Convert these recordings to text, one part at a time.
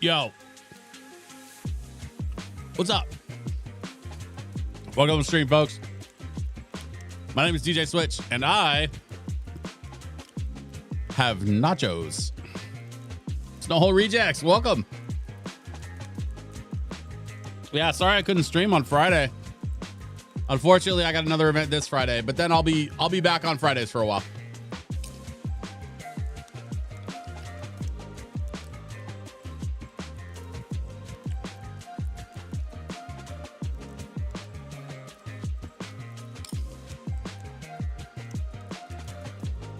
Yo. What's up? Welcome to the stream, folks. My name is DJ Switch, and I have nachos. Snowhole Rejects, welcome. Yeah, sorry I couldn't stream on Friday. Unfortunately, I got another event this Friday, but then I'll be back on Fridays for a while.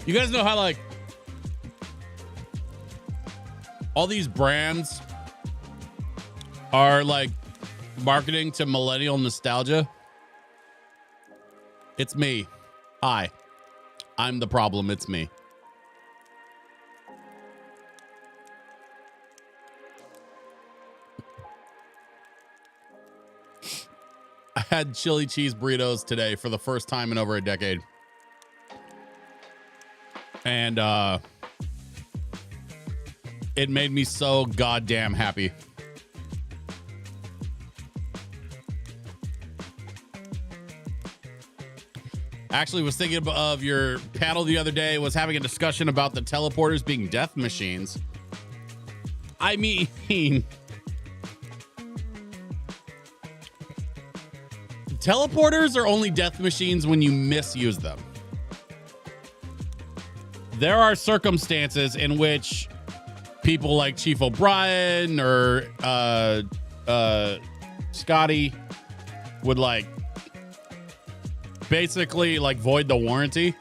You guys know how, like, all these brands are, like, marketing to millennial nostalgia? It's me. Hi. I'm the problem. It's me. I had chili cheese burritos today for the first time in over a decade. And it made me so goddamn happy. Actually was thinking of your panel the other day, was having a discussion about the teleporters being death machines. I mean, teleporters are only death machines when you misuse them. There are circumstances in which people like Chief O'Brien or Scotty would, like, basically, like, void the warranty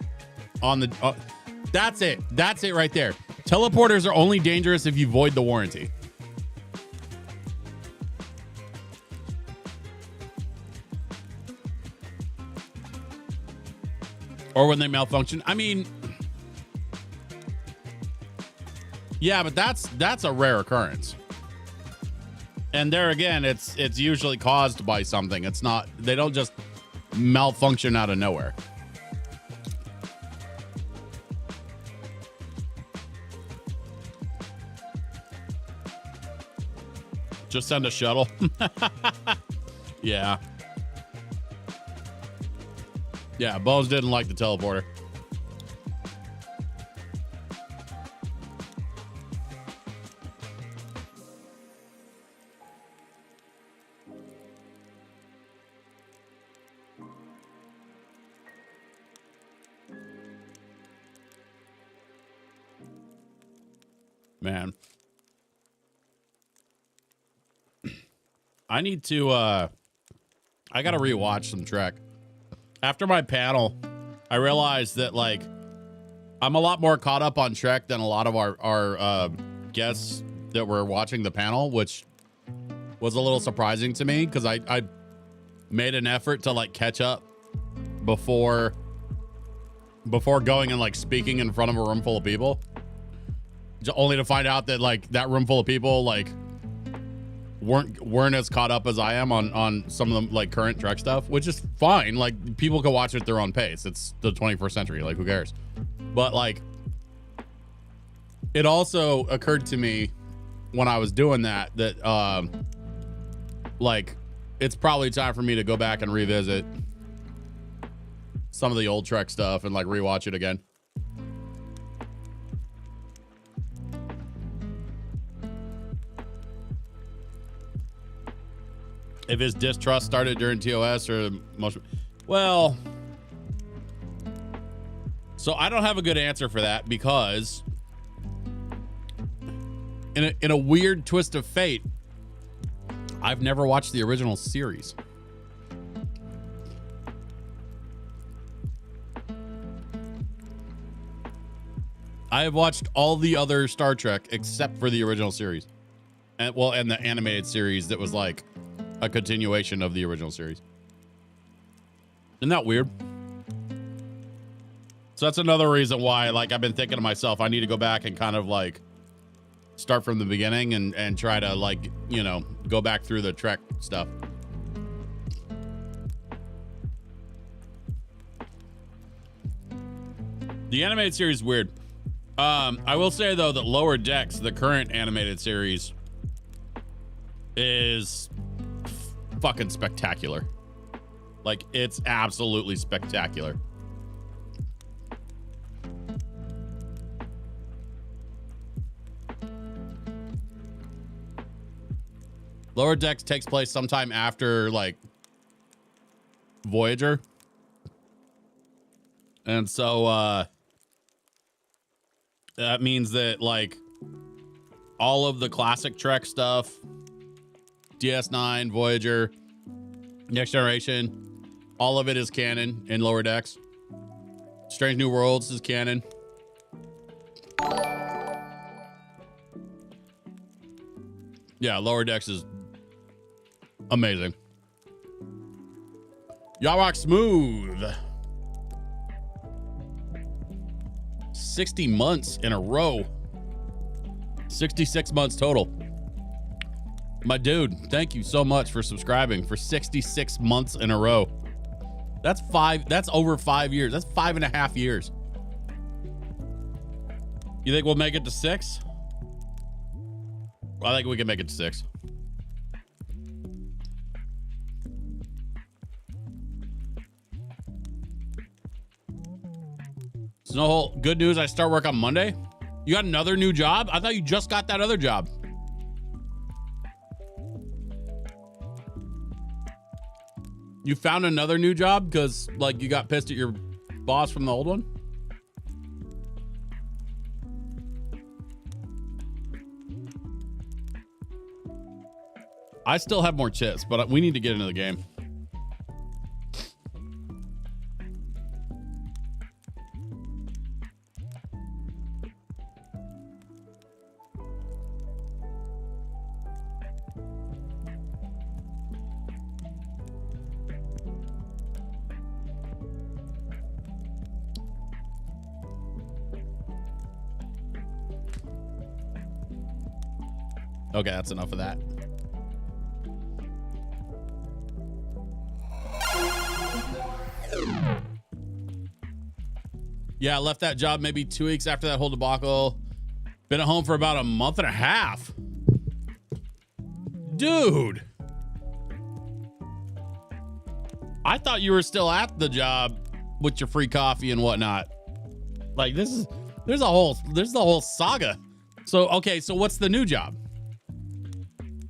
on the that's it right there. Teleporters are only dangerous if you void the warranty. Or when they malfunction. I mean, yeah, but that's a rare occurrence. And there again, it's usually caused by something. It's not, they don't just malfunction out of nowhere. Just send a shuttle. Yeah. Yeah, Bones didn't like the teleporter. Man, I need to, I gotta rewatch some Trek. After my panel, I realized that, like, I'm a lot more caught up on Trek than a lot of our guests that were watching the panel, which was a little surprising to me because I made an effort to, like, catch up before going and, like, speaking in front of a room full of people. Only to find out that, like, that room full of people, like, weren't as caught up as I am on some of the, like, current Trek stuff, which is fine. Like, people can watch it at their own pace. It's the 21st century. Like, who cares? But, like, it also occurred to me when I was doing that like, it's probably time for me to go back and revisit some of the old Trek stuff and, like, rewatch it again. If his distrust started during TOS or most, well, so I don't have a good answer for that because in a weird twist of fate, I've never watched the original series. I have watched all the other Star Trek except for the original series. And, well, and the animated series that was, like, a continuation of the original series. Isn't that weird? So that's another reason why, like, I've been thinking to myself, I need to go back and kind of, like, start from the beginning and try to, like, you know, go back through the Trek stuff. The animated series is weird. I will say, though, that Lower Decks, the current animated series, is fucking spectacular. Like, it's absolutely spectacular. Lower Decks takes place sometime after, like, Voyager. And so, that means that, like, all of the classic Trek stuff, DS9, Voyager, Next Generation, all of it is canon in Lower Decks. Strange New Worlds is canon. Yeah, Lower Decks is amazing. Y'all rock smooth. 60 months in a row. 66 months total. My dude, thank you so much for subscribing for 66 months in a row. That's over 5 years. That's 5.5 years. You think we'll make it to 6? I think we can make it to 6. So good news, I start work on Monday. You got another new job? I thought you just got that other job. You found another new job because, like, you got pissed at your boss from the old one? I still have more chits, but we need to get into the game. Okay, that's enough of that. Yeah, I left that job maybe 2 weeks after that whole debacle. Been at home for about a month and a half. Dude. I thought you were still at the job with your free coffee and whatnot. Like, there's the whole saga. So, okay, so what's the new job?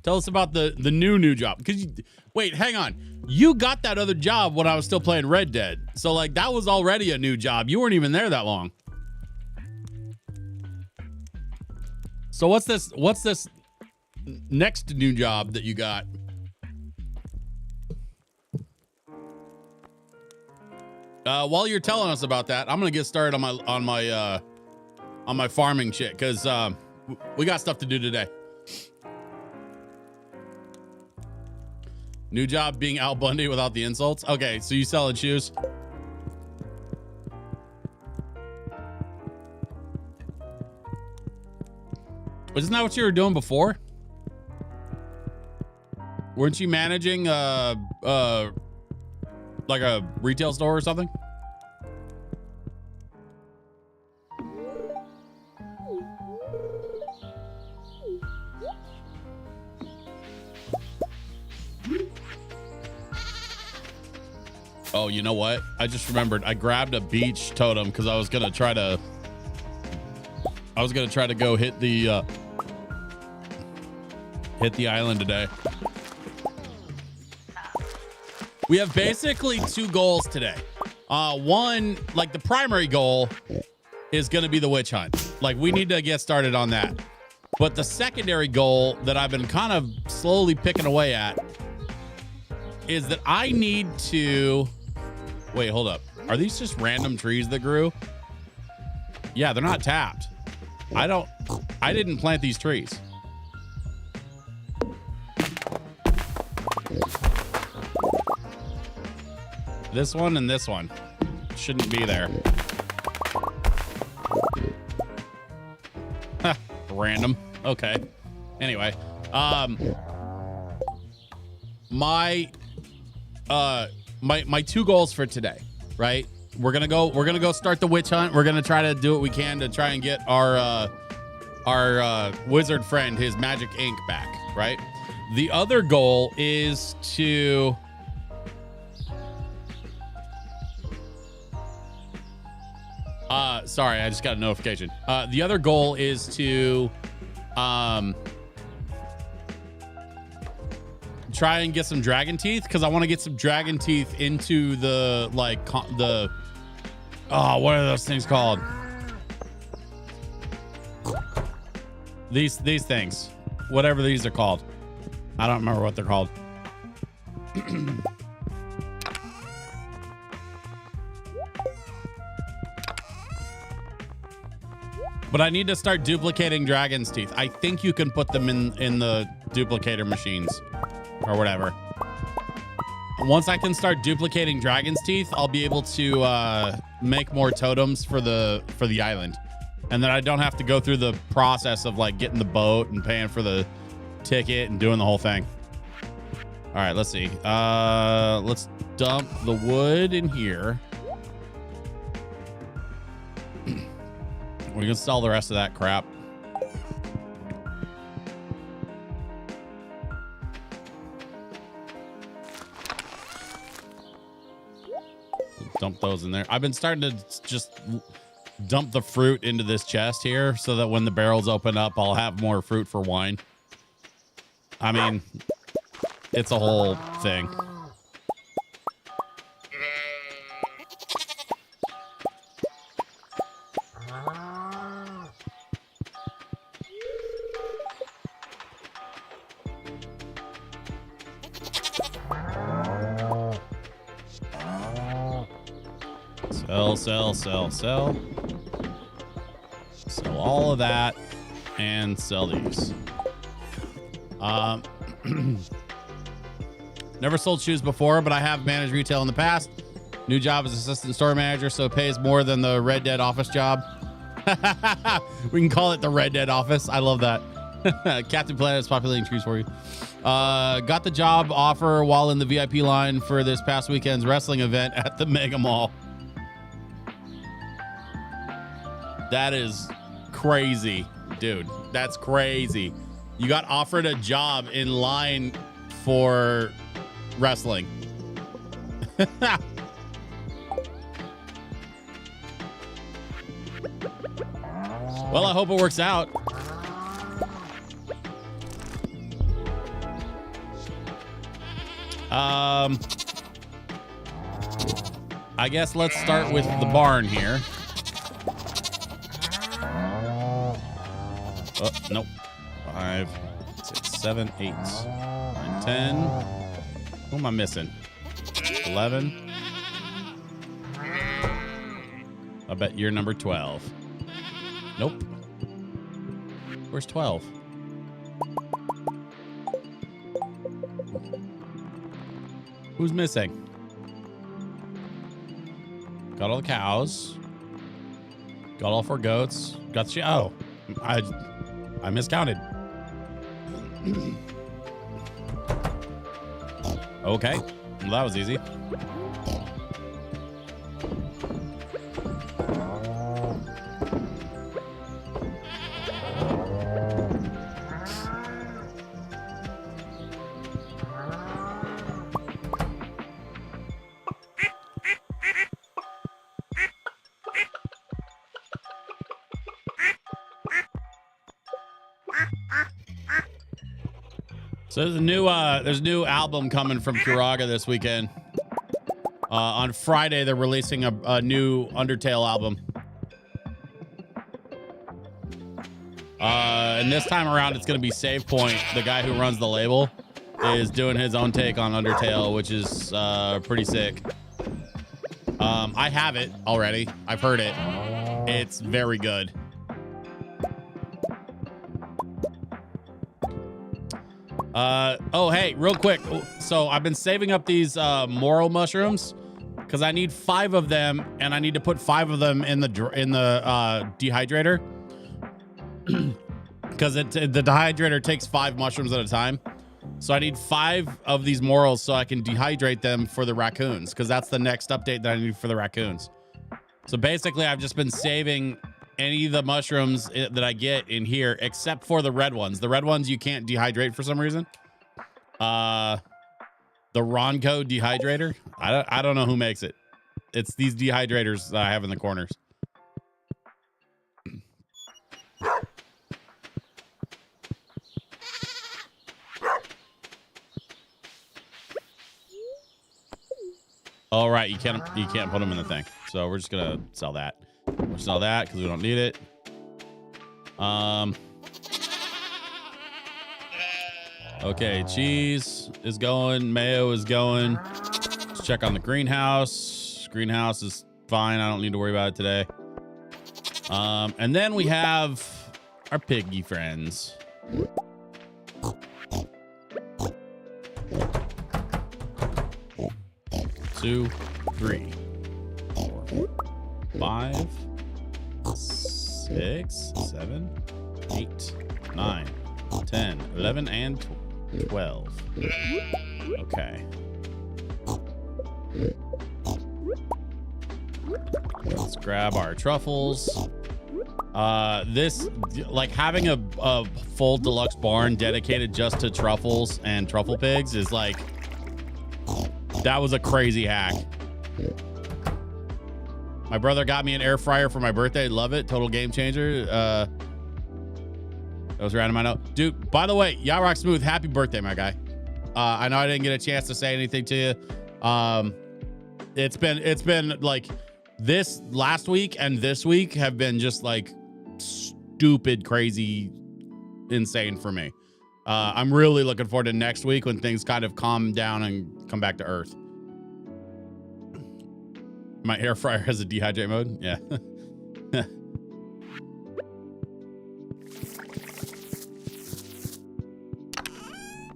Tell us about the new job. Because wait, hang on. You got that other job when I was still playing Red Dead. So, like, that was already a new job. You weren't even there that long. So what's this next new job that you got? While you're telling us about that, I'm gonna get started on my farming shit because we got stuff to do today. New job being Al Bundy without the insults. Okay, so you selling shoes? Isn't that what you were doing before? Weren't you managing like a retail store or something? Oh, you know what? I just remembered. I grabbed a beach totem because I was gonna try to go hit the island today. We have basically 2 goals today. One, like the primary goal is going to be the witch hunt. Like, we need to get started on that. But the secondary goal that I've been kind of slowly picking away at is that I need to... Wait, hold up. Are these just random trees that grew? Yeah, they're not tapped. I didn't plant these trees. This one and this one shouldn't be there. Huh, random. Okay. Anyway, my 2 goals for today, right? We're gonna go start the witch hunt. We're gonna try to do what we can to try and get our wizard friend his magic ink back, right? The other goal is to sorry, I just got a notification. The other goal is to try and get some dragon teeth, because I want to get some dragon teeth into the what are those things called? These things, whatever these are called. I don't remember what they're called. But I need to start duplicating dragon's teeth. I think you can put them in the duplicator machines or whatever. Once I can start duplicating dragon's teeth, I'll be able to make more totems for the island. And then I don't have to go through the process of like getting the boat and paying for the ticket and doing the whole thing. All right, let's see. Let's dump the wood in here. We can sell the rest of that crap. Dump those in there. I've been starting to just dump the fruit into this chest here so that when the barrels open up, I'll have more fruit for wine. I mean, it's a whole thing. Sell. Sell all of that and sell these. Never sold shoes before, but I have managed retail in the past. New job as assistant store manager, so it pays more than the Red Dead office job. We can call it the Red Dead office. I love that. Captain Planet is populating trees for you. Got the job offer while in the VIP line for this past weekend's wrestling event at the Mega Mall. That is crazy, dude. That's crazy. You got offered a job in line for wrestling. Well, I hope it works out. I guess let's start with the barn here. Oh, nope. 5, 6, 7, 8, 9, 10. Who am I missing? 11. I bet you're number 12. Nope. Where's 12? Who's missing? Got all the cows. Got all 4 goats. Got the oh, I miscounted. Okay, well, that was easy. So there's a new album coming from Kuraga this weekend. On Friday, they're releasing a new Undertale album. And this time around, it's going to be Save Point. The guy who runs the label is doing his own take on Undertale, which is pretty sick. I have it already. I've heard it. It's very good. Oh, hey, real quick. So I've been saving up these moral mushrooms because I need 5 of them, and I need to put 5 of them in the dehydrator because the dehydrator takes 5 mushrooms at a time. So I need 5 of these morals so I can dehydrate them for the raccoons, because that's the next update that I need for the raccoons. So basically, I've just been saving any of the mushrooms that I get in here, except for the red ones. The red ones you can't dehydrate for some reason. The Ronco dehydrator. I don't know who makes it. It's these dehydrators that I have in the corners. All right, you can't put them in the thing. So we're just gonna sell that. We'll sell that because we don't need it. Okay, cheese is going. Mayo is going. Let's check on the greenhouse. Greenhouse is fine. I don't need to worry about it today. And then we have our piggy friends. 2, 3, 4, 5, 6, 7, 8, 9, 10, 11, and 12. Okay. Let's grab our truffles. This, like having a full deluxe barn dedicated just to truffles and truffle pigs is like, that was a crazy hack. My brother got me an air fryer for my birthday. Love it. Total game changer. That was random. I know. Dude, by the way, Yacht Rock Smooth, happy birthday, my guy. I know I didn't get a chance to say anything to you. It's been like this last week and this week have been just like stupid, crazy, insane for me. I'm really looking forward to next week when things kind of calm down and come back to earth. My air fryer has a dehydrate mode. Yeah.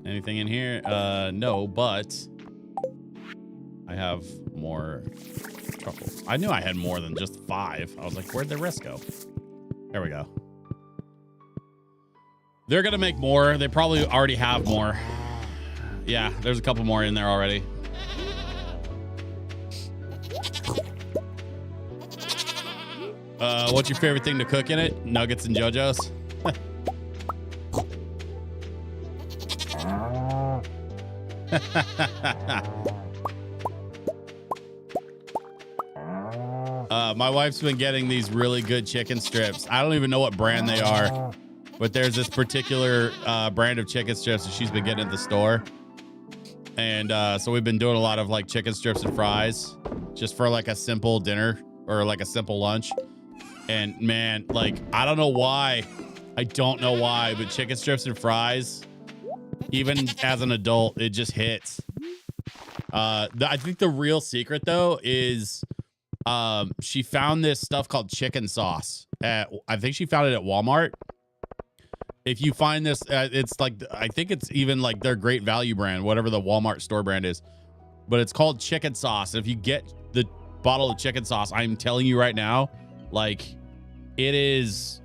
Anything in here? No, but I have more truffles. I knew I had more than just 5. I was like, where'd the rest go? There we go. They're going to make more. They probably already have more. Yeah, there's a couple more in there already. What's your favorite thing to cook in it? Nuggets and JoJo's? My wife's been getting these really good chicken strips. I don't even know what brand they are, but there's this particular brand of chicken strips that she's been getting at the store. And so we've been doing a lot of like chicken strips and fries just for like a simple dinner or like a simple lunch. And man, like, I don't know why. I don't know why, but chicken strips and fries, even as an adult, it just hits. I think the real secret though is she found this stuff called chicken sauce I think she found it at Walmart. If you find this, it's like, I think it's even like their great value brand, whatever the Walmart store brand is, but it's called chicken sauce. If you get the bottle of chicken sauce, I'm telling you right now, like it is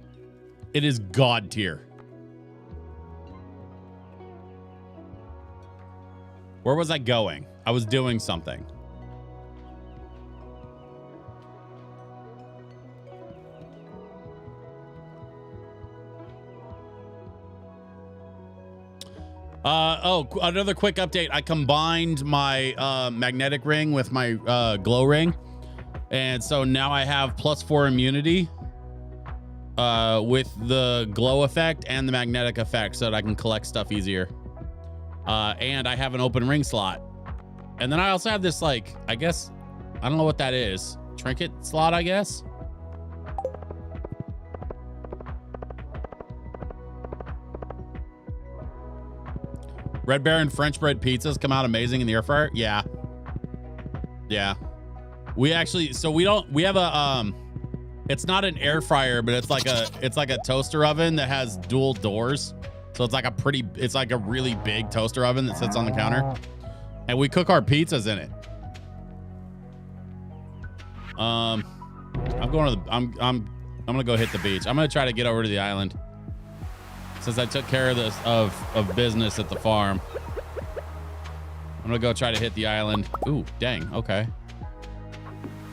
God tier. Where was I going? I was doing something. Another quick update. I combined my magnetic ring with my glow ring. And so now I have +4 immunity with the glow effect and the magnetic effect so that I can collect stuff easier. And I have an open ring slot. And then I also have this, like, I guess, I don't know what that is. Trinket slot, I guess. Red Baron French bread pizzas come out amazing in the air fryer. Yeah. Yeah. We actually, so we have a, it's not an air fryer, but it's like a toaster oven that has dual doors. So it's like it's like a really big toaster oven that sits on the counter, and we cook our pizzas in it. I'm gonna go hit the beach. I'm gonna try to get over to the island since I took care of this of business at the farm. I'm gonna go try to hit the island. Ooh, dang. Okay,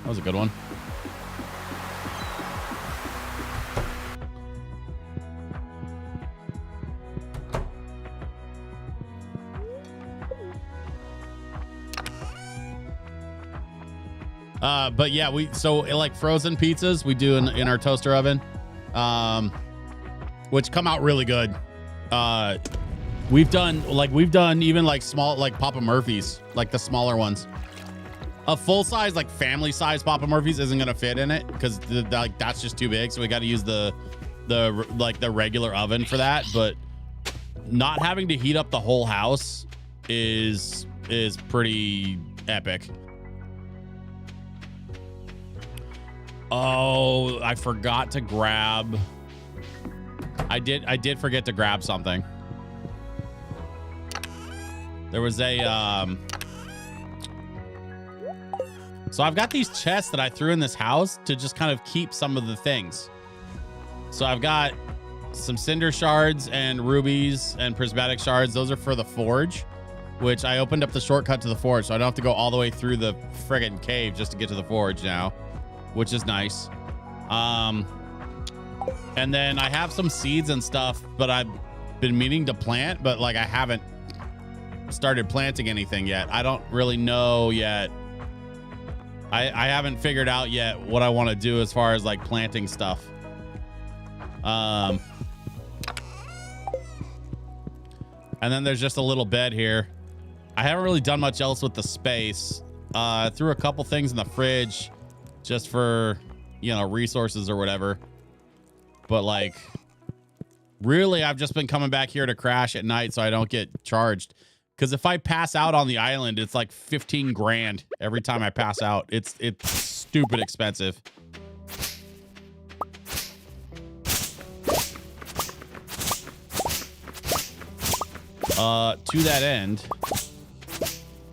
that was a good one. But yeah, so like frozen pizzas we do in our toaster oven, which come out really good. We've done even like small, like Papa Murphy's, like the smaller ones. A full size, like family size Papa Murphy's isn't gonna fit in it because like that's just too big. So we got to use the regular oven for that. But not having to heat up the whole house is pretty epic. Oh, I forgot to grab. I did forget to grab something. There was a so I've got these chests that I threw in this house to just kind of keep some of the things. So I've got some cinder shards and rubies and prismatic shards. Those are for the forge, which I opened up the shortcut to the forge, so I don't have to go all the way through the friggin' cave just to get to the forge now, which is nice. And then I have some seeds and stuff, but I've been meaning to plant, but like I haven't started planting anything yet. I don't really know yet. I haven't figured out yet what I want to do as far as like planting stuff. And then there's just a little bed here. I haven't really done much else with the space. I threw a couple things in the fridge just for, you know, resources or whatever. But like, really, I've just been coming back here to crash at night so I don't get charged. Because if I pass out on the island, it's like 15 grand every time I pass out. It's stupid expensive. To that end,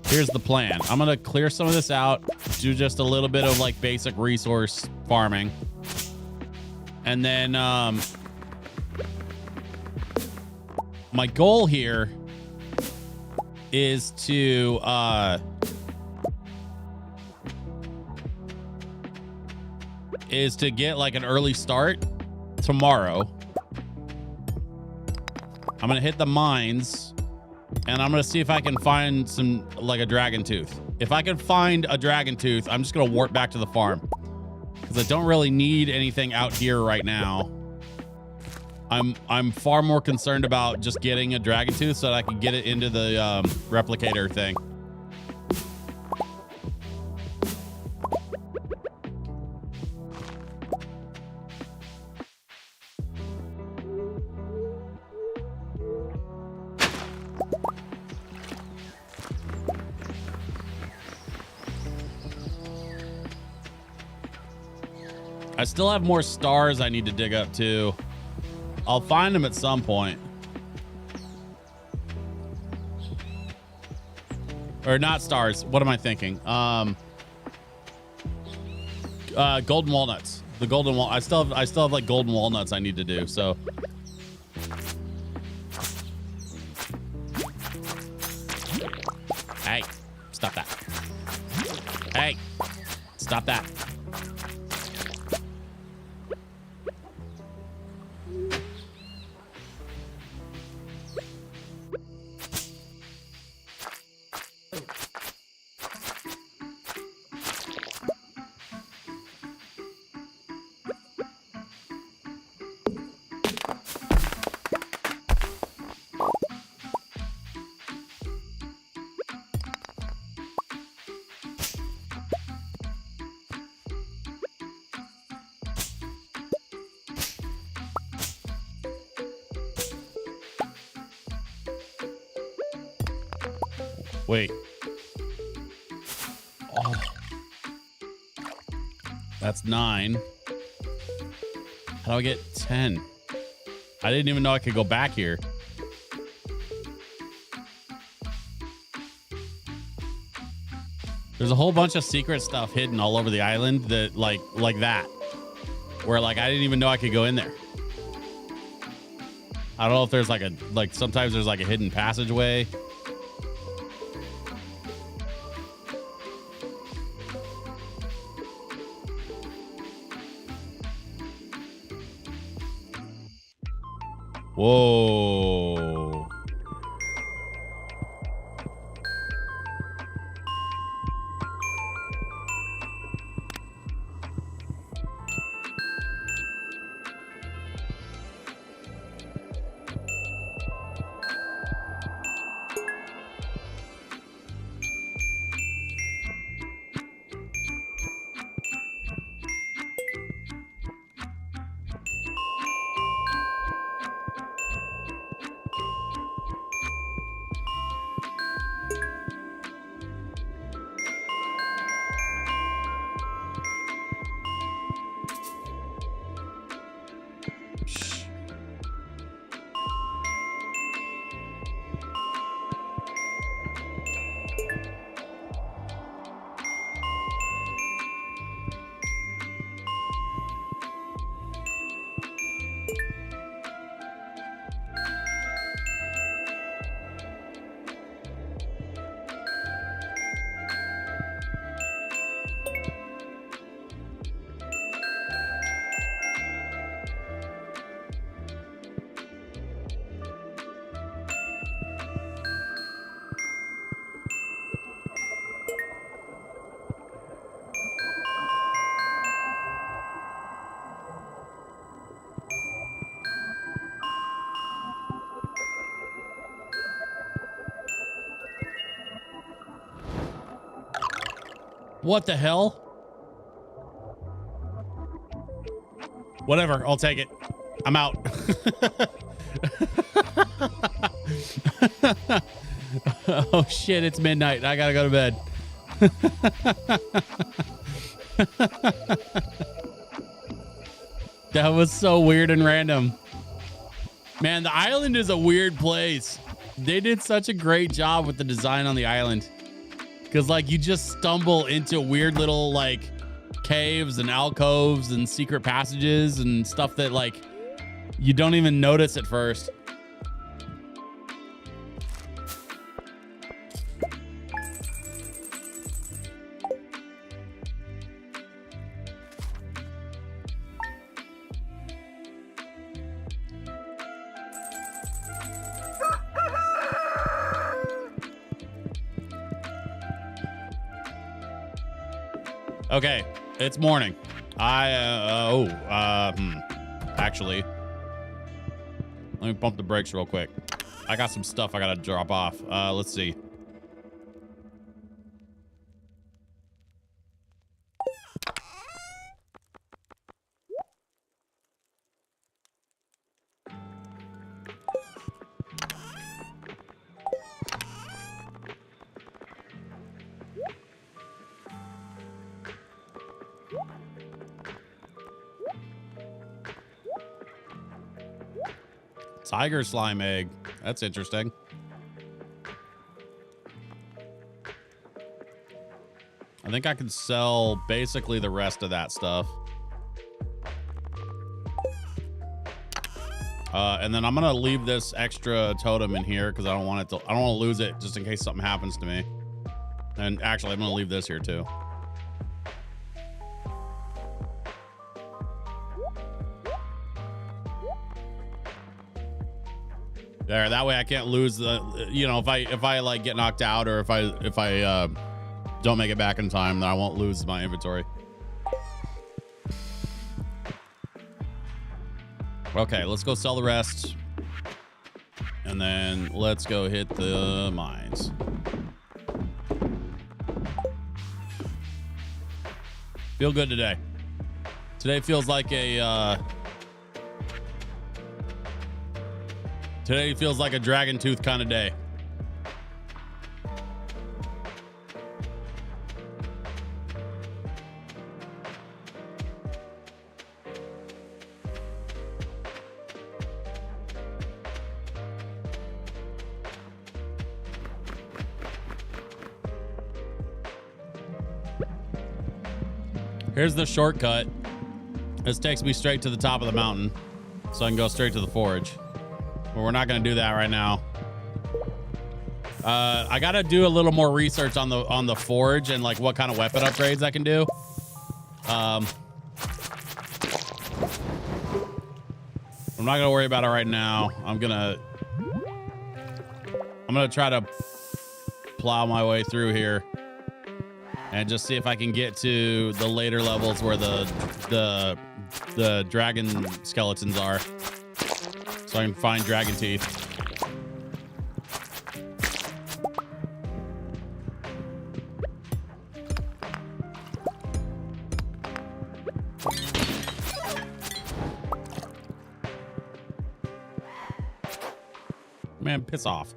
here's the plan. I'm gonna clear some of this out, do just a little bit of like basic resource farming, and then my goal here is to get like an early start tomorrow. I'm gonna hit the mines and I'm gonna see if I can find some, like a dragon tooth. If I can find a dragon tooth, I'm just gonna warp back to the farm because I don't really need anything out here right now. I'm far more concerned about just getting a dragon tooth so that I can get it into the replicator thing. I still have more stars I need to dig up too. I'll find them at some point. Or not stars. What am I thinking? Golden walnuts. The golden wal. I still have like golden walnuts I need to do. So. Hey, stop that. Hey, stop that. Wait. Oh. That's 9. How do I get 10? I didn't even know I could go back here. There's a whole bunch of secret stuff hidden all over the island that like that. Where like I didn't even know I could go in there. I don't know if there's like sometimes there's like a hidden passageway. Whoa. What the hell? Whatever, I'll take it. I'm out. Oh shit, it's midnight. I gotta go to bed. That was so weird and random. Man, the island is a weird place. They did such a great job with the design on the island. Because, like, you just stumble into weird little, like, caves and alcoves and secret passages and stuff that, like, you don't even notice at first. Okay, it's morning. Actually, let me pump the brakes real quick. I got some stuff I gotta drop off. Let's see. Tiger slime egg. That's interesting. I think I can sell basically the rest of that stuff. And then I'm gonna leave this extra totem in here because I don't want to lose it just in case something happens to me. And actually, I'm gonna leave this here too. There, that way I can't lose the, you know, if I like get knocked out or if I don't make it back in time, then I won't lose my inventory. Okay, let's go sell the rest. And then let's go hit the mines. Feel good today. Today feels like a today feels like a dragon tooth kind of day. Here's the shortcut. This takes me straight to the top of the mountain, so I can go straight to the forge. But we're not going to do that right now. I got to do a little more research on the forge and like what kind of weapon upgrades I can do. I'm not going to worry about it right now. I'm going to try to plow my way through here and just see if I can get to the later levels where the dragon skeletons are, so I can find dragon teeth. Man, piss off.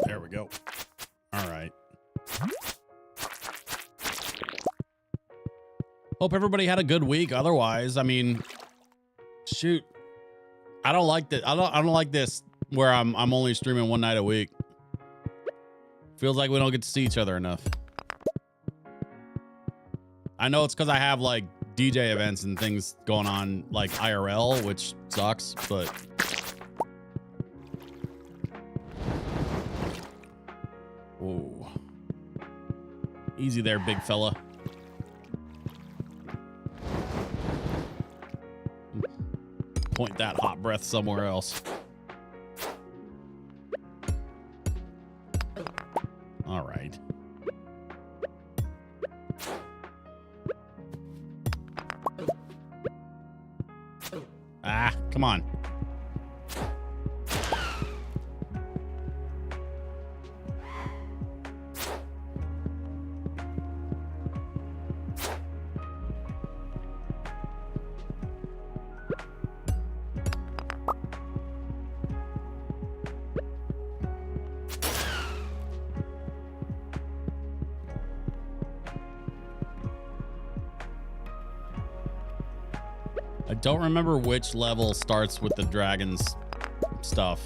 There we go. All right. Hope everybody had a good week. Otherwise, I mean, shoot, I don't like that. I don't like this where I'm only streaming one night a week. Feels like we don't get to see each other enough. I know it's because I have like DJ events and things going on like IRL, which sucks, but. Whoa. Easy there, big fella. Point that hot breath somewhere else. All right. Come on. I don't remember which level starts with the dragon's stuff.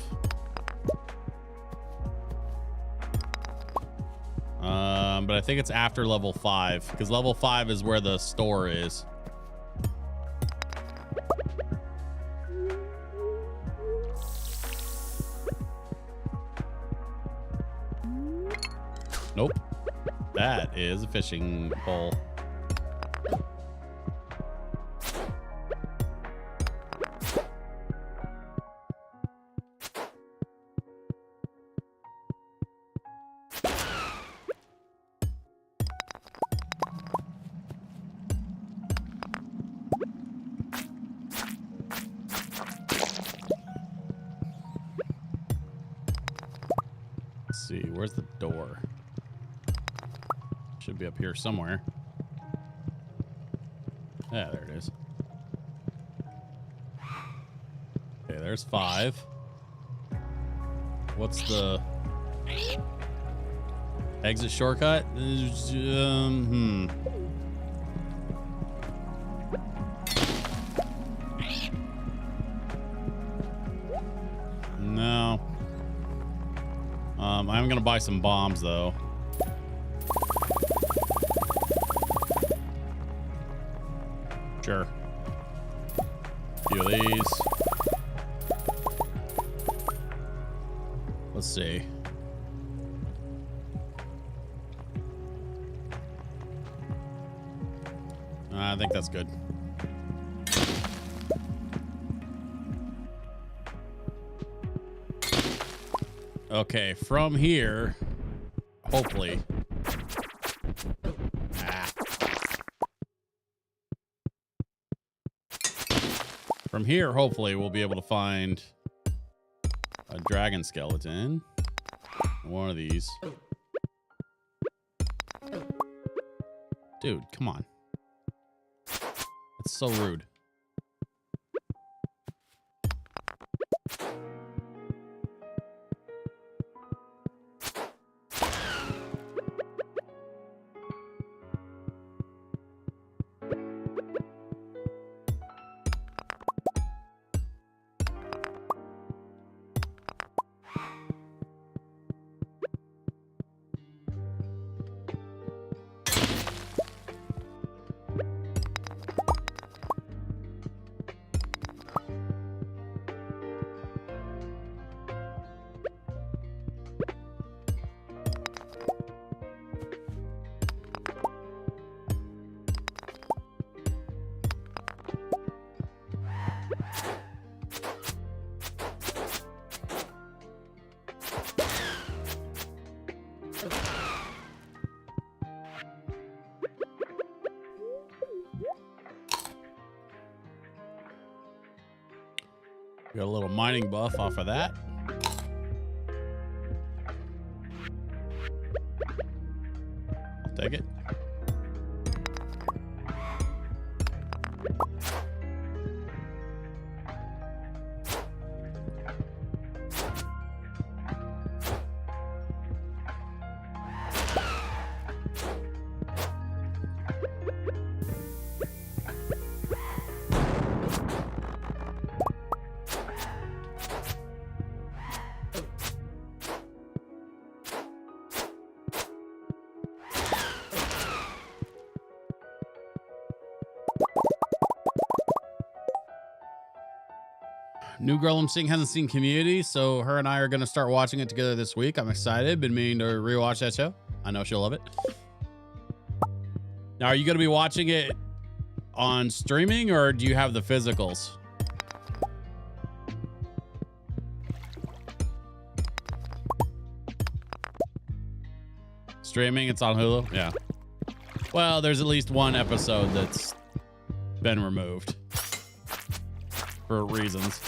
But I think it's after level 5, because level 5 is where the store is. Nope. That is a fishing pole. Where's the door? Should be up here somewhere. Yeah, there it is. Okay, there's 5. What's the exit shortcut? No. I'm gonna buy some bombs though. Sure. A few of these. Let's see. I think that's good. Okay, from here, hopefully. From here, hopefully, we'll be able to find a dragon skeleton. One of these. Dude, come on. That's so rude. Got a little mining buff off of that. I'll take it. New girl I'm seeing hasn't seen Community, so her and I are going to start watching it together this week. I'm excited. Been meaning to rewatch that show. I know she'll love it. Now, are you going to be watching it on streaming, or do you have the physicals? Streaming, it's on Hulu? Yeah. Well, there's at least one episode that's been removed. for reasons.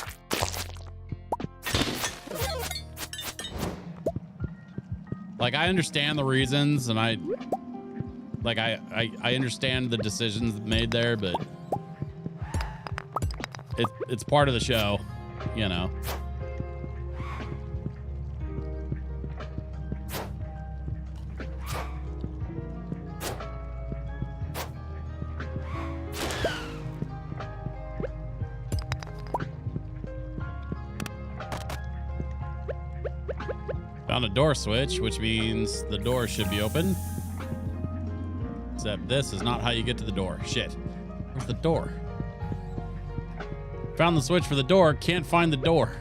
Like, I understand the reasons, and I understand the decisions made there, but it's part of the show, you know. Found a door switch, which means the door should be open. Except this is not how you get to the door. Shit. Where's the door? Found the switch for the door. Can't find the door.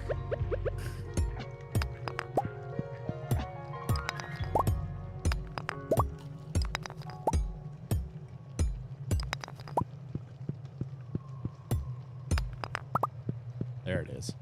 There it is.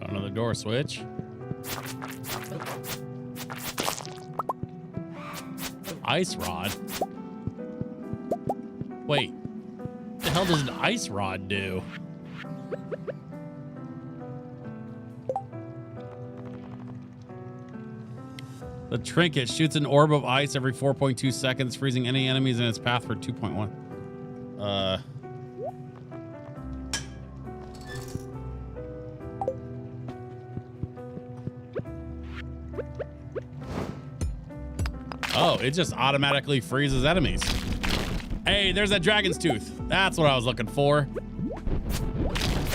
Another door switch. Ice rod. Wait, what the hell does an ice rod do? The trinket shoots an orb of ice every 4.2 seconds, freezing any enemies in its path for 2.1. Oh, it just automatically freezes enemies. Hey, there's that dragon's tooth. That's what I was looking for.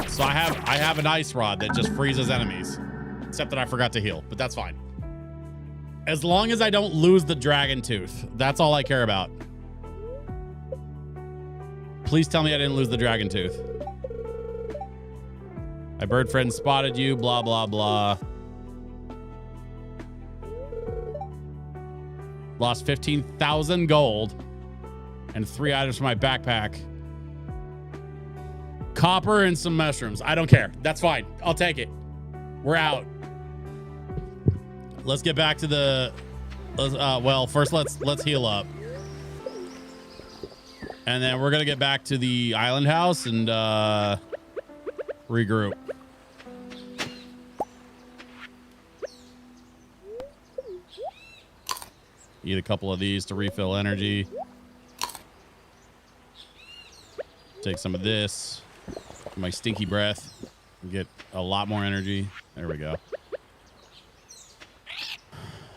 So I have an ice rod that just freezes enemies. Except that I forgot to heal, but that's fine. As long as I don't lose the dragon tooth, that's all I care about. Please tell me I didn't lose the dragon tooth. My bird friend spotted you, blah, blah, blah. Lost 15,000 gold and 3 items from my backpack. Copper and some mushrooms. I don't care. That's fine. I'll take it. We're out. Let's get back to the... well, first let's heal up. And then we're going to get back to the island house and regroup. Eat a couple of these to refill energy. Take some of this. My stinky breath. Get a lot more energy. There we go.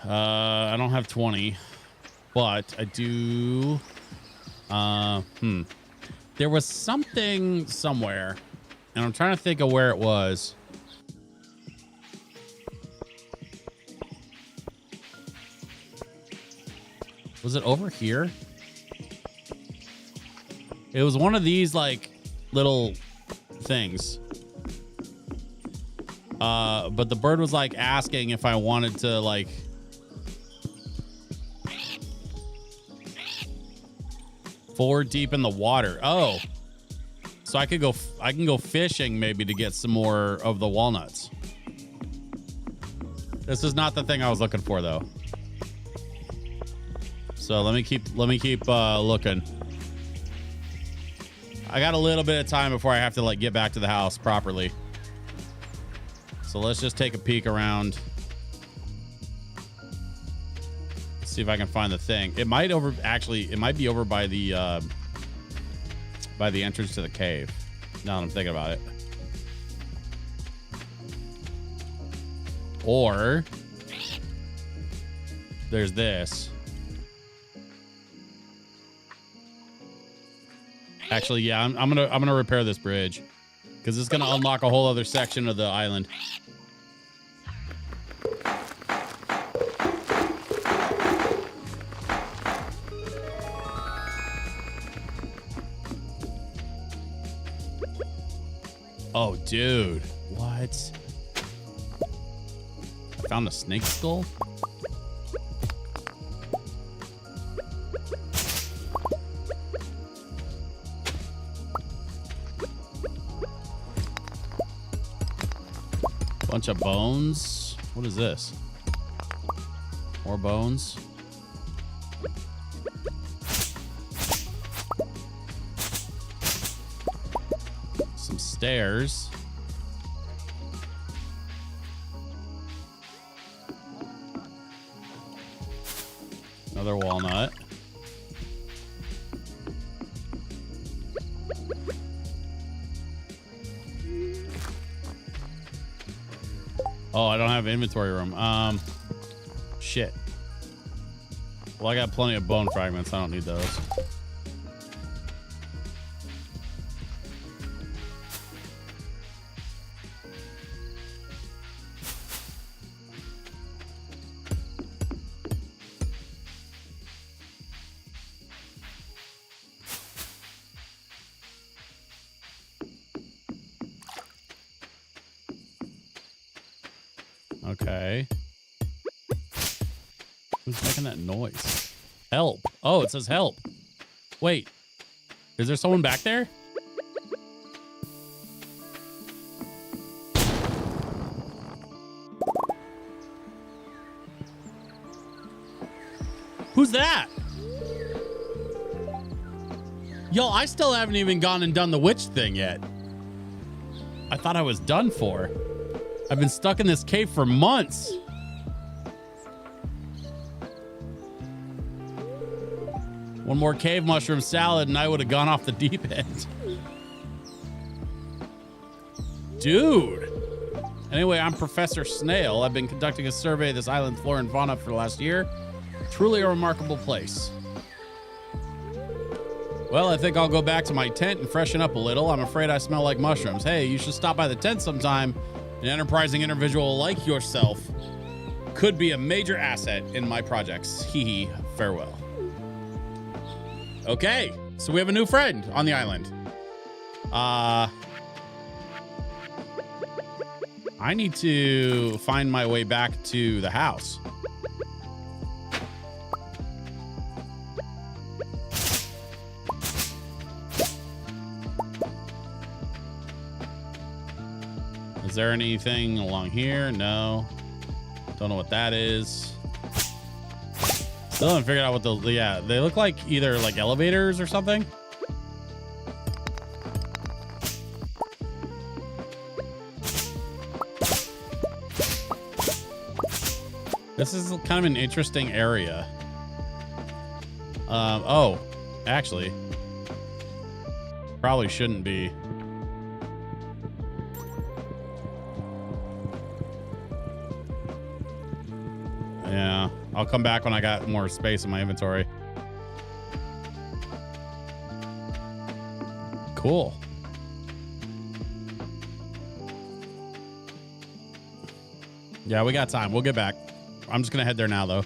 I don't have 20, but I do. There was something somewhere, and I'm trying to think of where it was. Was it over here? It was one of these like little things. But the bird was like asking if I wanted to like forward deep in the water. Oh, so I can go fishing maybe to get some more of the walnuts. This is not the thing I was looking for though. So let me keep looking. I got a little bit of time before I have to like get back to the house properly. So let's just take a peek around. See if I can find the thing. It might be over by the entrance to the cave. Now that I'm thinking about it. Or there's this. Actually, yeah, I'm gonna repair this bridge because it's gonna unlock a whole other section of the island. Oh, dude. What? I found a snake skull? Bunch of bones. What is this? More bones. Some stairs. Another walnut. Oh, I don't have inventory room. Shit. Well, I got plenty of bone fragments. I don't need those. Okay. Who's making that noise? Help. Oh, it says help. Wait. Is there someone back there? Who's that? Yo, I still haven't even gone and done the witch thing yet. I thought I was done for. I've been stuck in this cave for months. One more cave mushroom salad and I would have gone off the deep end. Dude. Anyway, I'm Professor Snail. I've been conducting a survey of this island's flora and fauna for the last year. Truly a remarkable place. Well, I think I'll go back to my tent and freshen up a little. I'm afraid I smell like mushrooms. Hey, you should stop by the tent sometime. An enterprising individual like yourself could be a major asset in my projects. Hee hee, farewell. Okay, so we have a new friend on the island. I need to find my way back to the house. Is there anything along here? No. Don't know what that is. Still haven't figured out what the... Yeah, they look like either like elevators or something. This is kind of an interesting area. Oh, actually. Probably shouldn't be. Yeah, I'll come back when I got more space in my inventory. Cool. Yeah, we got time. We'll get back. I'm just going to head there now, though.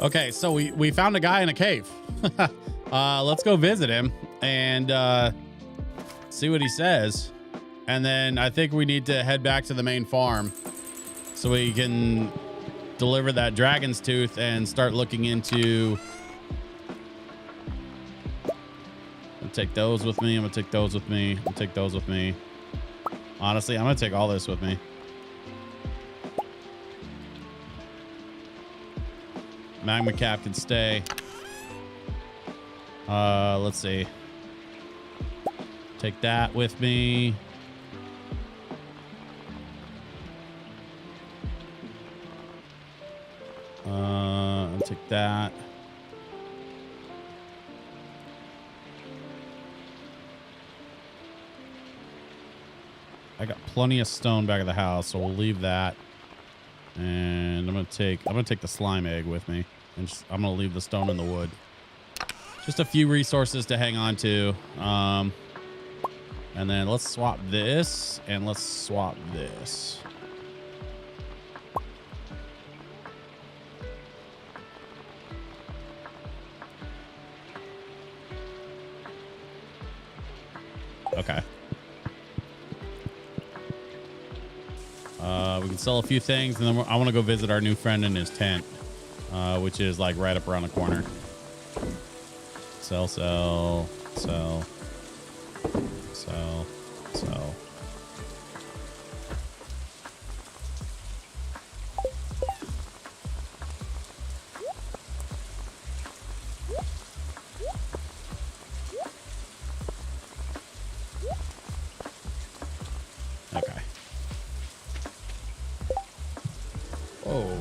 Okay, so we found a guy in a cave. Let's go visit him and see what he says. And then I think we need to head back to the main farm so we can deliver that dragon's tooth and start looking into... I'm gonna take those with me. I'm gonna take those with me. I'm gonna take those with me. Honestly, I'm gonna take all this with me. Magma cap can stay. Let's see. Take that with me. I'll take that. I got plenty of stone back at the house, so we'll leave that. And I'm gonna take the slime egg with me, and I'm gonna leave the stone in the wood. Just a few resources to hang on to. And then let's swap this, and let's swap this. Okay. We can sell a few things, and then I want to go visit our new friend in his tent, which is like right up around the corner. Sell, sell, sell, sell, sell. Okay. Oh.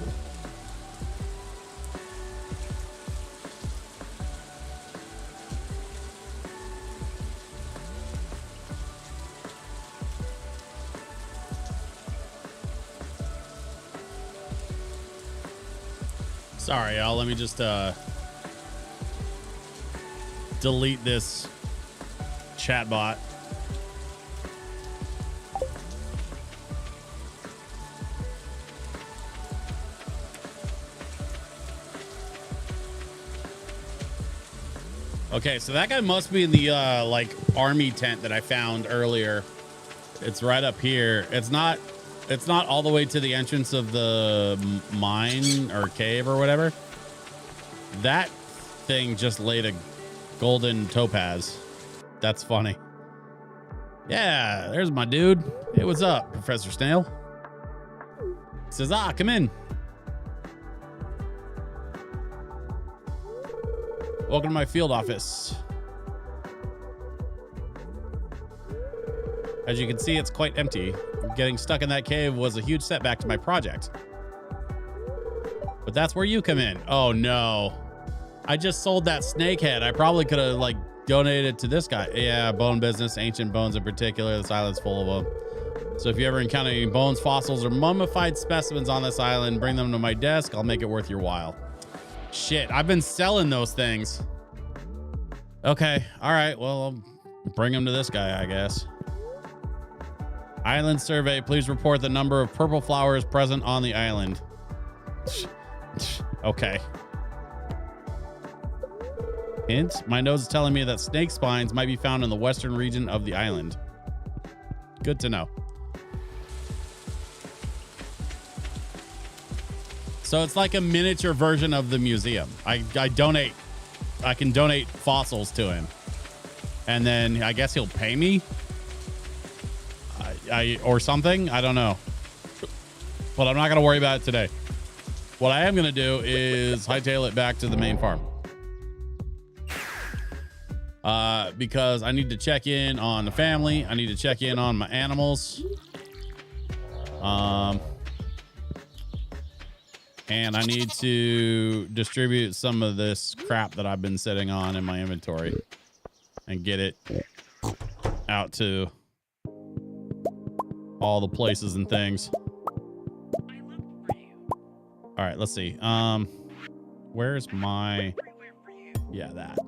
Sorry, y'all. Let me just delete this chat bot. Okay, so that guy must be in the like army tent that I found earlier. It's right up here. It's not all the way to the entrance of the mine or cave or whatever. That thing just laid a golden topaz. That's funny. Yeah, there's my dude. Hey, what's up, Professor Snail? Says, come in. Welcome to my field office. As you can see, it's quite empty. Getting stuck in that cave was a huge setback to my project. But that's where you come in. Oh no. I just sold that snake head. I probably could have like donated to this guy. Yeah, bone business, ancient bones in particular. This island's full of them. So if you ever encounter any bones, fossils, or mummified specimens on this island, bring them to my desk. I'll make it worth your while. Shit, I've been selling those things. Okay, all right. Well, I'll bring them to this guy, I guess. Island survey. Please report the number of purple flowers present on the island. Okay. Hint, my nose is telling me that snake spines might be found in the western region of the island. Good to know. So it's like a miniature version of the museum. I can donate fossils to him. And then I guess he'll pay me. Or something. I don't know. But I'm not going to worry about it today. What I am going to do is hightail it back to the main farm. Because I need to check in on the family. I need to check in on my animals. And I need to distribute some of this crap that I've been sitting on in my inventory and get it out to all the places and things. All right, let's see. Where's my... Yeah, that.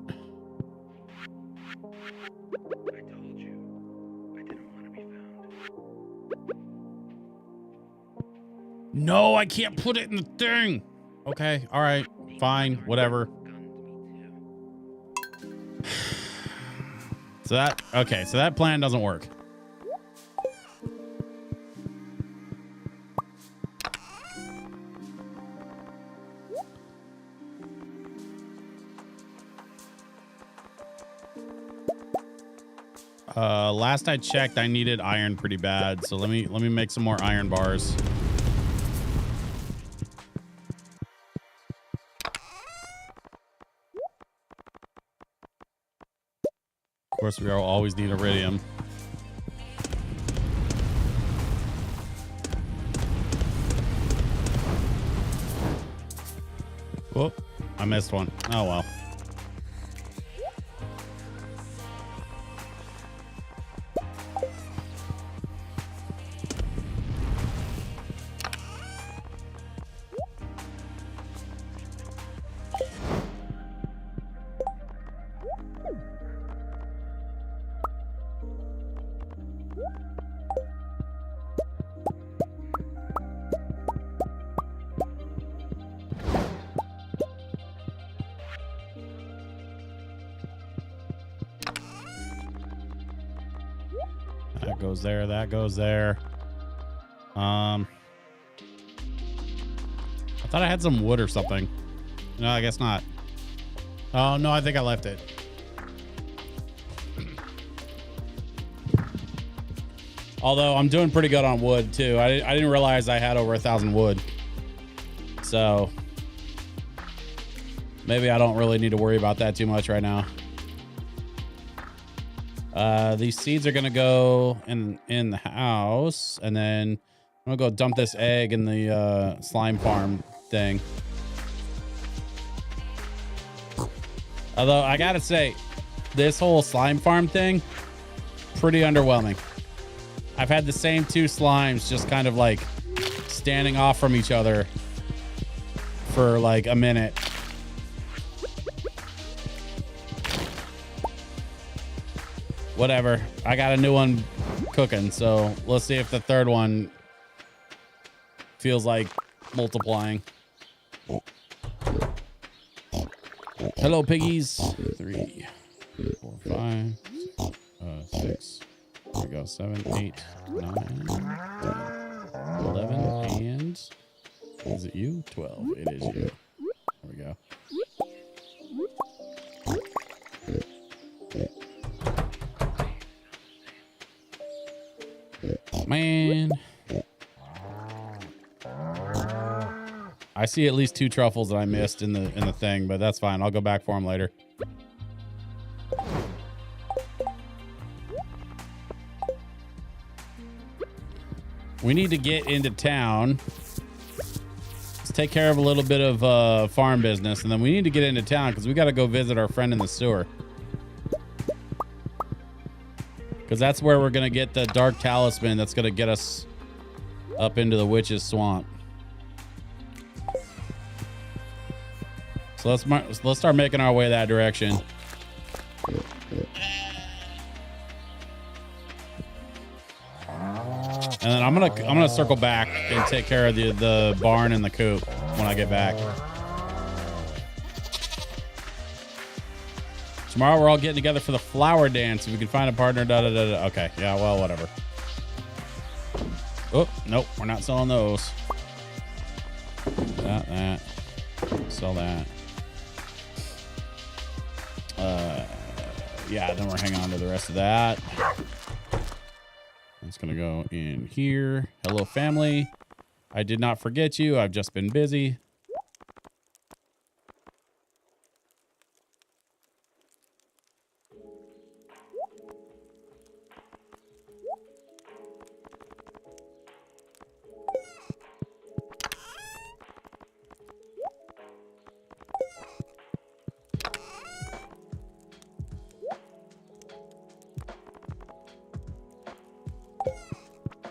No, I can't put it in the thing. Okay, all right, fine, whatever. So that plan doesn't work. Last I checked, I needed iron pretty bad, so let me make some more iron bars. Of course, we always need iridium. Whoop, I missed one. Oh well. That goes there. That goes there. I thought I had some wood or something. No, I guess not. Oh, no, I think I left it. Although I'm doing pretty good on wood, too. I didn't realize I had over 1,000 wood. So maybe I don't really need to worry about that too much right now. These seeds are going to go in the house. And then I'm going to go dump this egg in the slime farm thing. Although I got to say, this whole slime farm thing, pretty underwhelming. I've had the same 2 slimes just kind of like standing off from each other for like a minute. Whatever. I got a new one cooking, so let's see if the third one feels like multiplying. Hello, piggies. 3, 4, 5, 6. There we go. 7, 8, 9, 10, 11, and is it you? 12. It is you. There we go. Man, I see at least 2 truffles that I missed in the thing, but that's fine. I'll go back for them later. We need to get into town. Let's take care of a little bit of farm business, and then we need to get into town because we got to go visit our friend in the sewer. Because that's where we're going to get the dark talisman that's going to get us up into the witch's swamp. So let's start making our way that direction. And then I'm gonna circle back and take care of the barn and the coop when I get back. Tomorrow we're all getting together for the flower dance. If we can find a partner, Okay, yeah, well, whatever. Oh, nope, we're not selling those. That. Sell that. Yeah, then we're hanging on to the rest of that. It's gonna go in here. Hello, family. I did not forget you. I've just been busy.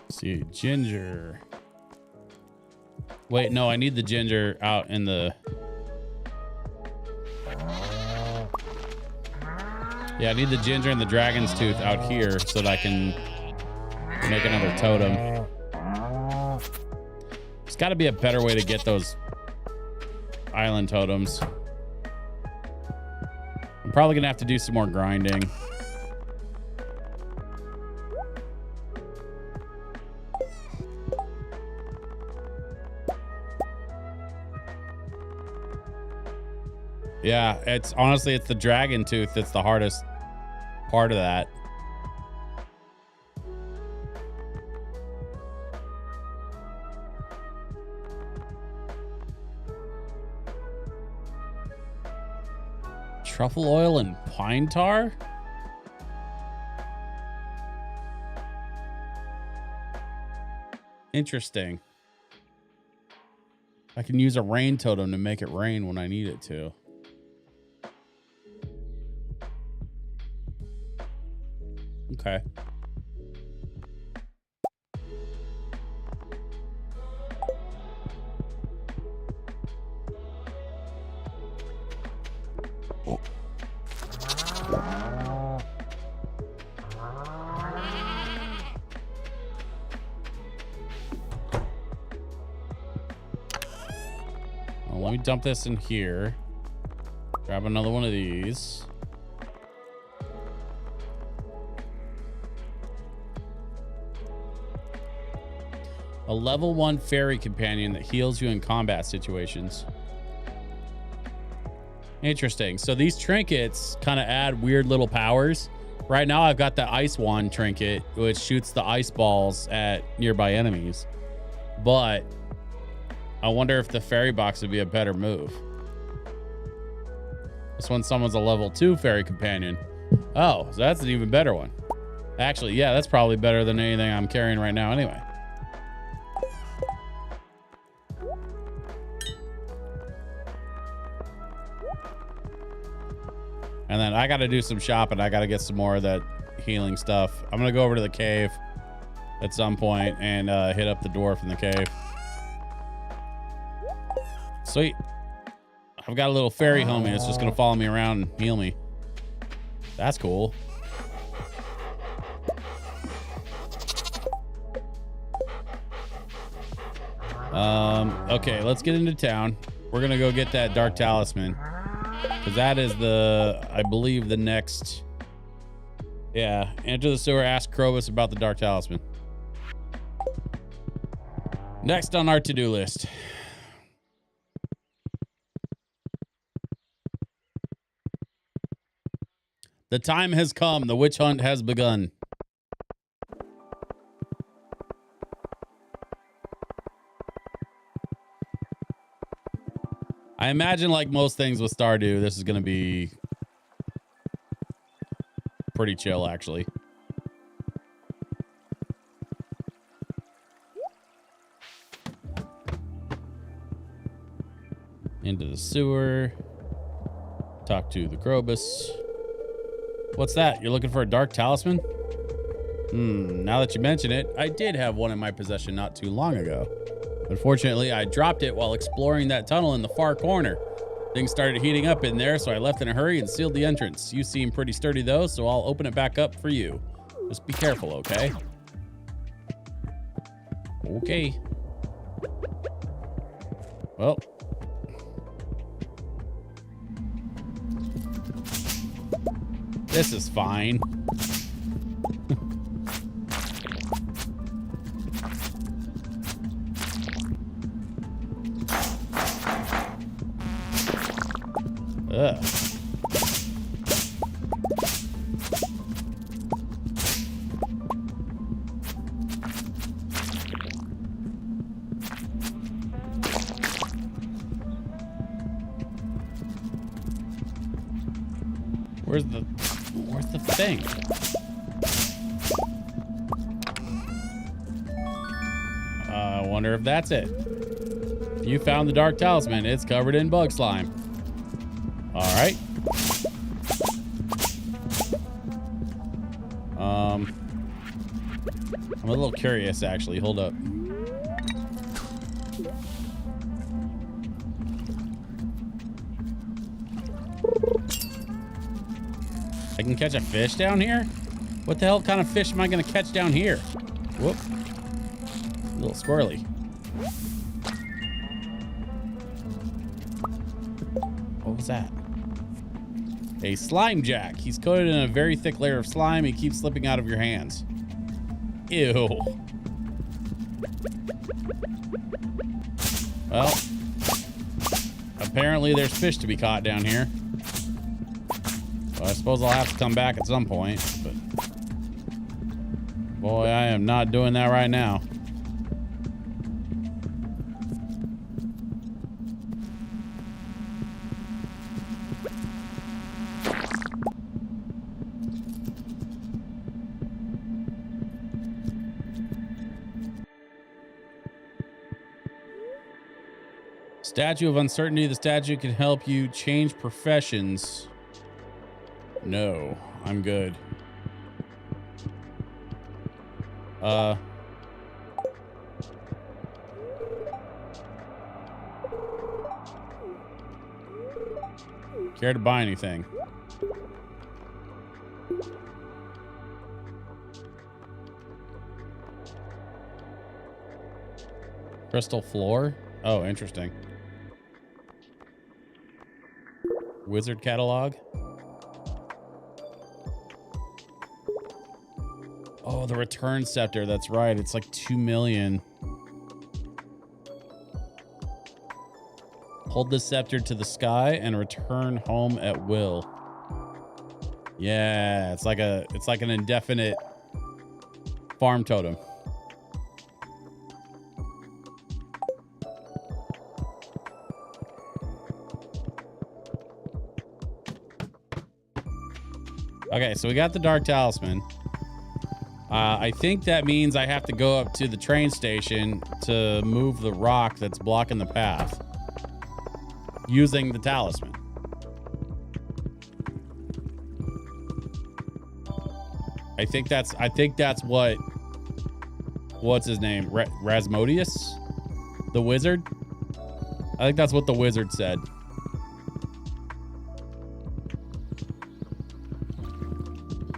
See, ginger. Wait, no, I need the ginger out in the... Yeah, I need the ginger and the dragon's tooth out here so that I can make another totem. There's got to be a better way to get those island totems. I'm probably going to have to do some more grinding. Yeah, it's the dragon tooth that's the hardest part of that. Truffle oil and pine tar? Interesting. I can use a rain totem to make it rain when I need it to. Okay. let me dump this in here. Grab another one of these. A level 1 fairy companion that heals you in combat situations. Interesting. So these trinkets kind of add weird little powers. Right now I've got the ice wand trinket, which shoots the ice balls at nearby enemies. But I wonder if the fairy box would be a better move. This one summons a level 2 fairy companion. Oh, so that's an even better one. Actually, yeah, that's probably better than anything I'm carrying right now anyway. And then I got to do some shopping. I got to get some more of that healing stuff. I'm going to go over to the cave at some point and hit up the dwarf in the cave. Sweet. I've got a little fairy homie that's just going to follow me around and heal me. That's cool. Okay, let's get into town. We're going to go get that dark talisman. Because that is I believe the next. Yeah, enter the sewer, ask Krobus about the dark talisman. Next on our to-do list. The time has come. The witch hunt has begun. I imagine, like most things with Stardew, this is going to be pretty chill, actually. Into the sewer. Talk to the Krobus. What's that? You're looking for a dark talisman? Now that you mention it, I did have one in my possession not too long ago. Unfortunately, I dropped it while exploring that tunnel in the far corner. Things started heating up in there, so I left in a hurry and sealed the entrance. You seem pretty sturdy, though, so I'll open it back up for you. Just be careful, okay? Okay. Well. This is fine. Ugh. Where's the thing? I wonder if that's it. You found the dark talisman. It's covered in bug slime. All right. I'm a little curious, actually. Hold up. I can catch a fish down here? What the hell kind of fish am I going to catch down here? Whoop. A little squirrely. What was that? A slime jack. He's coated in a very thick layer of slime. He keeps slipping out of your hands. Ew. Well, apparently there's fish to be caught down here. So I suppose I'll have to come back at some point, but boy, I am not doing that right now. Statue of Uncertainty. The statue can help you change professions. No, I'm good. Care to buy anything? Crystal floor? Oh, interesting. Wizard catalog. Oh, the return scepter. That's right. It's like 2 million. Hold the scepter to the sky and return home at will. Yeah, it's like an indefinite farm totem. Okay, so we got the Dark Talisman. I think that means I have to go up to the train station to move the rock that's blocking the path using the talisman. I think that's what's his name? Rasmodius? The wizard? I think that's what the wizard said.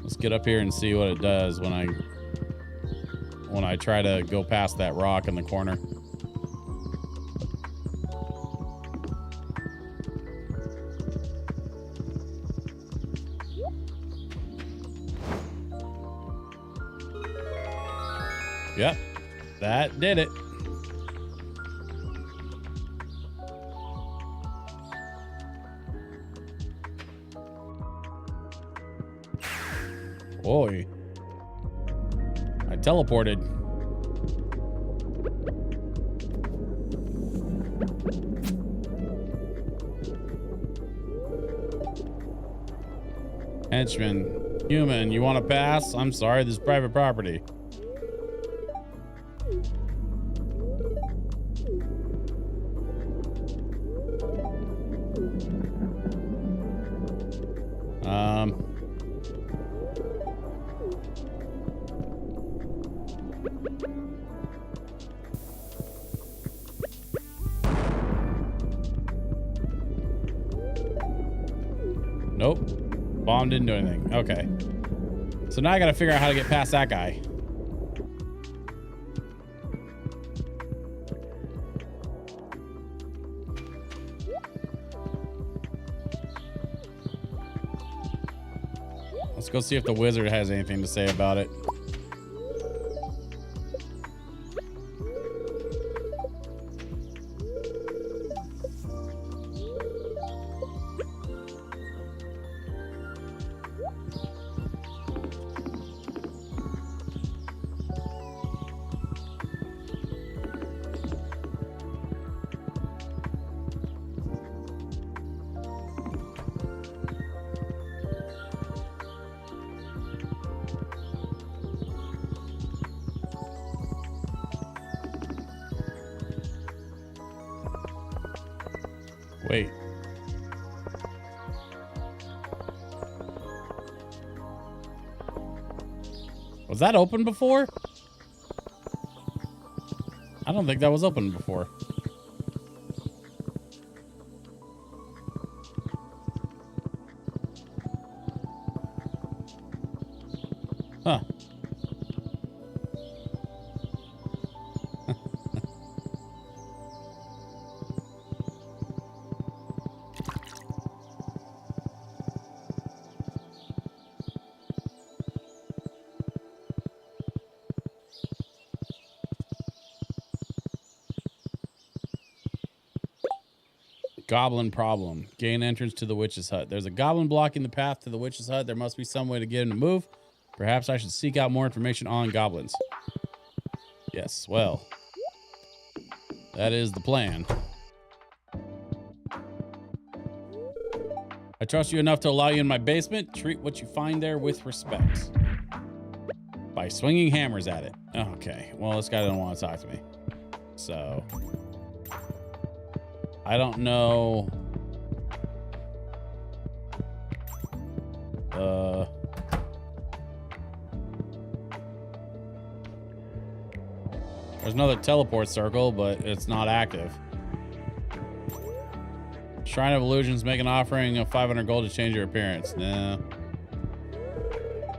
Let's get up here and see what it does when I try to go past that rock in the corner. Yep, that did it. Boy, I teleported. Henchman, human, you want to pass? I'm sorry, this is private property. Nope. Bomb didn't do anything. Okay. So now I gotta figure out how to get past that guy. Let's go see if the wizard has anything to say about it. Wait. Was that open before? I don't think that was open before. Huh. Goblin problem. Gain entrance to the witch's hut. There's a goblin blocking the path to the witch's hut. There must be some way to get him to move. Perhaps I should seek out more information on goblins. Yes, well, that is the plan. I trust you enough to allow you in my basement. Treat what you find there with respect. By swinging hammers at it. Okay, well, this guy doesn't want to talk to me. So I don't know. There's another teleport circle, but it's not active. Shrine of Illusions, make an offering of 500 gold to change your appearance. Nah.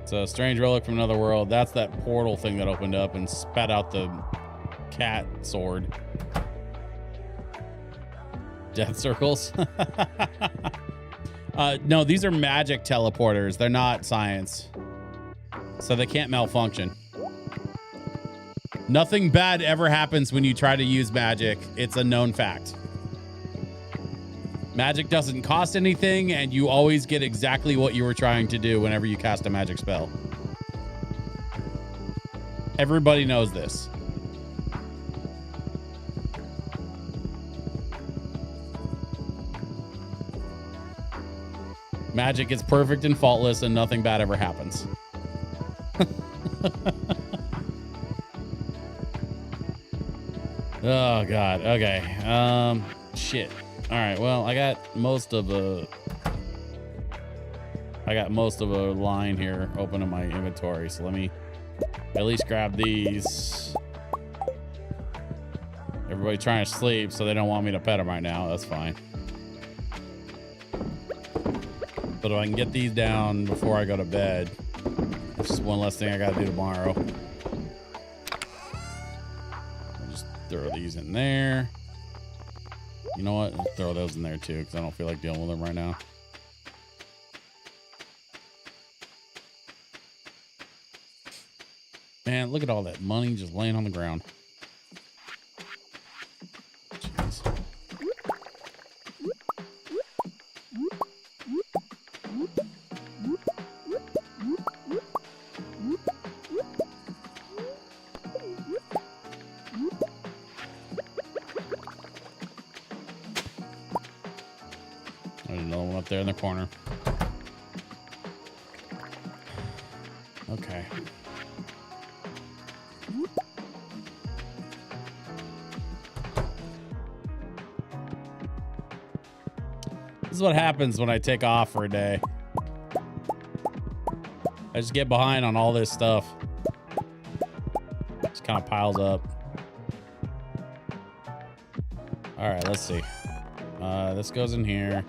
It's a strange relic from another world. That's that portal thing that opened up and spat out the cat sword. Death circles. No, these are magic teleporters. They're not science. So they can't malfunction. Nothing bad ever happens when you try to use magic. It's a known fact. Magic doesn't cost anything, and you always get exactly what you were trying to do whenever you cast a magic spell. Everybody knows this. Magic is perfect and faultless, and nothing bad ever happens. Oh, God. Okay. Shit. All right. Well, I got most of a line here open in my inventory. So let me at least grab these. Everybody trying to sleep, so they don't want me to pet them right now. That's fine. But if I can get these down before I go to bed, it's just one less thing I got to do tomorrow. I'll just throw these in there. You know what? I'll throw those in there too, because I don't feel like dealing with them right now. Man, look at all that money just laying on the ground. Jeez. There's another one up there in the corner. Okay. This is what happens when I take off for a day. I just get behind on all this stuff. Just kind of piles up. All right, let's see. This goes in here.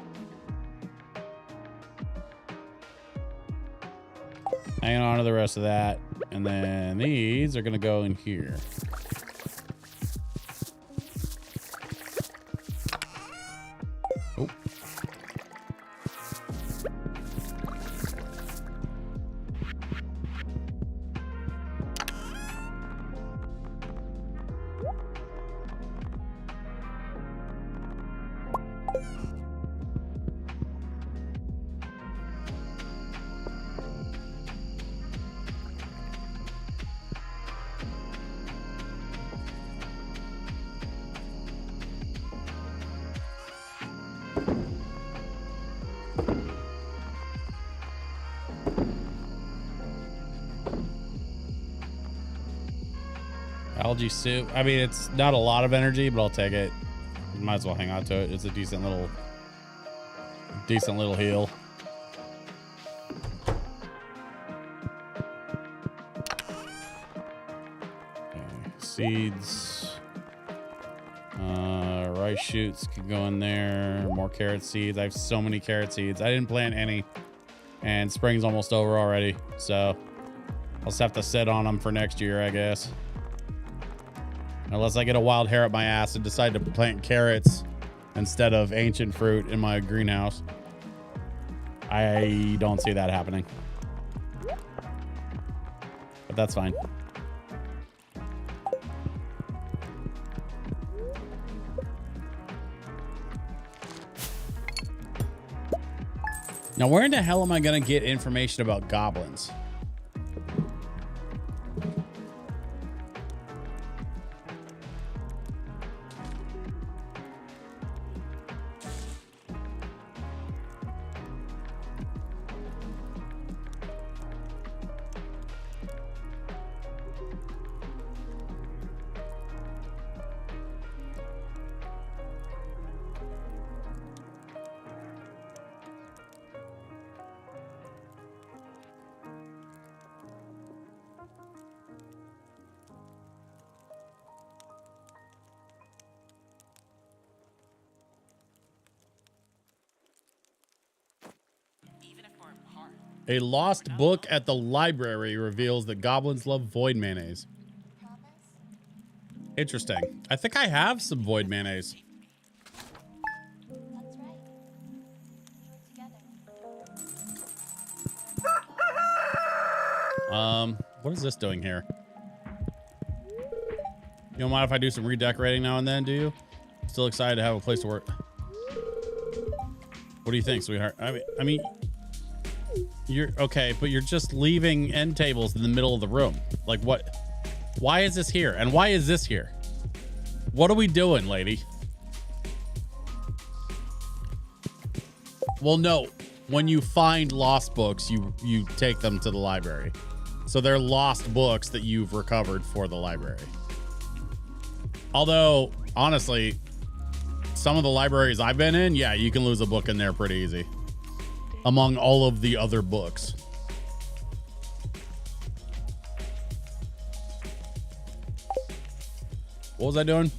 Hanging on to the rest of that. And then these are going to go in here. Oh. Algae soup. I mean, it's not a lot of energy, but I'll take it. Might as well hang on to it. It's a decent little heal. Okay. Seeds. Rice shoots could go in there. More carrot seeds. I have so many carrot seeds. I didn't plant any, and spring's almost over already. So I'll just have to sit on them for next year, I guess. Unless I get a wild hair up my ass and decide to plant carrots instead of ancient fruit in my greenhouse. I don't see that happening. But that's fine. Now, where in the hell am I going to get information about goblins? A lost book at the library reveals that goblins love void mayonnaise. Interesting. I think I have some void mayonnaise. That's right. We were together. What is this doing here? You don't mind if I do some redecorating now and then, do you? Still excited to have a place to work. What do you think, sweetheart? I mean, you're okay, but you're just leaving end tables in the middle of the room. Like what? Why is this here? And why is this here? What are we doing, lady? Well, no. When you find lost books, you take them to the library. So they're lost books that you've recovered for the library. Although, honestly, some of the libraries I've been in, yeah, you can lose a book in there pretty easy. Among all of the other books. What was I doing?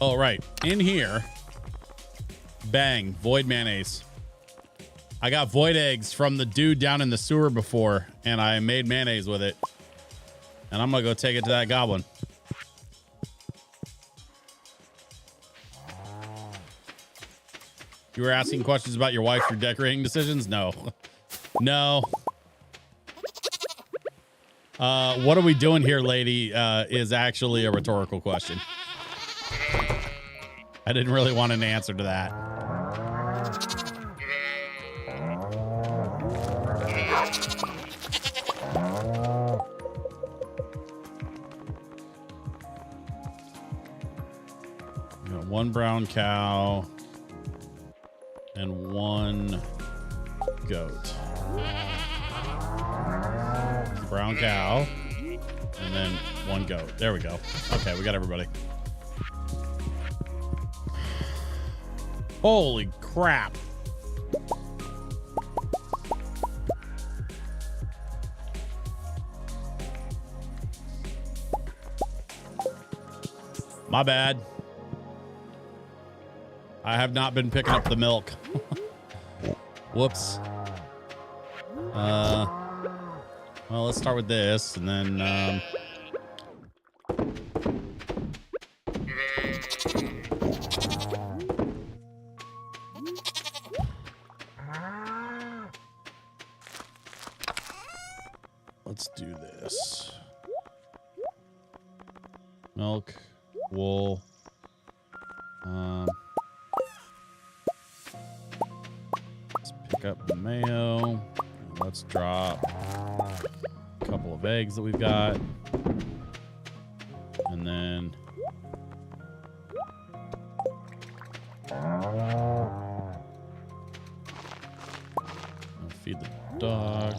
Oh, right. In here. Bang. Void mayonnaise. I got void eggs from the dude down in the sewer before, and I made mayonnaise with it. And I'm going to go take it to that goblin. You were asking questions about your wife's redecorating decisions? No. No. What are we doing here, lady, is actually a rhetorical question. I didn't really want an answer to that. We got one brown cow and one goat. Brown cow and then one goat. There we go. Okay, we got everybody. Holy crap. My bad. I have not been picking up the milk. Whoops. Well, let's start with this and then let's do this. Milk, wool. Let's pick up the mayo. Let's drop a couple of eggs that we've got. And then I'll feed the dog.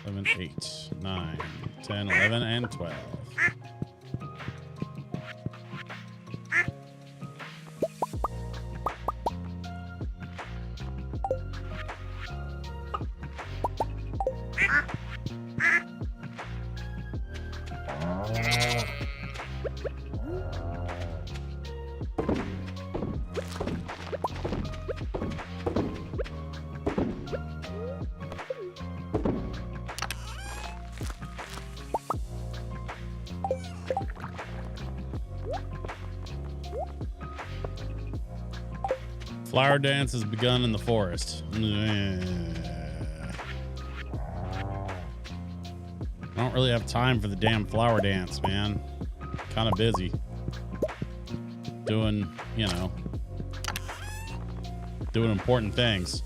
7, 8, 9, 10, 11, and 12. Flower dance has begun in the forest. I don't really have time for the damn flower dance, man. Kind of busy. Doing, you know, doing important things.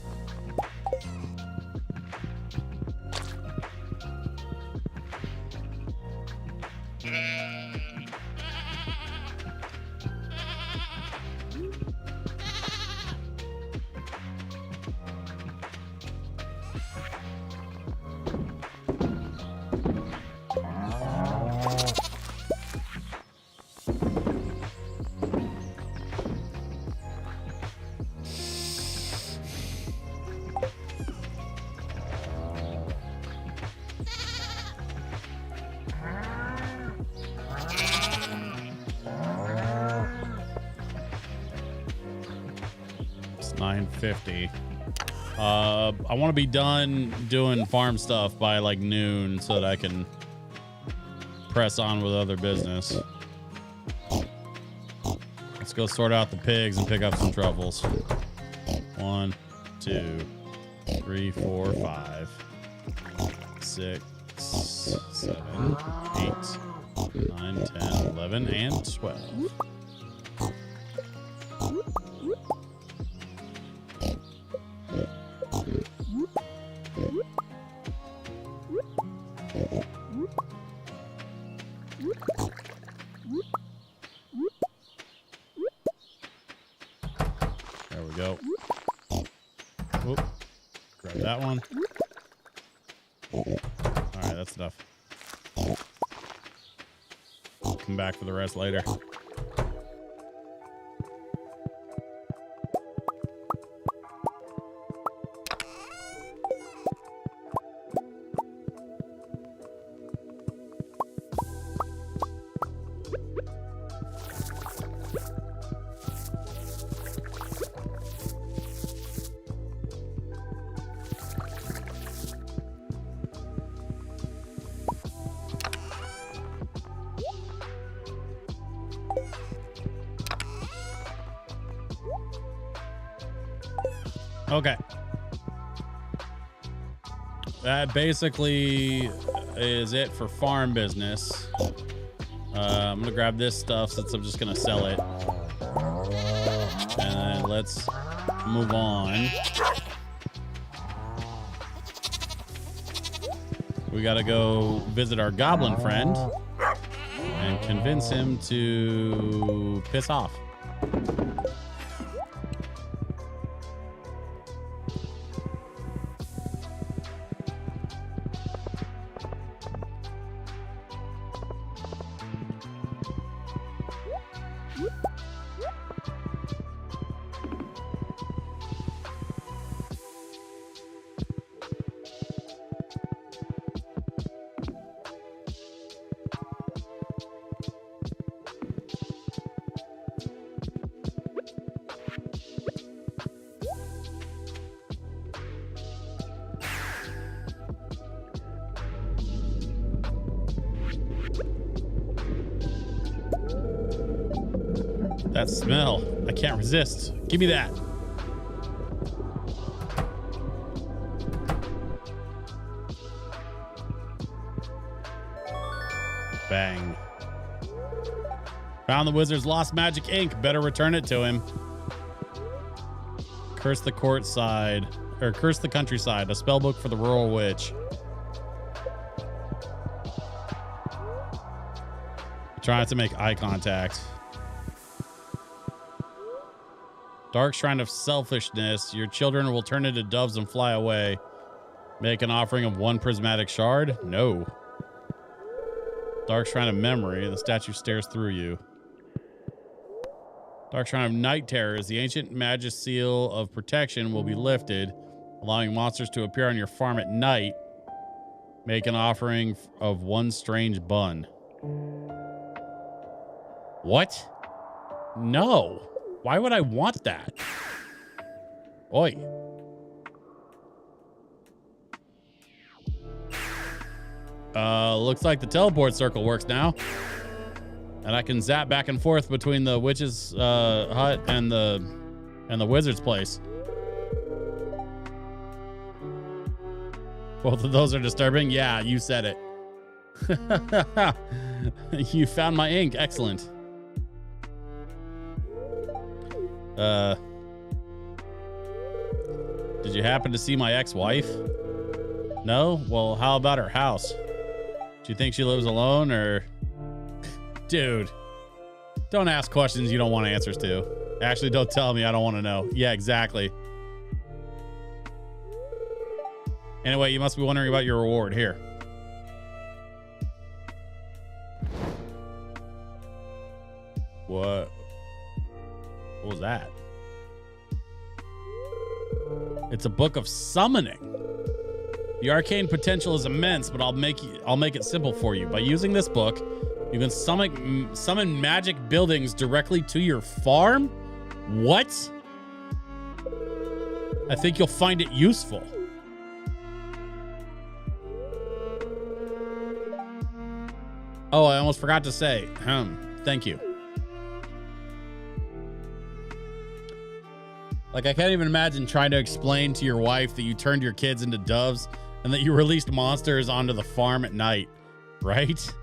It's 9:50. I want to be done doing farm stuff by like noon so that I can press on with other business. Let's go sort out the pigs and pick up some truffles. 1, 2, 3, 4, 5, 6, 7, 8, 9, 10, 11, and 12. There we go. Oop. Grab that one. All right, that's enough. I'll come back for the rest later. Okay. That basically is it for farm business. I'm going to grab this stuff since I'm just going to sell it. And then let's move on. We got to go visit our goblin friend and convince him to piss off. That smell, I can't resist. Give me that. Bang. Found the wizard's lost magic ink. Better return it to him. Curse the courtside, or curse the countryside. A spellbook for the rural witch. Trying to make eye contact. Dark shrine of selfishness. Your children will turn into doves and fly away. Make an offering of 1 prismatic shard? No. Dark shrine of memory. The statue stares through you. Dark shrine of night terrors. The ancient magic seal of protection will be lifted, allowing monsters to appear on your farm at night. Make an offering of 1 strange bun. What? No. Why would I want that? Oi. Looks like the teleport circle works now. And I can zap back and forth between the witch's hut and the wizard's place. Both of those are disturbing. Yeah, you said it. You found my ink. Excellent. Did you happen to see my ex-wife? No? Well, how about her house? Do you think she lives alone or... Dude, don't ask questions you don't want answers to. Actually, don't tell me. I don't want to know. Yeah, exactly. Anyway, you must be wondering about your reward. Here. What was that? It's a book of summoning. The arcane potential is immense, but I'll make it simple for you. By using this book, you can summon magic buildings directly to your farm? What? I think you'll find it useful. Oh, I almost forgot to say. Thank you. Like, I can't even imagine trying to explain to your wife that you turned your kids into doves and that you released monsters onto the farm at night, right?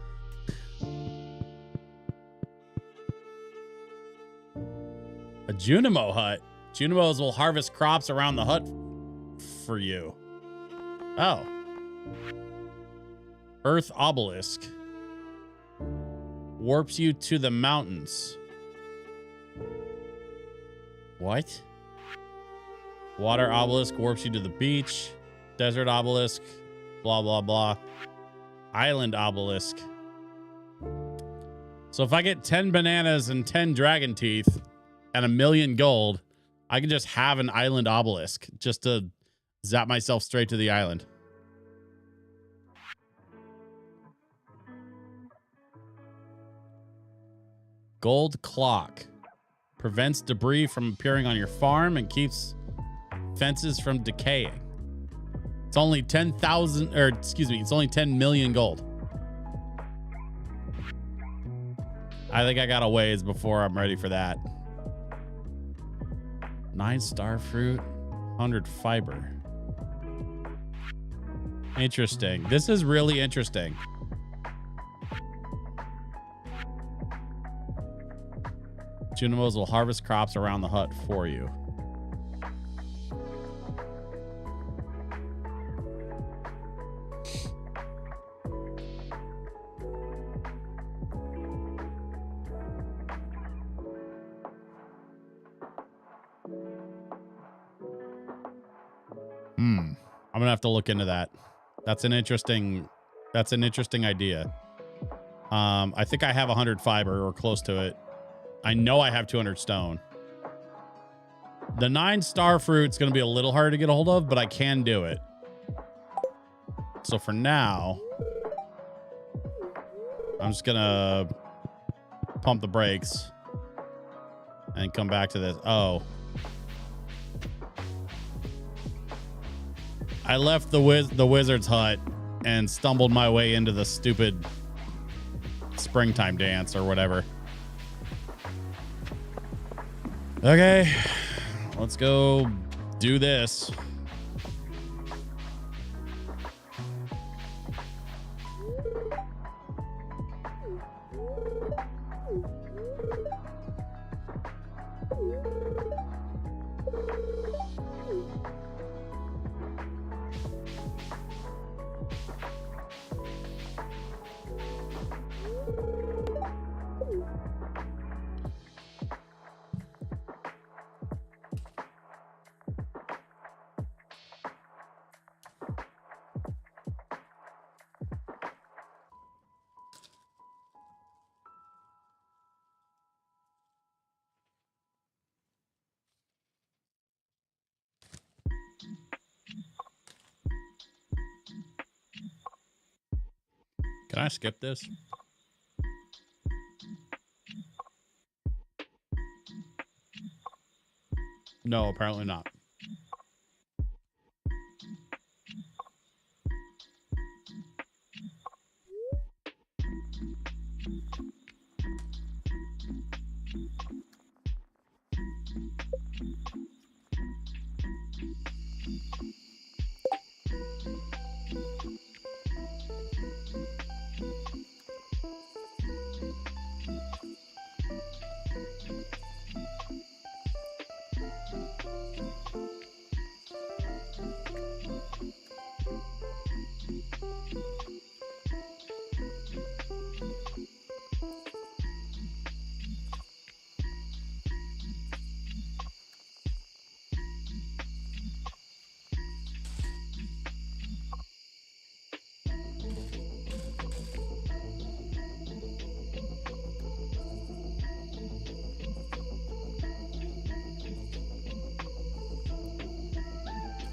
A Junimo hut. Junimos will harvest crops around the hut for you. Oh. Earth obelisk. Warps you to the mountains. What? Water obelisk warps you to the beach. Desert obelisk. Blah, blah, blah. Island obelisk. So if I get 10 bananas and 10 dragon teeth and 1,000,000 gold, I can just have an island obelisk just to zap myself straight to the island. Gold clock. Prevents debris from appearing on your farm and keeps fences from decaying. It's only 10,000, or excuse me, it's only 10 million gold. I think I got a ways before I'm ready for that. 9 star fruit, 100 fiber. Interesting. This is really interesting. Junimos will harvest crops around the hut for you. I'm gonna have to look into that. That's an interesting idea. I think I have 100 fiber or close to it. I know I have 200 stone. The 9 star fruit's going to be a little harder to get a hold of, but I can do it. So for now, I'm just going to pump the brakes and come back to this. Oh. I left the wizard's hut and stumbled my way into the stupid springtime dance or whatever. Okay, let's go do this. Can I skip this? No, apparently not.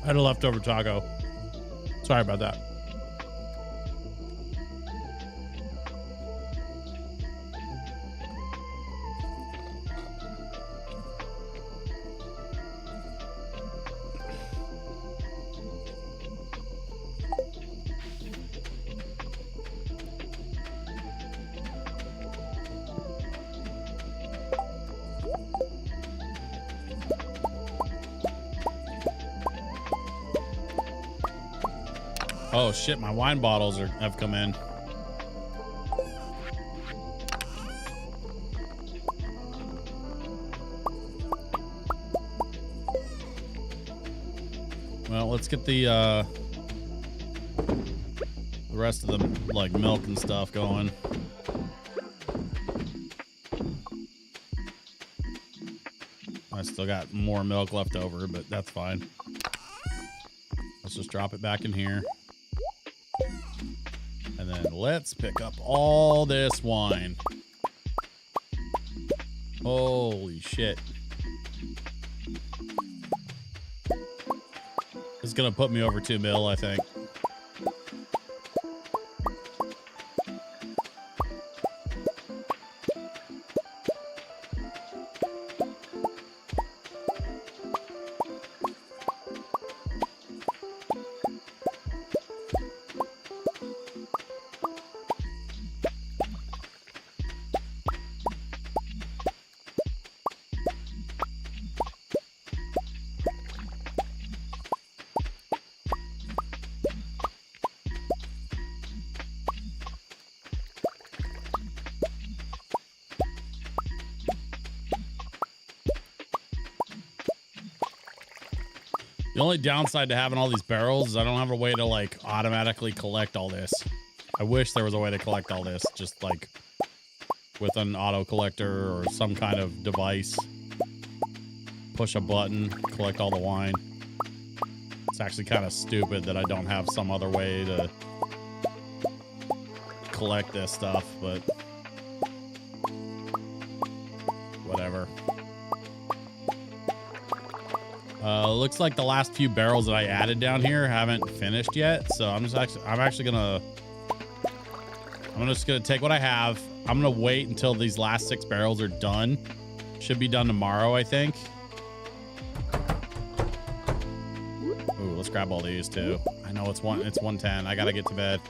I had a leftover taco. Sorry about that. Oh shit, my wine bottles have come in. Well, let's get the rest of the like milk and stuff going. I still got more milk left over, but that's fine. Let's just drop it back in here. And then let's pick up all this wine. Holy shit. It's gonna put me over 2 mil, I think. The only downside to having all these barrels is I don't have a way to like automatically collect all this. I wish there was a way to collect all this, just like with an auto collector or some kind of device. Push a button, collect all the wine. It's actually kind of stupid that I don't have some other way to collect this stuff, but whatever. Looks like the last few barrels that I added down here haven't finished yet, so I'm just gonna take what I have. I'm gonna wait until these last 6 barrels are done. Should be done tomorrow, I think. Ooh, let's grab all these too. I know it's 110. I gotta get to bed.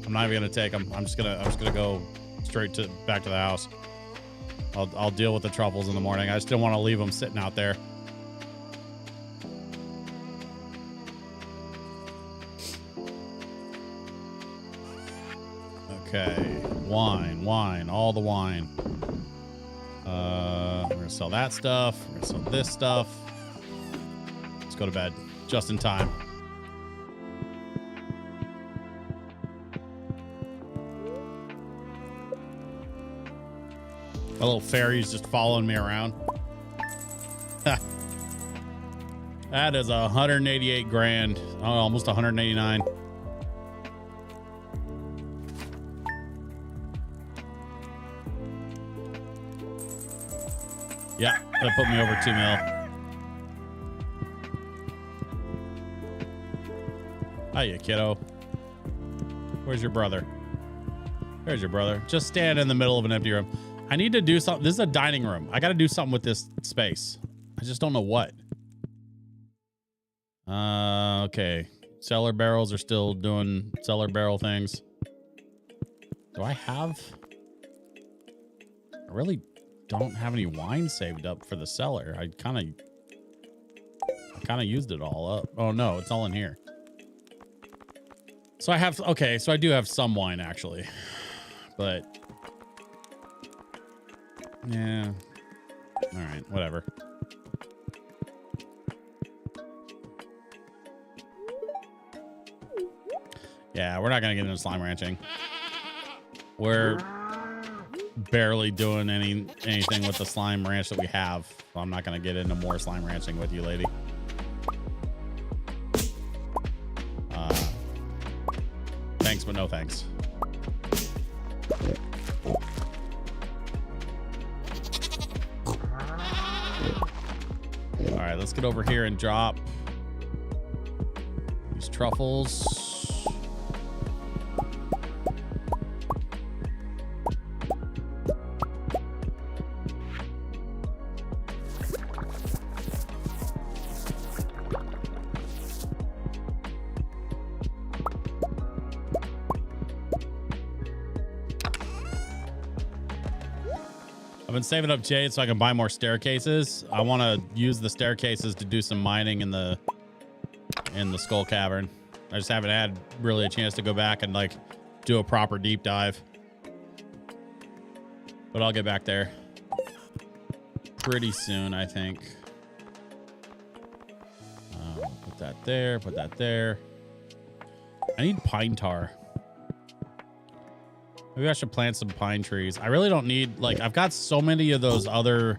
I'm not even gonna take them. I'm just gonna go straight back to the house. I'll deal with the truffles in the morning. I just didn't want to leave them sitting out there. Okay, wine, all the wine. We're gonna sell that stuff. We're gonna sell this stuff. Let's go to bed, just in time. My little fairy's just following me around. That is 188 grand. Oh, almost 189. Yeah, that put me over 2 mil. Hiya, kiddo. Where's your brother? There's your brother. Just stand in the middle of an empty room. I need to do something. This is a dining room. I got to do something with this space. I just don't know what. Okay. Cellar barrels are still doing cellar barrel things. Do I have... I really don't have any wine saved up for the cellar. I kind of used it all up. Oh, no. It's all in here. So I have... Okay. So I do have some wine, actually. But... yeah. All right, whatever. Yeah, we're not gonna get into slime ranching. We're barely doing anything with the slime ranch that we have. So I'm not gonna get into more slime ranching with you, lady. Thanks, but no thanks. All right, let's get over here and drop these truffles. I've been saving up jade so I can buy more staircases. I want to use the staircases to do some mining in the in the Skull Cavern. I just haven't had really a chance to go back and like do a proper deep dive. But I'll get back there pretty soon, I think. Put that there, put that there. I need pine tar. Maybe I should plant some pine trees. I really don't need, like, I've got so many of those other,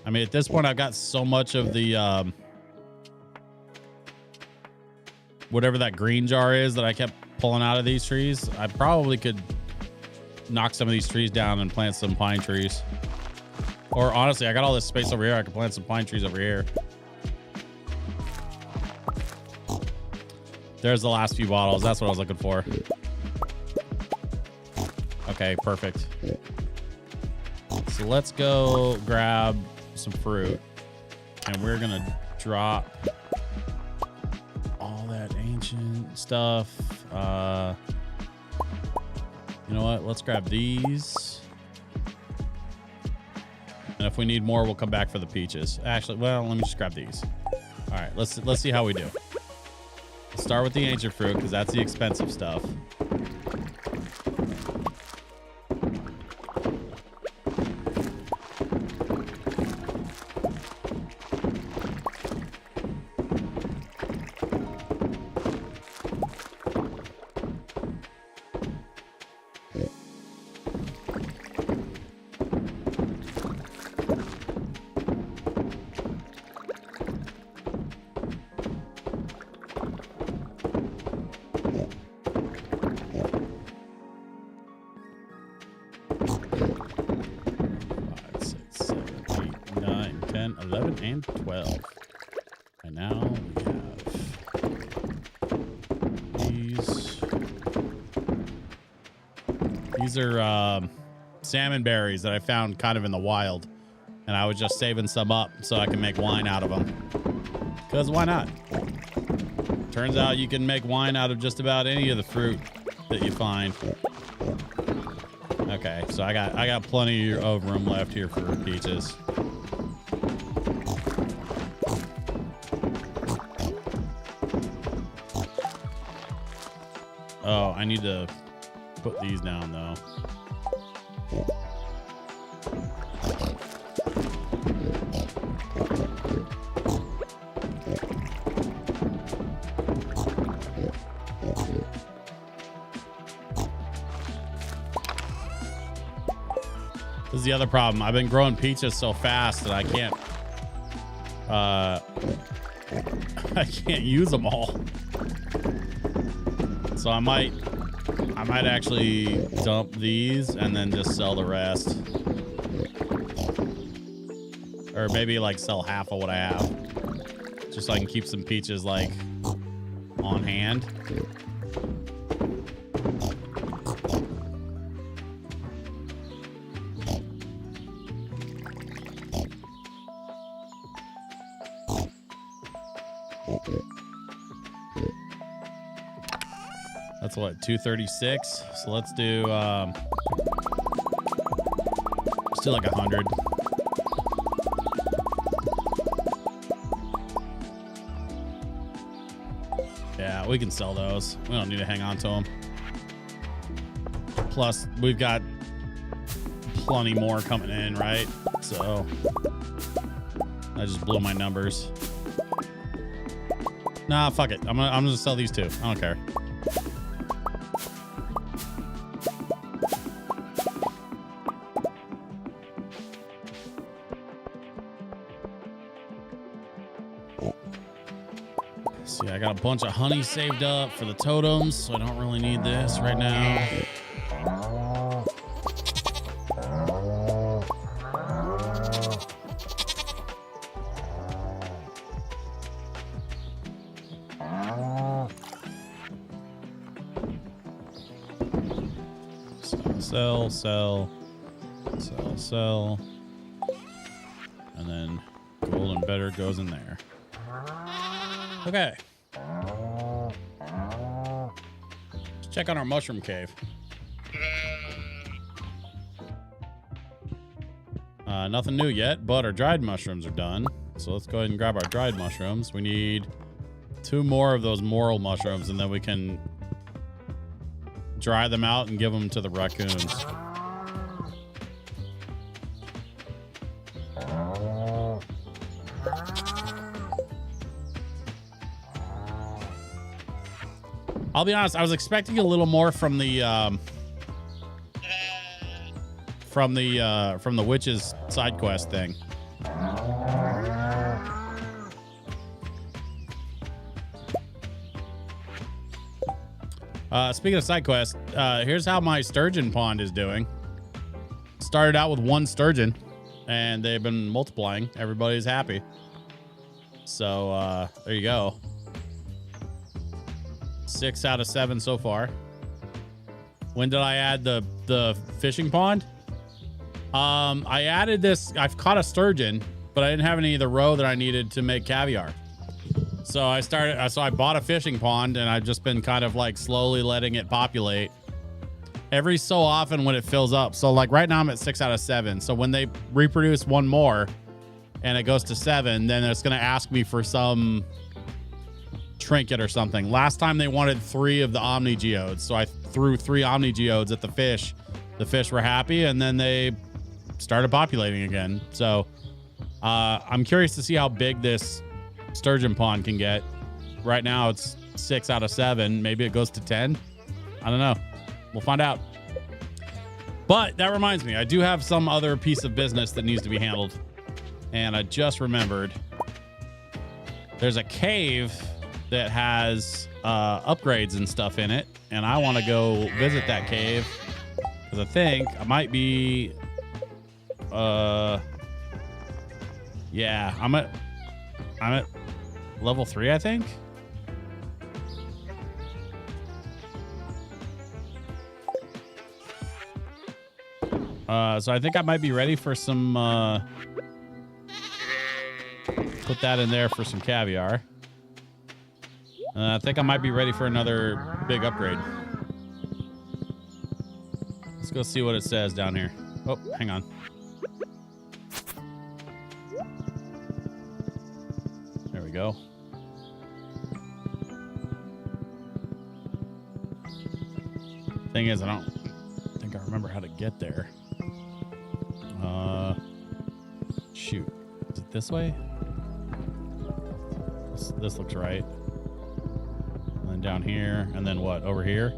I mean, at this point, I've got so much of the, whatever that green jar is that I kept pulling out of these trees. I probably could knock some of these trees down and plant some pine trees. Or honestly, I got all this space over here. I could plant some pine trees over here. There's the last few bottles. That's what I was looking for. Okay, perfect. So let's go grab some fruit. And we're going to drop all that ancient stuff. You know what? Let's grab these. And if we need more, we'll come back for the peaches. Actually, well, let me just grab these. All right, let's see how we do. Let's start with the ancient fruit because that's the expensive stuff. These are salmon berries that I found kind of in the wild, and I was just saving some up so I can make wine out of them. Because why not? Turns out you can make wine out of just about any of the fruit that you find. Okay, so I got plenty of room left here for peaches. Oh, I need to put these down though. This is the other problem. I've been growing peaches so fast that I can't I can't use them all. So I might actually dump these and then just sell the rest. Or maybe like sell half of what I have. Just so I can keep some peaches like on hand. That's what, 236? So let's do like 100. Yeah, we can sell those. We don't need to hang on to them. Plus, we've got plenty more coming in, right? So I just blew my numbers. Nah, fuck it. I'm gonna sell these two. I don't care. See, I got a bunch of honey saved up for the totems, so I don't really need this right now. Sell. And then gold and better goes in there. Okay. Let's check on our mushroom cave. Nothing new yet, but our dried mushrooms are done. So let's go ahead and grab our dried mushrooms. We need 2 more of those moral mushrooms, and then we can dry them out and give them to the raccoons. I'll be honest, I was expecting a little more from the witch's side quest thing. Speaking of side quest, here's how my sturgeon pond is doing. Started out with 1 sturgeon, and they've been multiplying. Everybody's happy. So there you go. 6 out of 7 so far. When did I add the fishing pond? I added this. I've caught a sturgeon, but I didn't have any of the roe that I needed to make caviar. So I bought a fishing pond, and I've just been kind of like slowly letting it populate every so often when it fills up. So like right now I'm at 6 out of 7. So when they reproduce 1 more and it goes to 7, then it's going to ask me for some trinket or something. Last time they wanted 3 of the Omni Geodes, so I threw 3 Omni Geodes at the fish. The fish were happy, and then they started populating again. So I'm curious to see how big this sturgeon pond can get. Right now it's 6 out of 7. Maybe it goes to 10. I don't know. We'll find out. But that reminds me, I do have some other piece of business that needs to be handled, and I just remembered there's a cave that has upgrades and stuff in it, and I want to go visit that cave because I think I might be yeah, I'm at level 3, I think. So I think I might be ready for some put that in there for some caviar. I think I might be ready for another big upgrade. Let's go see what it says down here. Oh, hang on. There we go. Thing is, I don't think I remember how to get there. Shoot. Is it this way? This looks right. And then down here, and then what? Over here?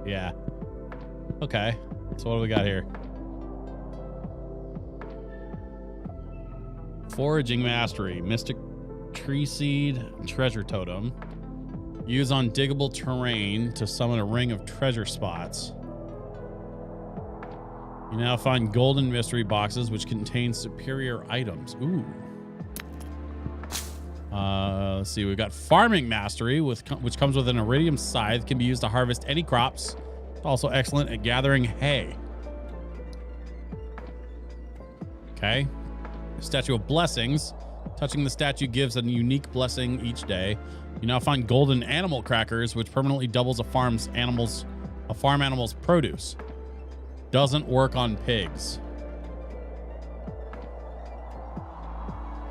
Yeah. Okay. So what do we got here? Foraging Mastery. Mystic Tree Seed Treasure Totem. Use on diggable terrain to summon a ring of treasure spots. You now find golden mystery boxes which contain superior items. Ooh. Let's see. We've got Farming Mastery, which comes with an iridium scythe. Can be used to harvest any crops. It's also excellent at gathering hay. Okay. Statue of Blessings. Touching the statue gives a unique blessing each day. You now find golden animal crackers, which permanently doubles a farm animal's produce. Doesn't work on pigs.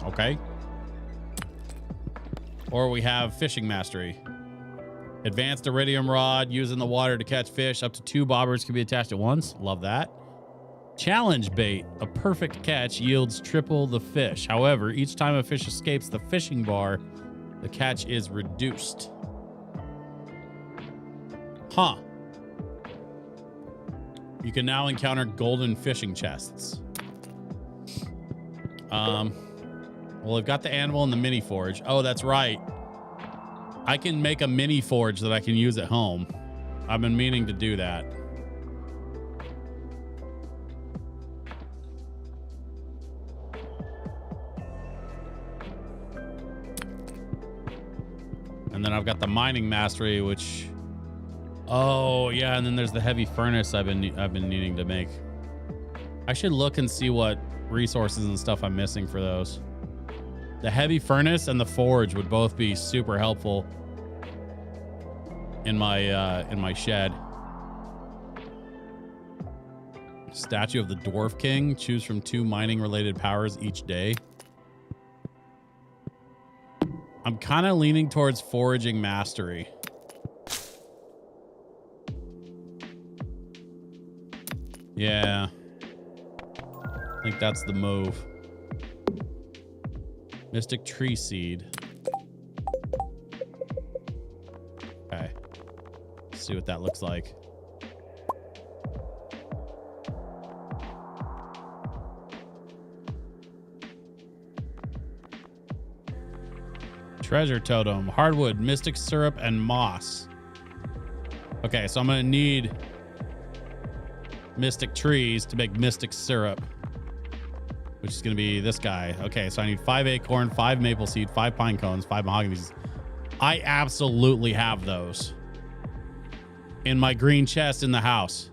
Okay. Or we have Fishing Mastery. Advanced iridium rod used in the water to catch fish. Up to 2 bobbers can be attached at once. Love that. Challenge bait. A perfect catch yields triple the fish. However, each time a fish escapes the fishing bar, the catch is reduced. Huh. You can now encounter golden fishing chests. Well, I've got the anvil and the mini forge. Oh, that's right. I can make a mini forge that I can use at home. I've been meaning to do that. And then I've got the mining mastery, which, oh yeah, and then there's the heavy furnace I've been needing to make. I should look and see what resources and stuff I'm missing for those. The heavy furnace and the forge would both be super helpful in my shed. Statue of the Dwarf King. Choose from 2 mining related powers each day. I'm kind of leaning towards foraging mastery. Yeah. I think that's the move. Mystic tree seed. Okay. Let's see what that looks like. Treasure totem, hardwood, mystic syrup, and moss. Okay, so I'm gonna need mystic trees to make mystic syrup, which is gonna be this guy. Okay, so I need 5 acorn, 5 maple seed, 5 pine cones, 5 mahogany seeds. I absolutely have those in my green chest in the house.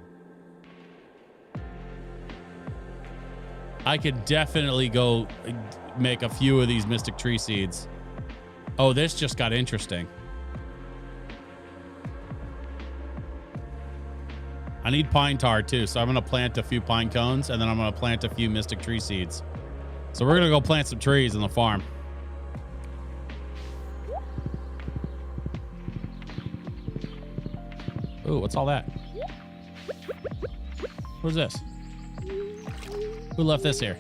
I could definitely go make a few of these mystic tree seeds. Oh, this just got interesting. I need pine tar too, so I'm going to plant a few pine cones, and then I'm going to plant a few mystic tree seeds. So we're going to go plant some trees in the farm. Ooh, what's all that? What's this? Who left this here?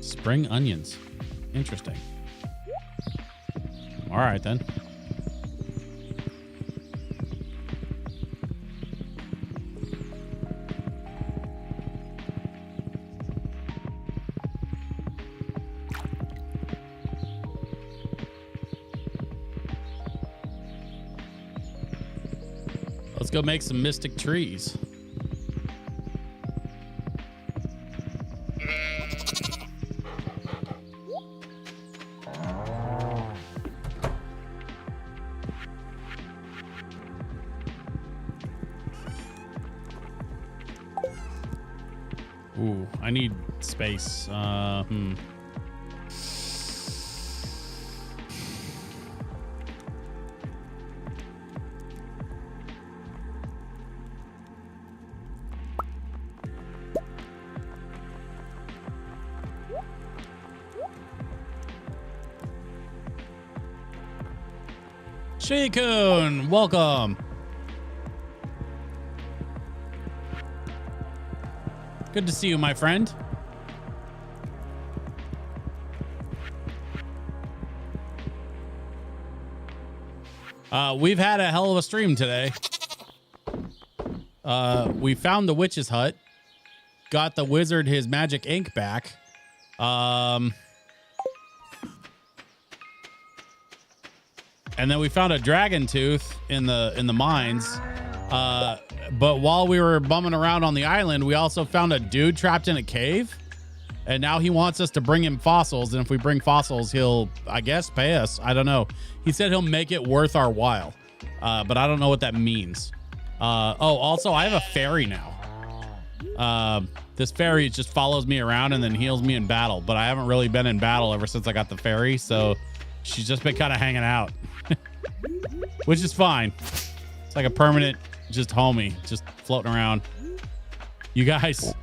Spring onions. Interesting. All right, then. Let's go make some mystic trees. Ooh, I need space. Shikun, welcome. Good to see you, my friend. We've had a hell of a stream today. We found the witch's hut, got the wizard his magic ink back. And then we found a dragon tooth in the mines. But while we were bumming around on the island, we also found a dude trapped in a cave. And now he wants us to bring him fossils. And if we bring fossils, he'll, I guess, pay us. I don't know. He said he'll make it worth our while. But I don't know what that means. Also, I have a fairy now. This fairy just follows me around and then heals me in battle. But I haven't really been in battle ever since I got the fairy. So she's just been kind of hanging out. Which is fine. It's like a permanent just homie, just floating around. You guys,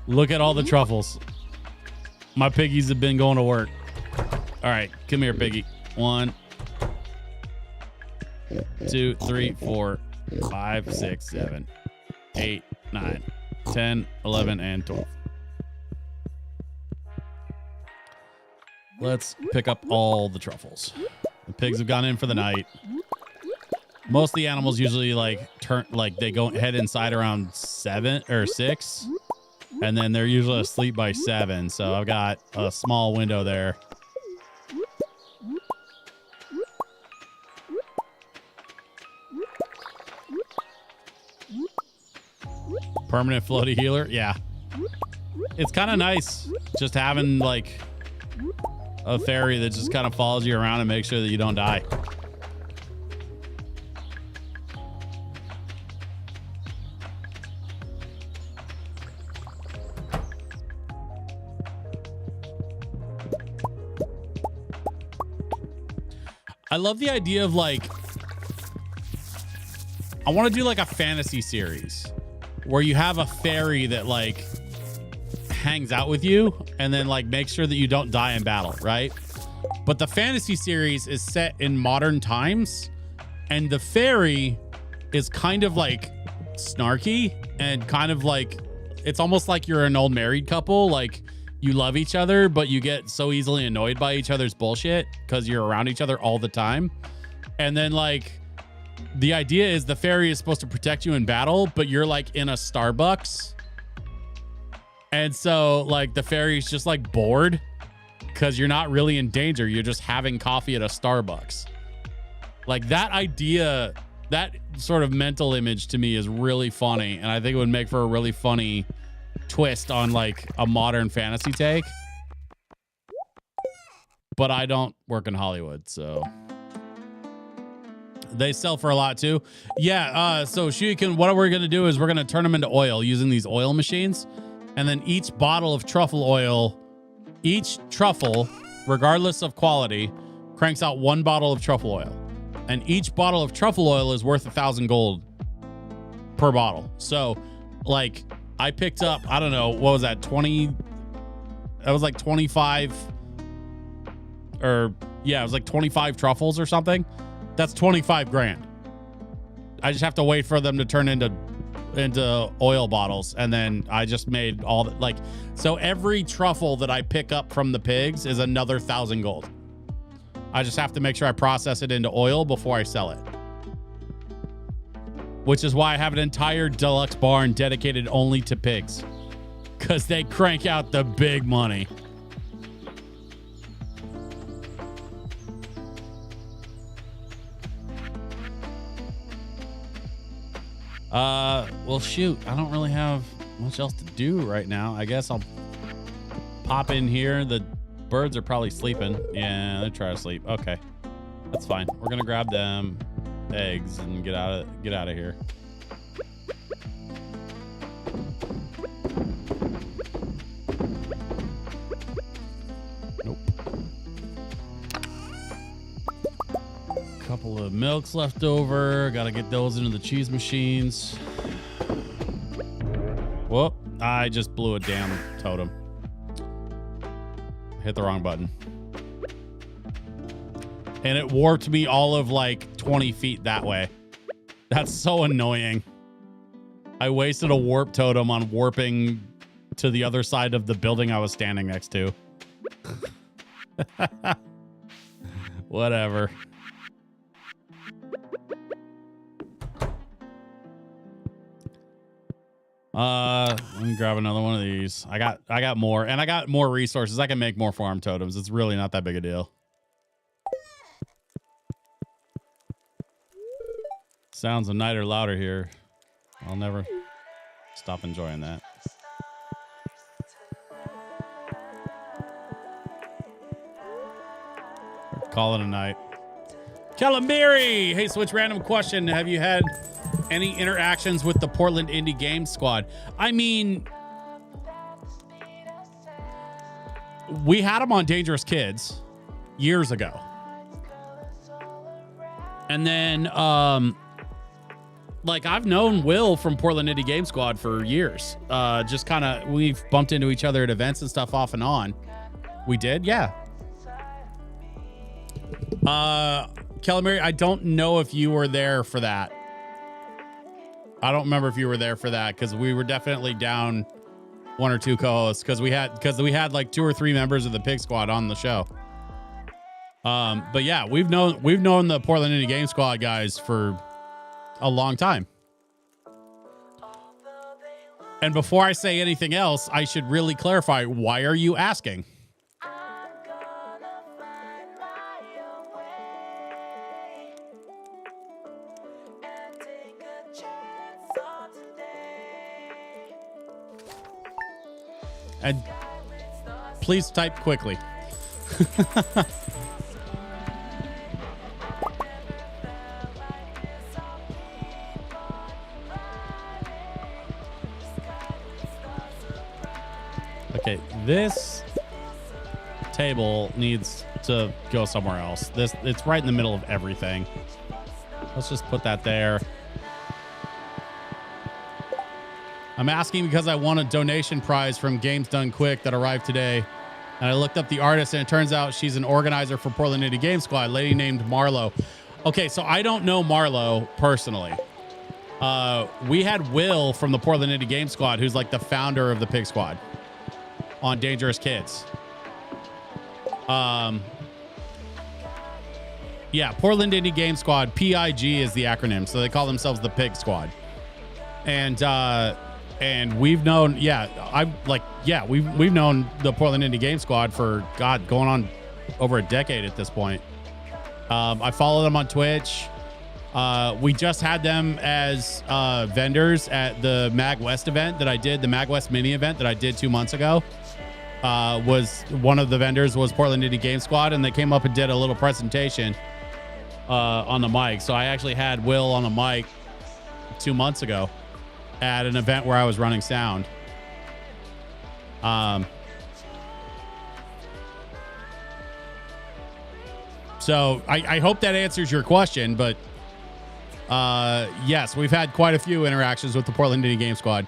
look at all the truffles. My piggies have been going to work. All right, come here, piggy. 1, 2, 3, 4, 5, 6, 7, 8, 9, 10, 11, and 12. Let's pick up all the truffles. The pigs have gone in for the night. Most of the animals usually they go head inside around 7 or 6, and then they're usually asleep by 7. So I've got a small window there. Permanent floaty healer. Yeah. It's kind of nice just having like a fairy that just kind of follows you around and makes sure that you don't die. I love the idea of like, I want to do like a fantasy series where you have a fairy that like hangs out with you and then like makes sure that you don't die in battle, right? But the fantasy series is set in modern times, and the fairy is kind of like snarky and kind of like, it's almost like you're an old married couple. Like you love each other, but you get so easily annoyed by each other's bullshit because you're around each other all the time. And then like the idea is the fairy is supposed to protect you in battle, but you're like in a Starbucks. And so like the fairy's just like bored because you're not really in danger. You're just having coffee at a Starbucks. Like that idea, that sort of mental image to me is really funny. And I think it would make for a really funny twist on like a modern fantasy take. But I don't work in Hollywood, so they sell for a lot too. Yeah, so Shuiken, what we're gonna do is we're gonna turn them into oil using these oil machines. And then each bottle of truffle oil, each truffle, regardless of quality, cranks out 1 bottle of truffle oil. And each bottle of truffle oil is worth 1,000 gold per bottle. So like I picked up, I don't know, what was that? 20, that was like 25 or yeah, it was like 25 truffles or something. That's 25 grand. I just have to wait for them to turn into oil bottles. And then I just made all that. Like, so every truffle that I pick up from the pigs is another 1,000 gold. I just have to make sure I process it into oil before I sell it. Which is why I have an entire deluxe barn dedicated only to pigs. Because they crank out the big money. Well, shoot. I don't really have much else to do right now. I guess I'll pop in here. The birds are probably sleeping. Yeah, they're trying to sleep. Okay, that's fine. We're gonna grab them eggs and get out of here. Nope. Couple of milks left over. Gotta get those into the cheese machines. Whoop, I just blew a damn totem. Hit the wrong button. And it warped me all of like 20 feet that way. That's so annoying. I wasted a warp totem on warping to the other side of the building I was standing next to. Whatever. Let me grab another one of these. I got more, and I got more resources. I can make more farm totems. It's really not that big a deal. Sounds a nighter louder here. I'll never stop enjoying that. Call it a night. Calamari! Hey, Switch, random question. Have you had any interactions with the Portland Indie Games Squad? I mean, we had them on Dangerous Kids years ago. And then, like, I've known Will from Portland Indie Game Squad for years. Just kind of, we've bumped into each other at events and stuff off and on. We did? Yeah. Calamari, I don't know if you were there for that. I don't remember if you were there for that, because we were definitely down 1 or 2 co-hosts, because we had like 2 or 3 members of the Pig Squad on the show. But yeah, we've known the Portland Indie Game Squad guys for a long time. And before I say anything else, I should really clarify, why are you asking? And please type quickly. Okay, this table needs to go somewhere else. It's right in the middle of everything. Let's just put that there. I'm asking because I won a donation prize from Games Done Quick that arrived today. And I looked up the artist, and it turns out she's an organizer for Portland Indie Game Squad, a lady named Marlo. Okay, so I don't know Marlo personally. We had Will from the Portland Indie Game Squad, who's like the founder of the Pig Squad on Dangerous Kids. Yeah, Portland Indie Game Squad, PIG is the acronym, so they call themselves the Pig Squad. And we've known, we've known the Portland Indie Game Squad for going on over a decade at this point. I follow them on Twitch. We just had them as vendors at the Mag West event that I did, the Mag West mini event that I did 2 months ago. Was one of the vendors was Portland Indie Game Squad, and they came up and did a little presentation on the mic. So I actually had Will on the mic 2 months ago at an event where I was running sound. So I hope that answers your question, but yes, we've had quite a few interactions with the Portland Indie Game Squad.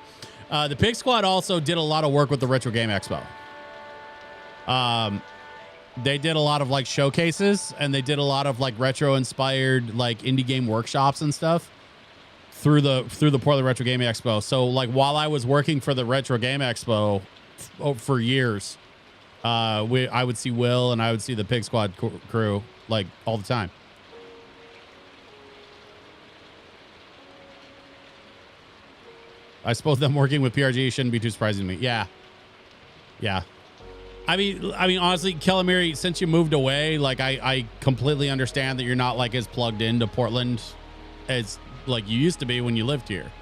The Pig Squad also did a lot of work with the Retro Game Expo. They did a lot of like showcases, and they did a lot of like retro inspired like indie game workshops and stuff through the Portland Retro Game Expo. So like while I was working for the Retro Game Expo for years, I would see Will and I would see the Pig Squad crew like all the time. I suppose them working with PRG shouldn't be too surprising to me. Yeah. I mean, honestly, Kellamiri, since you moved away, like I completely understand that you're not like as plugged into Portland as like you used to be when you lived here,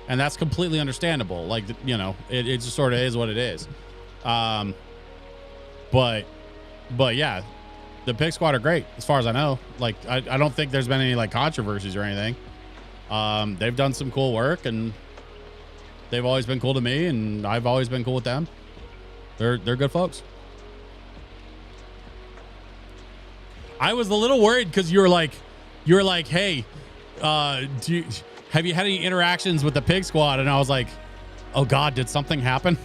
and that's completely understandable. Like, you know, it just sort of is what it is. But yeah, the Pig Squad are great as far as I know. Like, I don't think there's been any like controversies or anything. They've done some cool work, and they've always been cool to me, and I've always been cool with them. They're good folks. I was a little worried because you were like, hey, have you had any interactions with the Pig Squad? And I was like, oh God, did something happen?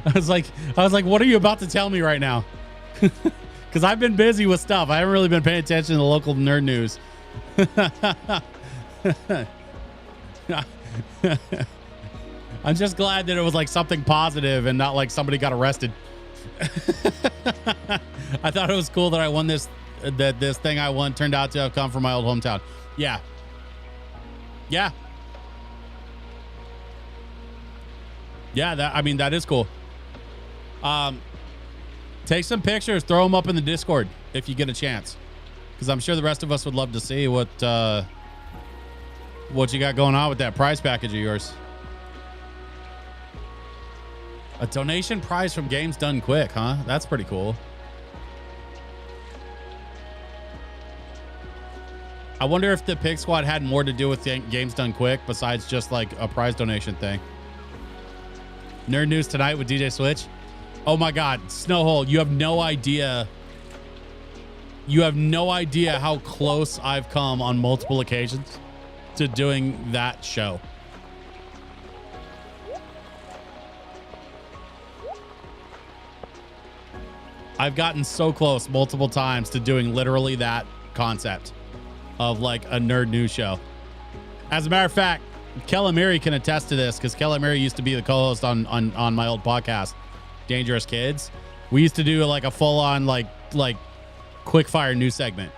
I was like, what are you about to tell me right now? Because I've been busy with stuff. I haven't really been paying attention to the local nerd news. I'm just glad that it was like something positive and not like somebody got arrested. I thought it was cool that I won this thing I won turned out to have come from my old hometown. Yeah. That is cool. Take some pictures, throw them up in the Discord if you get a chance, because I'm sure the rest of us would love to see what you got going on with that prize package of yours. A donation prize from Games Done Quick, huh? That's pretty cool. I wonder if the Pig Squad had more to do with Games Done Quick besides just like a prize donation thing. Nerd News Tonight with DJ Switch. Oh my God, Snowhole, you have no idea. You have no idea how close I've come on multiple occasions to doing that show. I've gotten so close multiple times to doing literally that concept of like a nerd news show. As a matter of fact, Kellamiri can attest to this, because Kellamiri used to be the co-host on my old podcast, Dangerous Kids. We used to do like a full-on like quick-fire news segment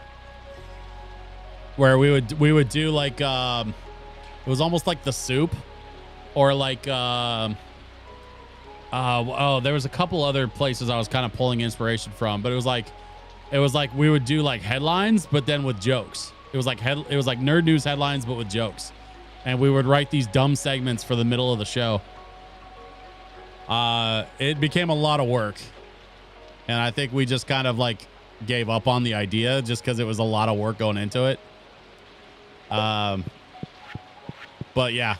where we would do like it was almost like The Soup, or like there was a couple other places I was kind of pulling inspiration from, but it was like we would do like headlines but then with jokes. It was like nerd news headlines but with jokes, and we would write these dumb segments for the middle of the show. It became a lot of work, and I think we just kind of like gave up on the idea just because it was a lot of work going into it. But yeah,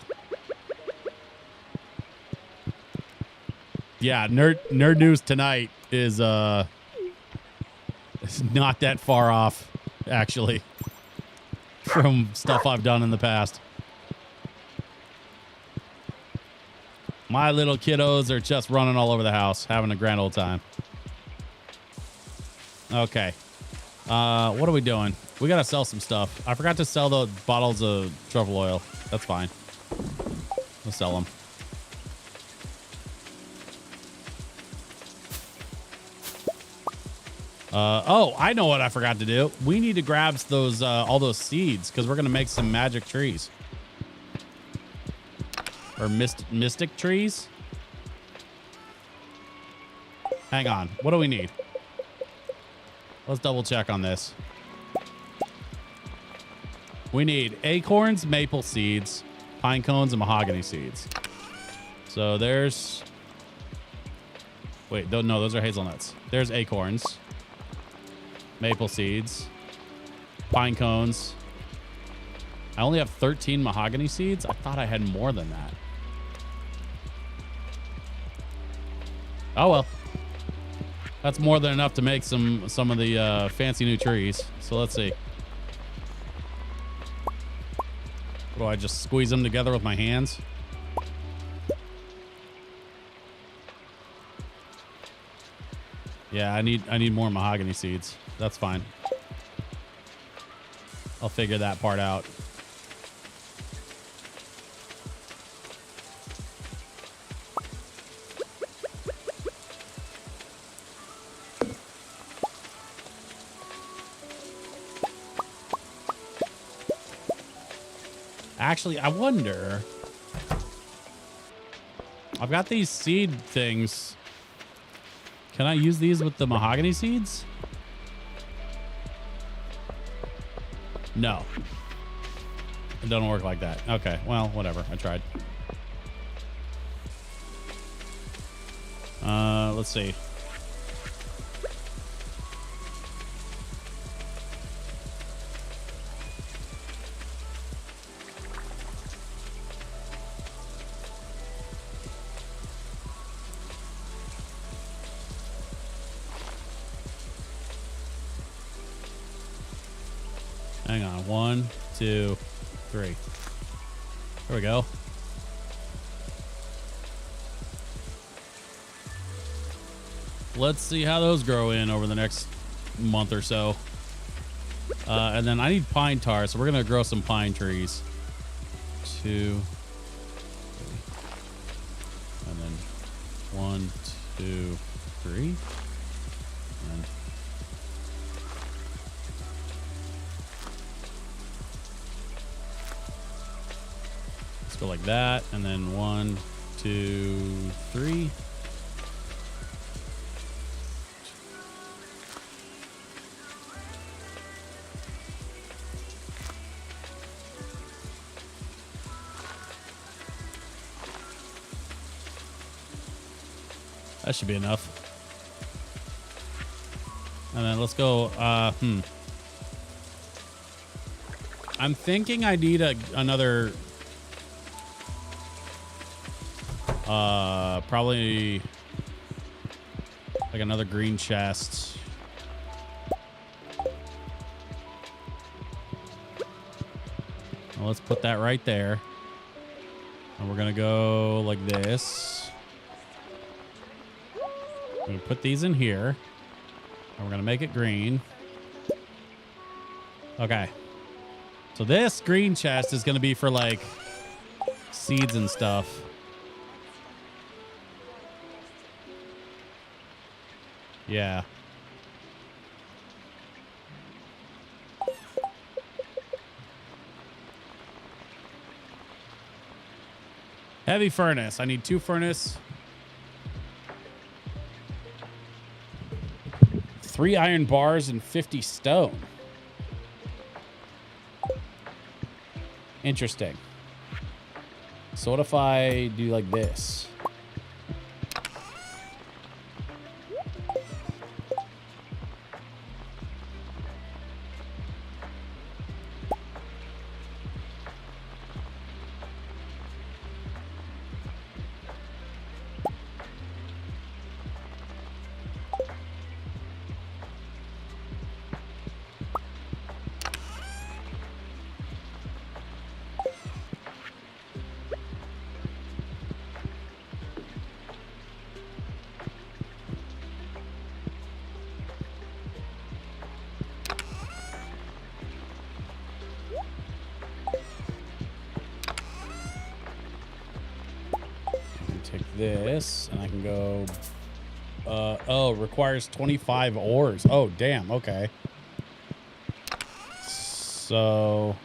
nerd news tonight is it's not that far off, actually. from stuff I've done in the past. My little kiddos are just running all over the house, having a grand old time. Okay. What are we doing? We got to sell some stuff. I forgot to sell the bottles of truffle oil. That's fine. We'll sell them. Oh, I know what I forgot to do. We need to grab those all those seeds because we're going to make some magic trees. Or mystic trees. Hang on. What do we need? Let's double check on this. We need acorns, maple seeds, pine cones, and mahogany seeds. So there's... Wait, no, those are hazelnuts. There's acorns, maple seeds, pine cones. I only have 13 mahogany seeds. I thought I had more than that. Oh, well. That's more than enough to make some of the fancy new trees. So let's see. What do I just squeeze them together with my hands? Yeah, I need more mahogany seeds. That's fine. I'll figure that part out. Actually, I wonder. I've got these seed things. Can I use these with the mahogany seeds? No. It doesn't work like that. Okay, well, whatever. I tried. Let's see. Hang on. 1, 2, 3. There we go. Let's see how those grow in over the next month or so. And then I need pine tar, so we're going to grow some pine trees. 2, 3. And then 1, 2, 3. And go like that, and then 1, 2, 3. That should be enough. And then let's go. I'm thinking I need another. Probably like another green chest. Well, let's put that right there. And we're going to go like this. We're going to put these in here. And we're going to make it green. Okay. So this green chest is going to be for like seeds and stuff. Yeah. Heavy furnace. I need 2 furnace. 3 iron bars and 50 stone. Interesting. So what if I do like this? this, and I can go. Oh, requires 25 ores. Oh, damn. Okay. So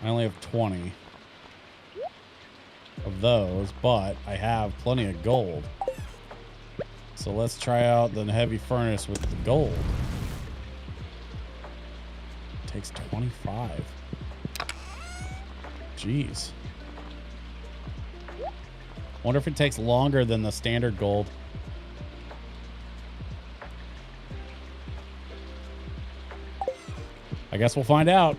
I only have 20 of those, but I have plenty of gold. So let's try out the heavy furnace with the gold. It takes 25. Jeez. Wonder if it takes longer than the standard gold. I guess we'll find out.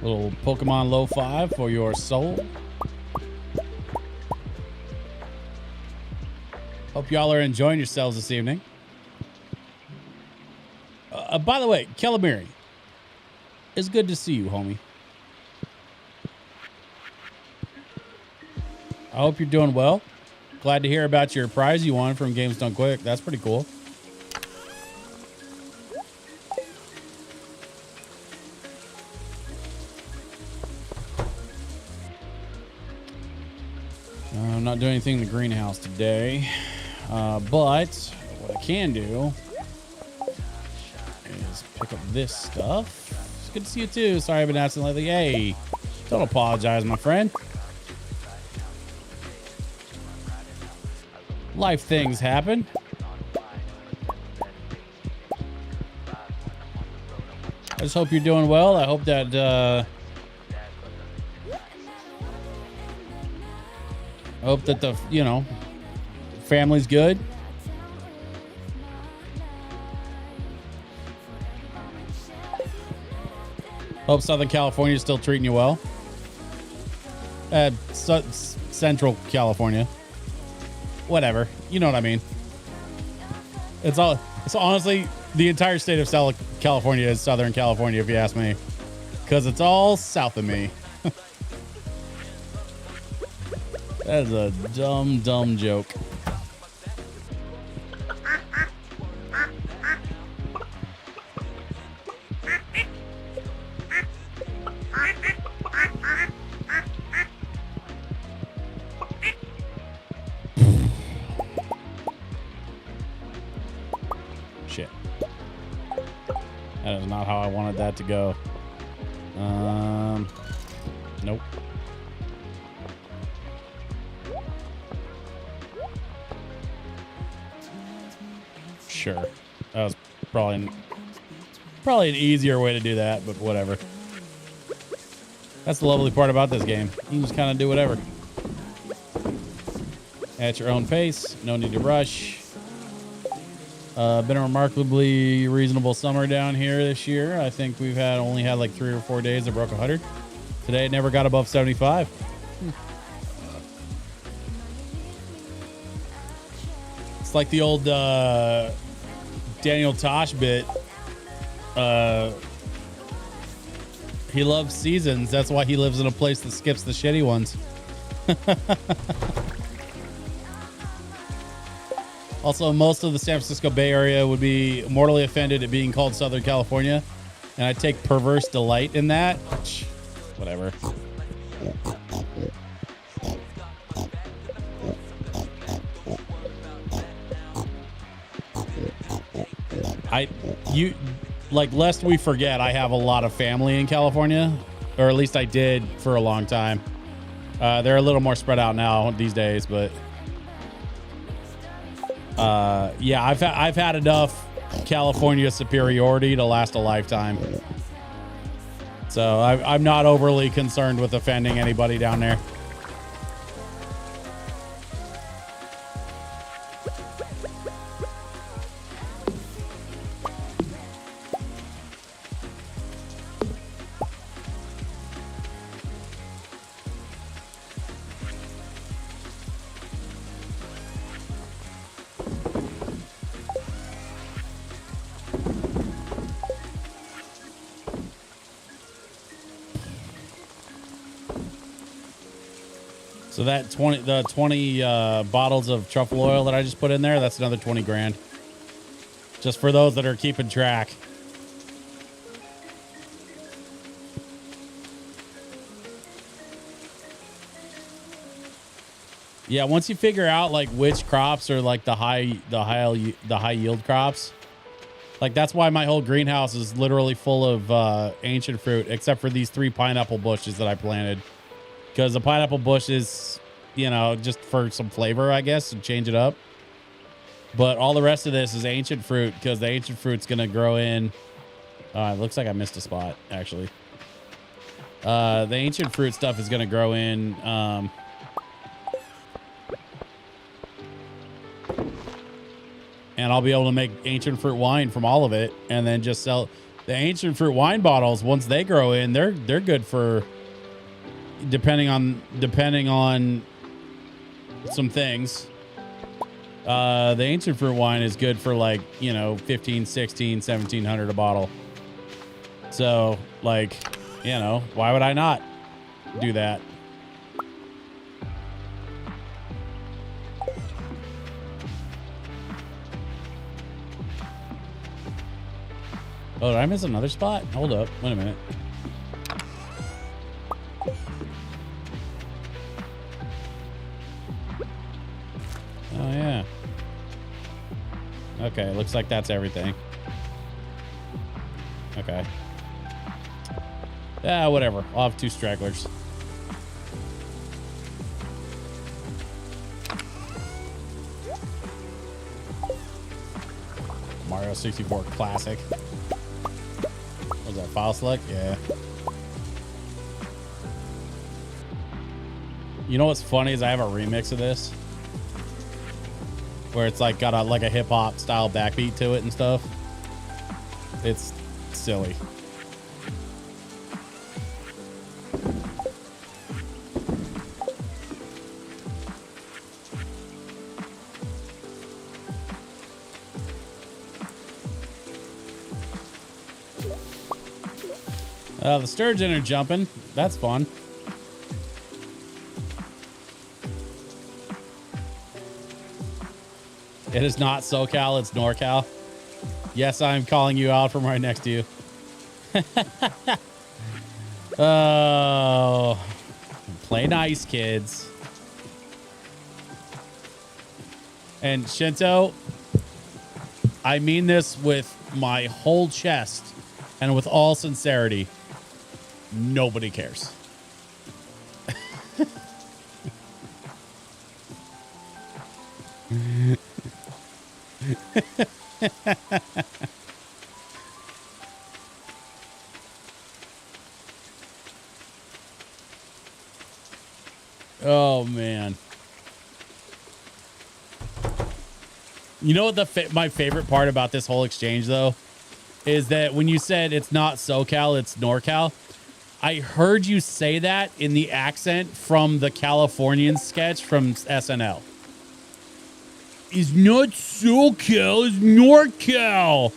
Little Pokemon LoFi for your soul. Hope y'all are enjoying yourselves this evening. By the way, Calamari, it's good to see you, homie. I hope you're doing well. Glad to hear about your prize you won from Games Done Quick. That's pretty cool. I'm not doing anything in the greenhouse today, but what I can do is pick up this stuff. It's good to see you too. Sorry I've been absent lately. Hey, don't apologize, my friend. Life things happen. I just hope you're doing well. I hope that the, you know, family's good. Hope Southern California is still treating you well. Central California. Whatever. You know what I mean. It's honestly, the entire state of California is Southern California, if you ask me. Because it's all south of me. That is a dumb, dumb joke. Shit. That is not how I wanted that to go. Nope. Sure. That was probably an easier way to do that, but whatever. That's the lovely part about this game. You can just kind of do whatever. At your own pace. No need to rush. Been a remarkably reasonable summer down here this year. I think we've only had like 3 or 4 days that broke 100. Today it never got above 75. It's like the old Daniel Tosh bit. He loves seasons. That's why he lives in a place that skips the shitty ones. Also, most of the San Francisco Bay Area would be mortally offended at being called Southern California, and I take perverse delight in that. Whatever. Lest we forget, I have a lot of family in California, or at least I did for a long time. They're a little more spread out now these days, but yeah, I've had enough California superiority to last a lifetime. So I'm not overly concerned with offending anybody down there. So that 20 bottles of truffle oil that I just put in there, that's another 20 grand. Just for those that are keeping track. Yeah, once you figure out like which crops are like the high yield crops, like that's why my whole greenhouse is literally full of ancient fruit, except for these 3 pineapple bushes that I planted. Because the pineapple bush is, you know, just for some flavor, I guess, and change it up. But all the rest of this is ancient fruit because the ancient fruit's gonna grow in. It looks like I missed a spot actually. The ancient fruit stuff is gonna grow in. And I'll be able to make ancient fruit wine from all of it, and then just sell the ancient fruit wine bottles. Once they grow in, they're good for depending on some things. The ancient fruit wine is good for like, you know, 15, 16, 1700 a bottle. So like, you know, why would I not do that? Oh, did I miss another spot? Hold up. Wait a minute. Oh, yeah. Okay, looks like that's everything. Okay. Yeah, whatever. I'll have 2 stragglers. Mario 64 Classic. Was that file select? Yeah. You know what's funny is I have a remix of this where it's like got a hip hop style backbeat to it and stuff. It's silly. The sturgeon are jumping. That's fun. It is not SoCal, it's NorCal. Yes, I'm calling you out from right next to you. Oh, play nice, kids. And Shinto, I mean this with my whole chest and with all sincerity. Nobody cares. Oh man. You know what my favorite part about this whole exchange though is that when you said it's not SoCal, it's NorCal, I heard you say that in the accent from the Californian sketch from SNL. It's not SoCal, it's NorCal.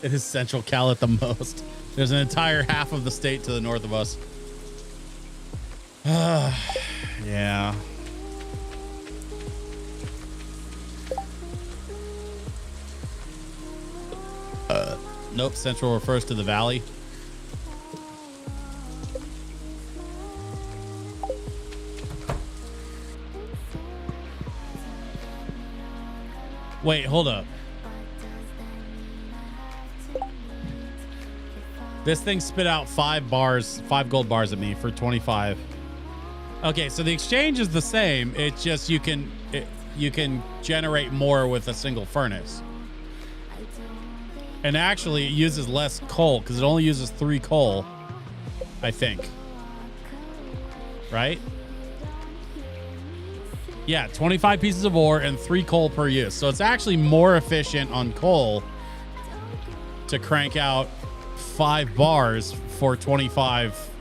It is Central Cal at the most. There's an entire half of the state to the north of us. Yeah. Nope, Central refers to the valley. Wait, hold up. This thing spit out 5 gold bars at me for 25. Okay, so the exchange is the same. It's just you can generate more with a single furnace. And actually, it uses less coal because it only uses 3 coal, I think. Right? Yeah, 25 pieces of ore and 3 coal per use. So it's actually more efficient on coal to crank out 5 bars for 25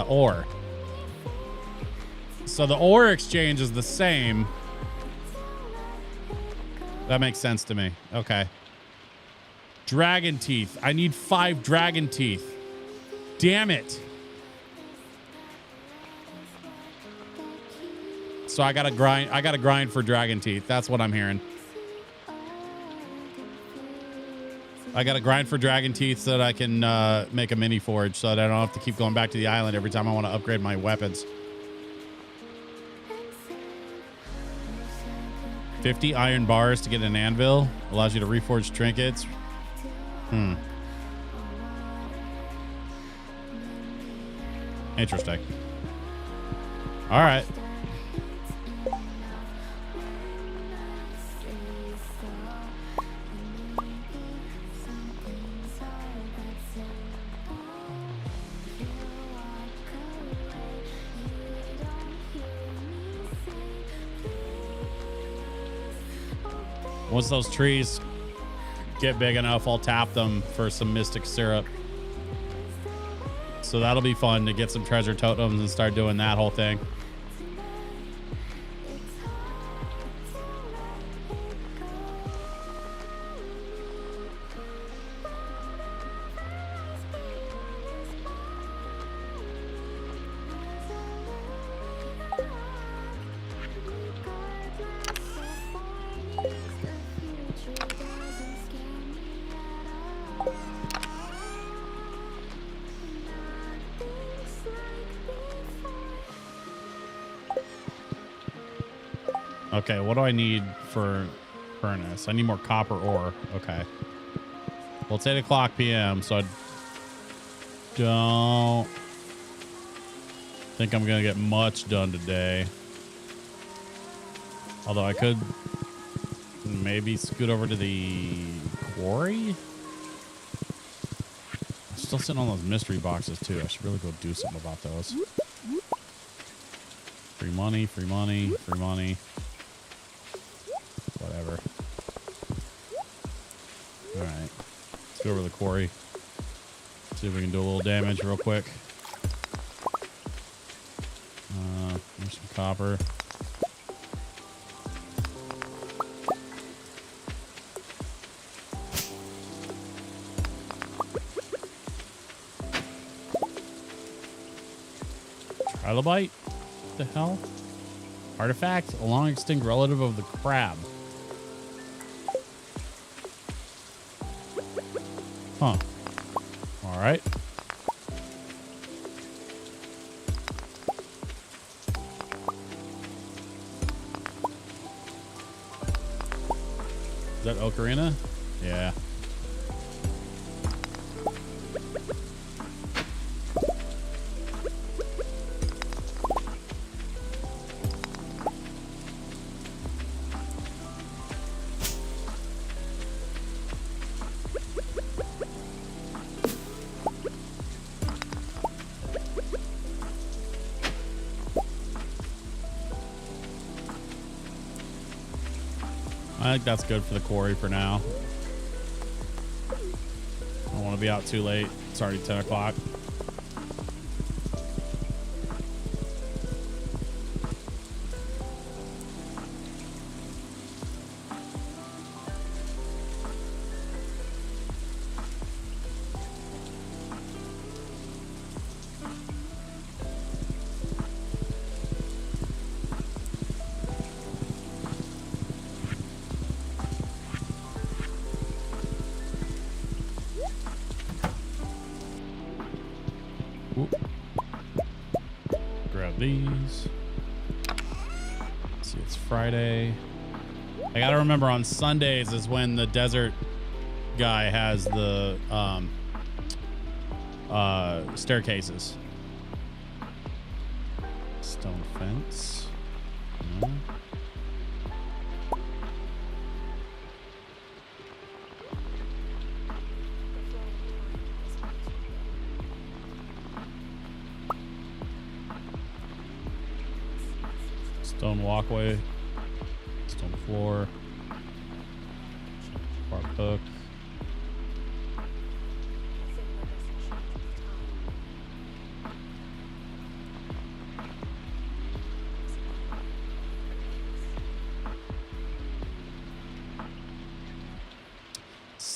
ore. So the ore exchange is the same. That makes sense to me. Okay. Dragon teeth. I need 5 dragon teeth. Damn it. So I gotta grind for dragon teeth. That's what I'm hearing. I gotta grind for dragon teeth so that I can make a mini forge so that I don't have to keep going back to the island every time I want to upgrade my weapons. 50 iron bars to get an anvil. Allows you to reforge trinkets. Interesting. All right. Once those trees get big enough, I'll tap them for some mystic syrup. So that'll be fun to get some treasure totems and start doing that whole thing. Okay, what do I need for furnace? I need more copper ore. Okay. Well, it's 8 o'clock p.m., so I don't think I'm going to get much done today. Although I could maybe scoot over to the quarry. I'm still sitting on those mystery boxes, too. I should really go do something about those. Free money, free money, free money. Whatever. All right. Let's go over to the quarry. See if we can do a little damage real quick. There's some copper. Trilobite? What the hell? Artifact? A long extinct relative of the crab. Huh. All right. Is that ocarina? Yeah. I think that's good for the quarry for now. I don't want to be out too late. It's already 10 o'clock. These. Let's see, it's Friday. I gotta remember on Sundays is when the desert guy has the staircases. Stone fence. No. Stone walkway, stone floor, bark hook.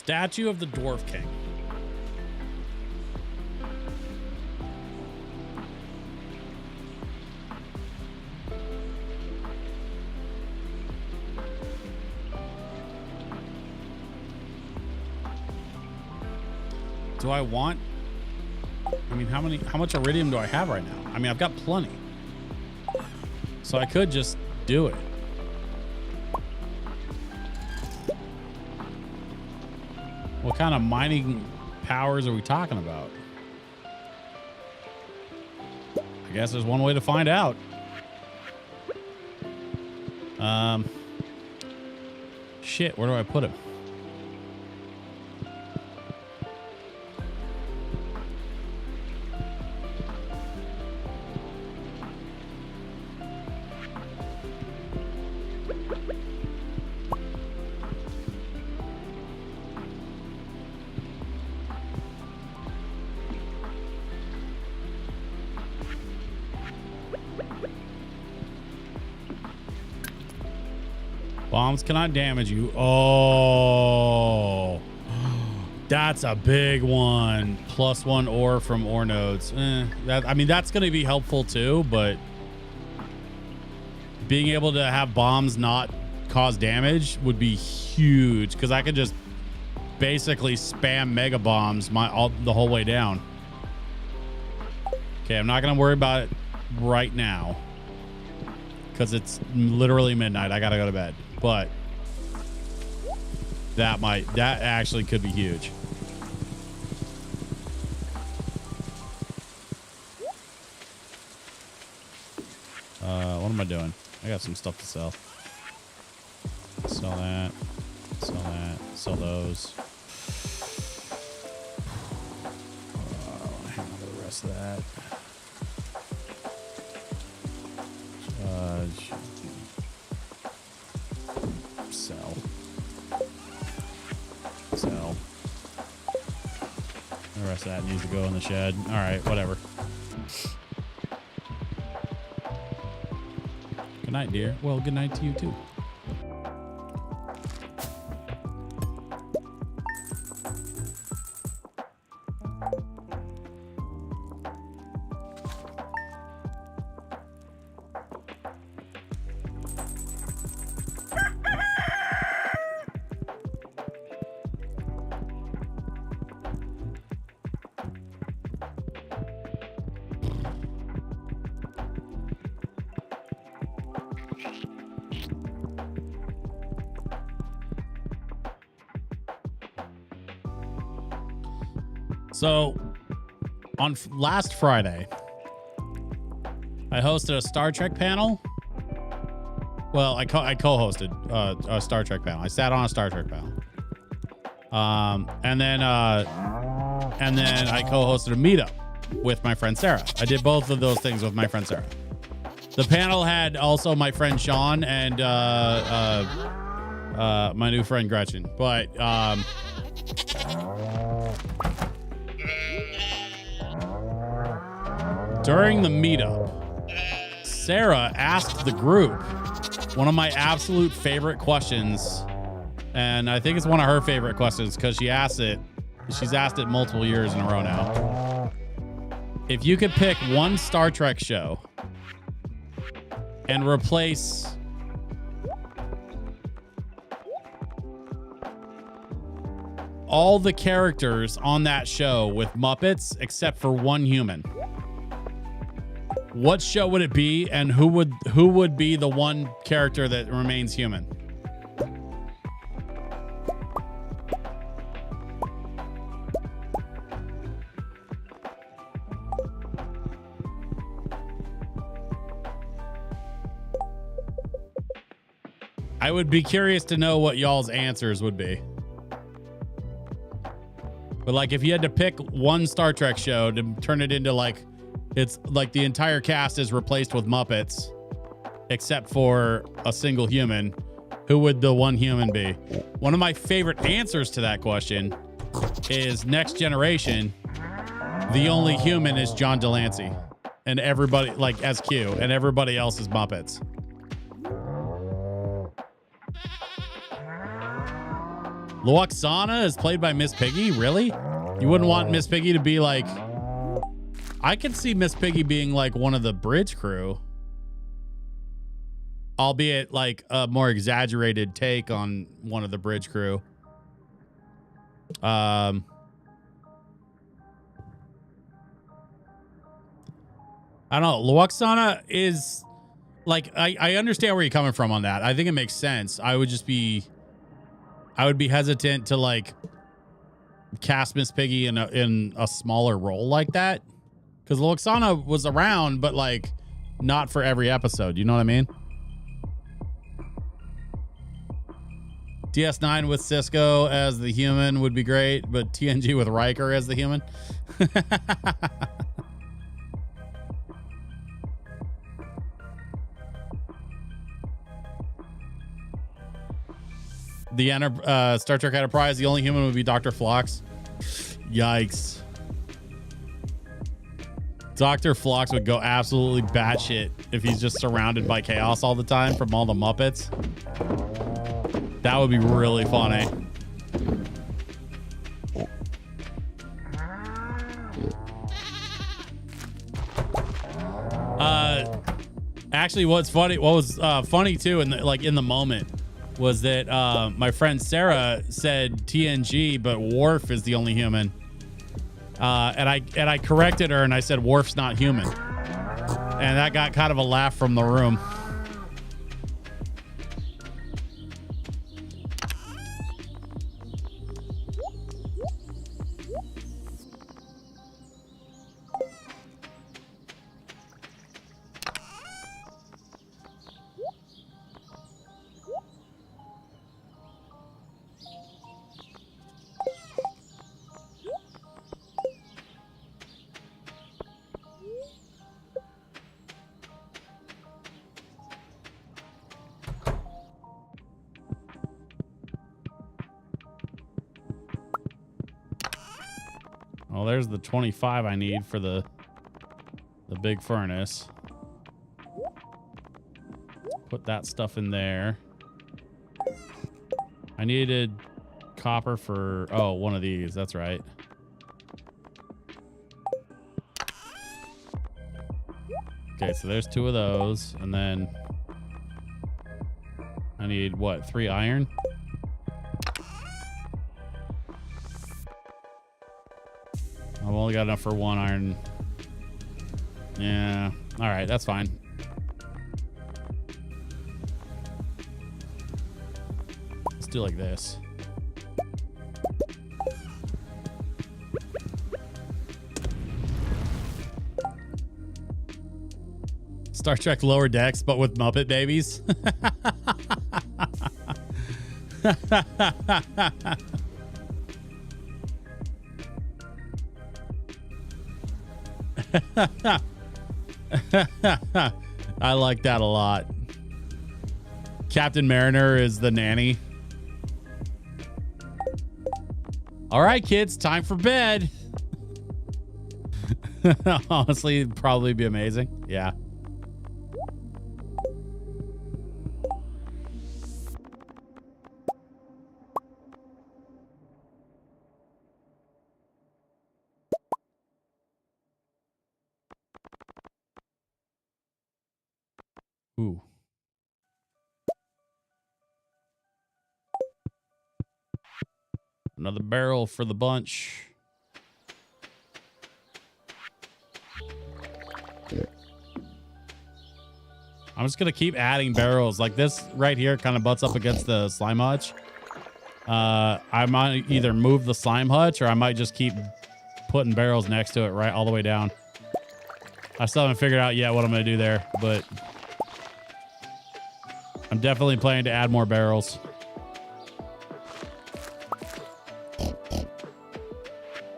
Statue of the Dwarf King. Do I want... I mean, how much iridium do I have right now? I mean, I've got plenty. So I could just do it. What kind of mining powers are we talking about? I guess there's one way to find out. Shit, where do I put him? Bombs cannot damage you. Oh, that's a big one. +1 ore from ore nodes. I mean, that's going to be helpful too, but being able to have bombs not cause damage would be huge because I could just basically spam mega bombs the whole way down. Okay, I'm not going to worry about it right now because it's literally midnight. I got to go to bed. But that actually could be huge. What am I doing? I got some stuff to sell. Sell that. Sell that. Sell those. I want to hang on to the rest of that. Sell. Sell. The rest of that needs to go in the shed. All right, whatever. Good night, dear. Well, good night to you, too. So, on last Friday, I hosted a Star Trek panel. Well, I co-hosted a Star Trek panel. I sat on a Star Trek panel. And then I co-hosted a meetup with my friend Sarah. I did both of those things with my friend Sarah. The panel had also my friend Sean and my new friend Gretchen. But during the meetup, Sarah asked the group one of my absolute favorite questions. And I think it's one of her favorite questions because she's asked it multiple years in a row now. If you could pick one Star Trek show and replace all the characters on that show with Muppets except for one human, what show would it be, and who would be the one character that remains human? I would be curious to know what y'all's answers would be. But like, if you had to pick one Star Trek show to turn it into like, it's like the entire cast is replaced with Muppets, except for a single human, who would the one human be? One of my favorite answers to that question is Next Generation. The only human is John Delancey, and everybody, like, as Q, and everybody else is Muppets. Luoxana is played by Miss Piggy? Really? You wouldn't want Miss Piggy to be like... I could see Miss Piggy being like one of the bridge crew. Albeit like a more exaggerated take on one of the bridge crew. I don't know. Luoxana is like, I understand where you're coming from on that. I think it makes sense. I would be hesitant to like cast Miss Piggy in a smaller role like that. Because Luoxana was around, but like not for every episode. You know what I mean? DS9 with Cisco as the human would be great, but TNG with Riker as the human. The Star Trek Enterprise, the only human would be Dr. Phlox. Yikes. Dr. Phlox would go absolutely batshit if he's just surrounded by chaos all the time from all the Muppets. That would be really funny. Actually, what was funny too, in the moment, was that my friend Sarah said TNG, but Worf is the only human. And I corrected her and I said Worf's not human, and that got kind of a laugh from the room. Well, there's the 25 I need for the big furnace. Put that stuff in there. I needed copper for, oh, one of these. That's right. Okay, so there's 2 of those. And then I need, what, 3 iron? I've only got enough for 1 iron. Yeah. All right, that's fine. Let's do like this. Star Trek Lower Decks, but with Muppet babies. I like that a lot. Captain Mariner is the nanny. All right, kids, time for bed. Honestly, it'd probably be amazing. Yeah. Ooh. Another barrel for the bunch. I'm just going to keep adding barrels. Like this right here kind of butts up against the slime hutch. I might either move the slime hutch or I might just keep putting barrels next to it right all the way down. I still haven't figured out yet what I'm going to do there, but I'm definitely planning to add more barrels.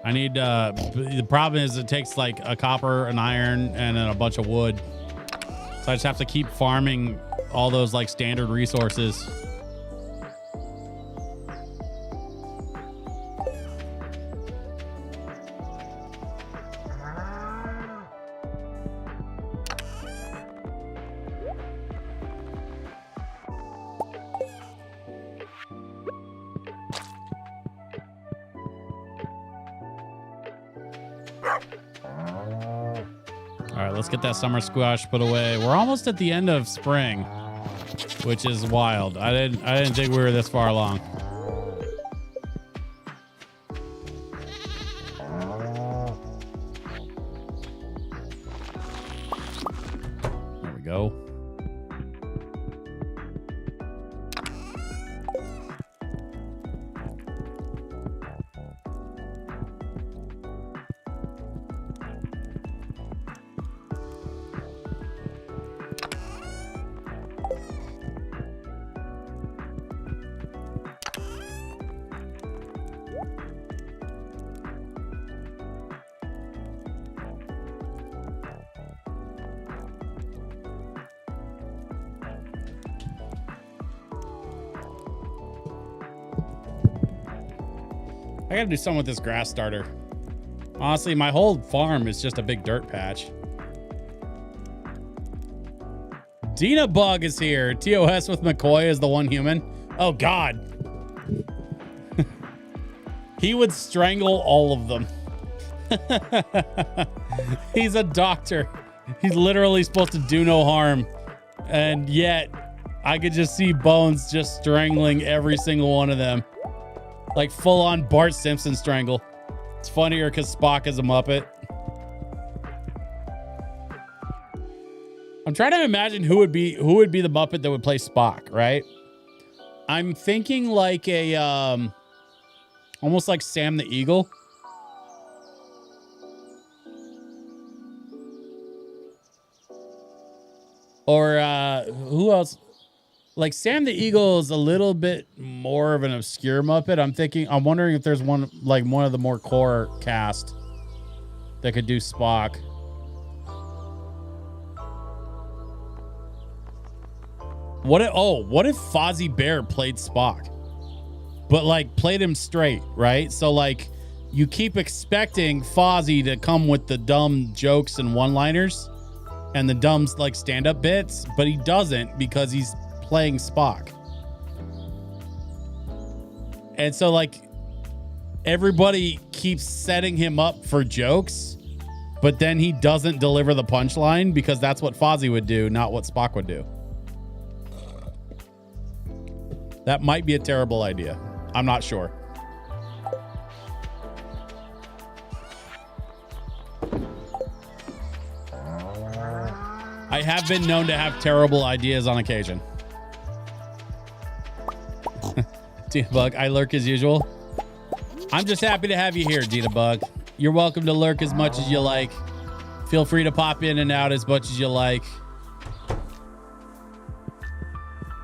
I need, the problem is it takes like a copper, an iron, and then a bunch of wood. So I just have to keep farming all those like standard resources. let's get that summer squash put away. We're almost at the end of spring, which is wild. I didn't think we were this far along. There we go. I gotta do something with this grass starter. Honestly, my whole farm is just a big dirt patch. Dina Bug is here. TOS with McCoy is the one human. Oh, God. He would strangle all of them. He's a doctor. He's literally supposed to do no harm. And yet, I could just see Bones just strangling every single one of them. Like full-on Bart Simpson strangle. It's funnier because Spock is a Muppet. I'm trying to imagine who would be the Muppet that would play Spock, right? I'm thinking like a almost like Sam the Eagle. Or who else? Like Sam the Eagle is a little bit more of an obscure Muppet. I'm wondering if there's one of the more core cast that could do Spock. What if Fozzie Bear played Spock? But like played him straight, right? So like you keep expecting Fozzie to come with the dumb jokes and one-liners and the dumb like stand-up bits, but he doesn't because he's playing Spock. And so like everybody keeps setting him up for jokes, but then he doesn't deliver the punchline because that's what Fozzie would do, not what Spock would do. That might be a terrible idea. I'm not sure. I have been known to have terrible ideas on occasion. Dina Bug, I lurk as usual. I'm just happy to have you here, Dina Bug. You're welcome to lurk as much as you like. Feel free to pop in and out as much as you like.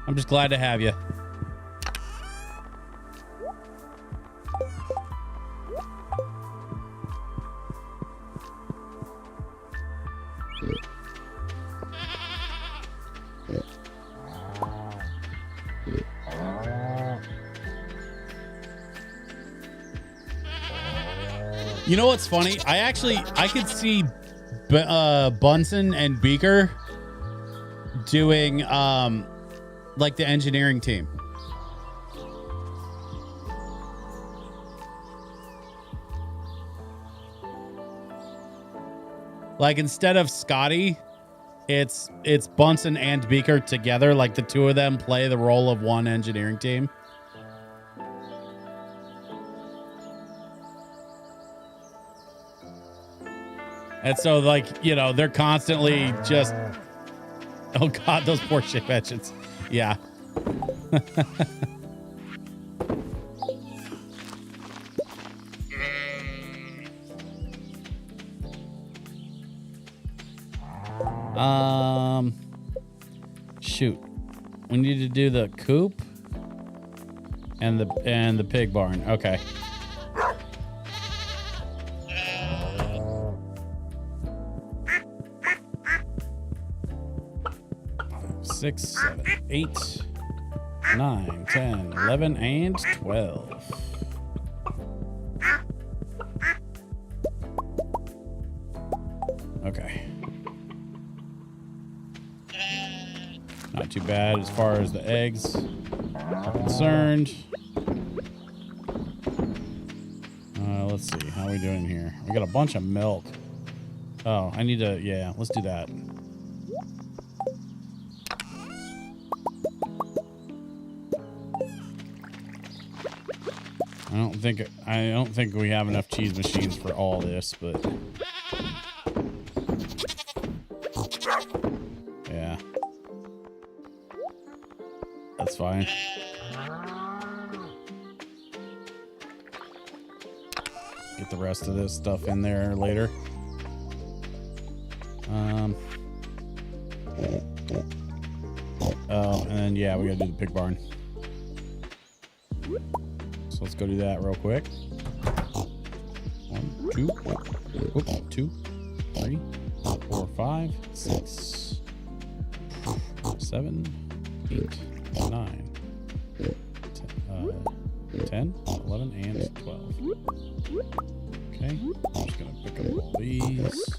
I'm just glad to have you. You know what's funny? I could see Bunsen and Beaker doing like the engineering team. Like instead of Scotty, it's Bunsen and Beaker together. Like the two of them play the role of one engineering team. And so, like, you know, they're constantly just... Oh, God, those poor ship engines. Yeah. Shoot. We need to do the coop and the pig barn. Okay. 6, 7, 8, 9, 10, 11, and 12. Okay. Not too bad as far as the eggs are concerned. Let's see. How are we doing here? We got a bunch of milk. Oh, I need to, yeah, let's do that. I don't think we have enough cheese machines for all this, but yeah, that's fine. Get the rest of this stuff in there later. Oh, and then yeah, we gotta do the pig barn. So let's go do that real quick. 1, 2, whoops, 2, 3, 4, 5, 6, 7, 8, 9, 10, 11, and 12. Okay, I'm just gonna pick up all these.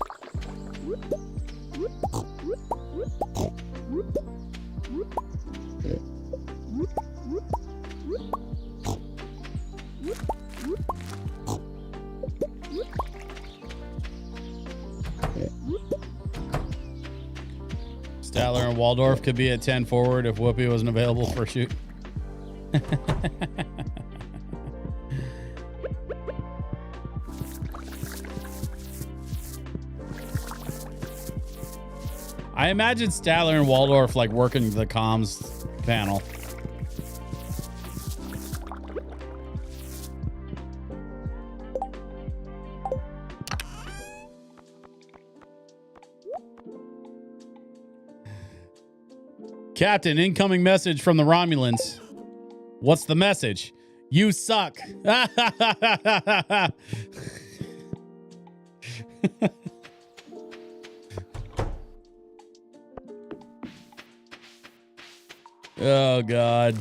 Statler and Waldorf could be at 10 forward if Whoopi wasn't available for a shoot. I imagine Statler and Waldorf like working the comms panel. Captain, incoming message from the Romulans. What's the message? You suck. Oh God.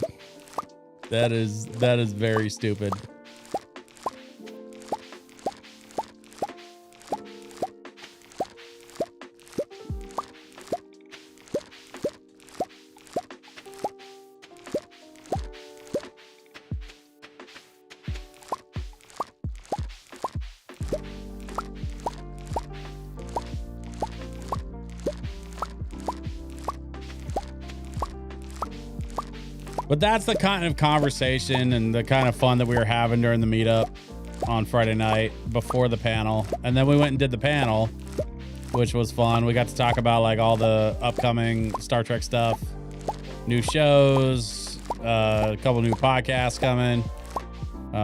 That is very stupid. But that's the kind of conversation and the kind of fun that we were having during the meetup on Friday night before the panel. And then we went and did the panel, which was fun. We got to talk about like all the upcoming Star Trek stuff, new shows, a couple new podcasts coming,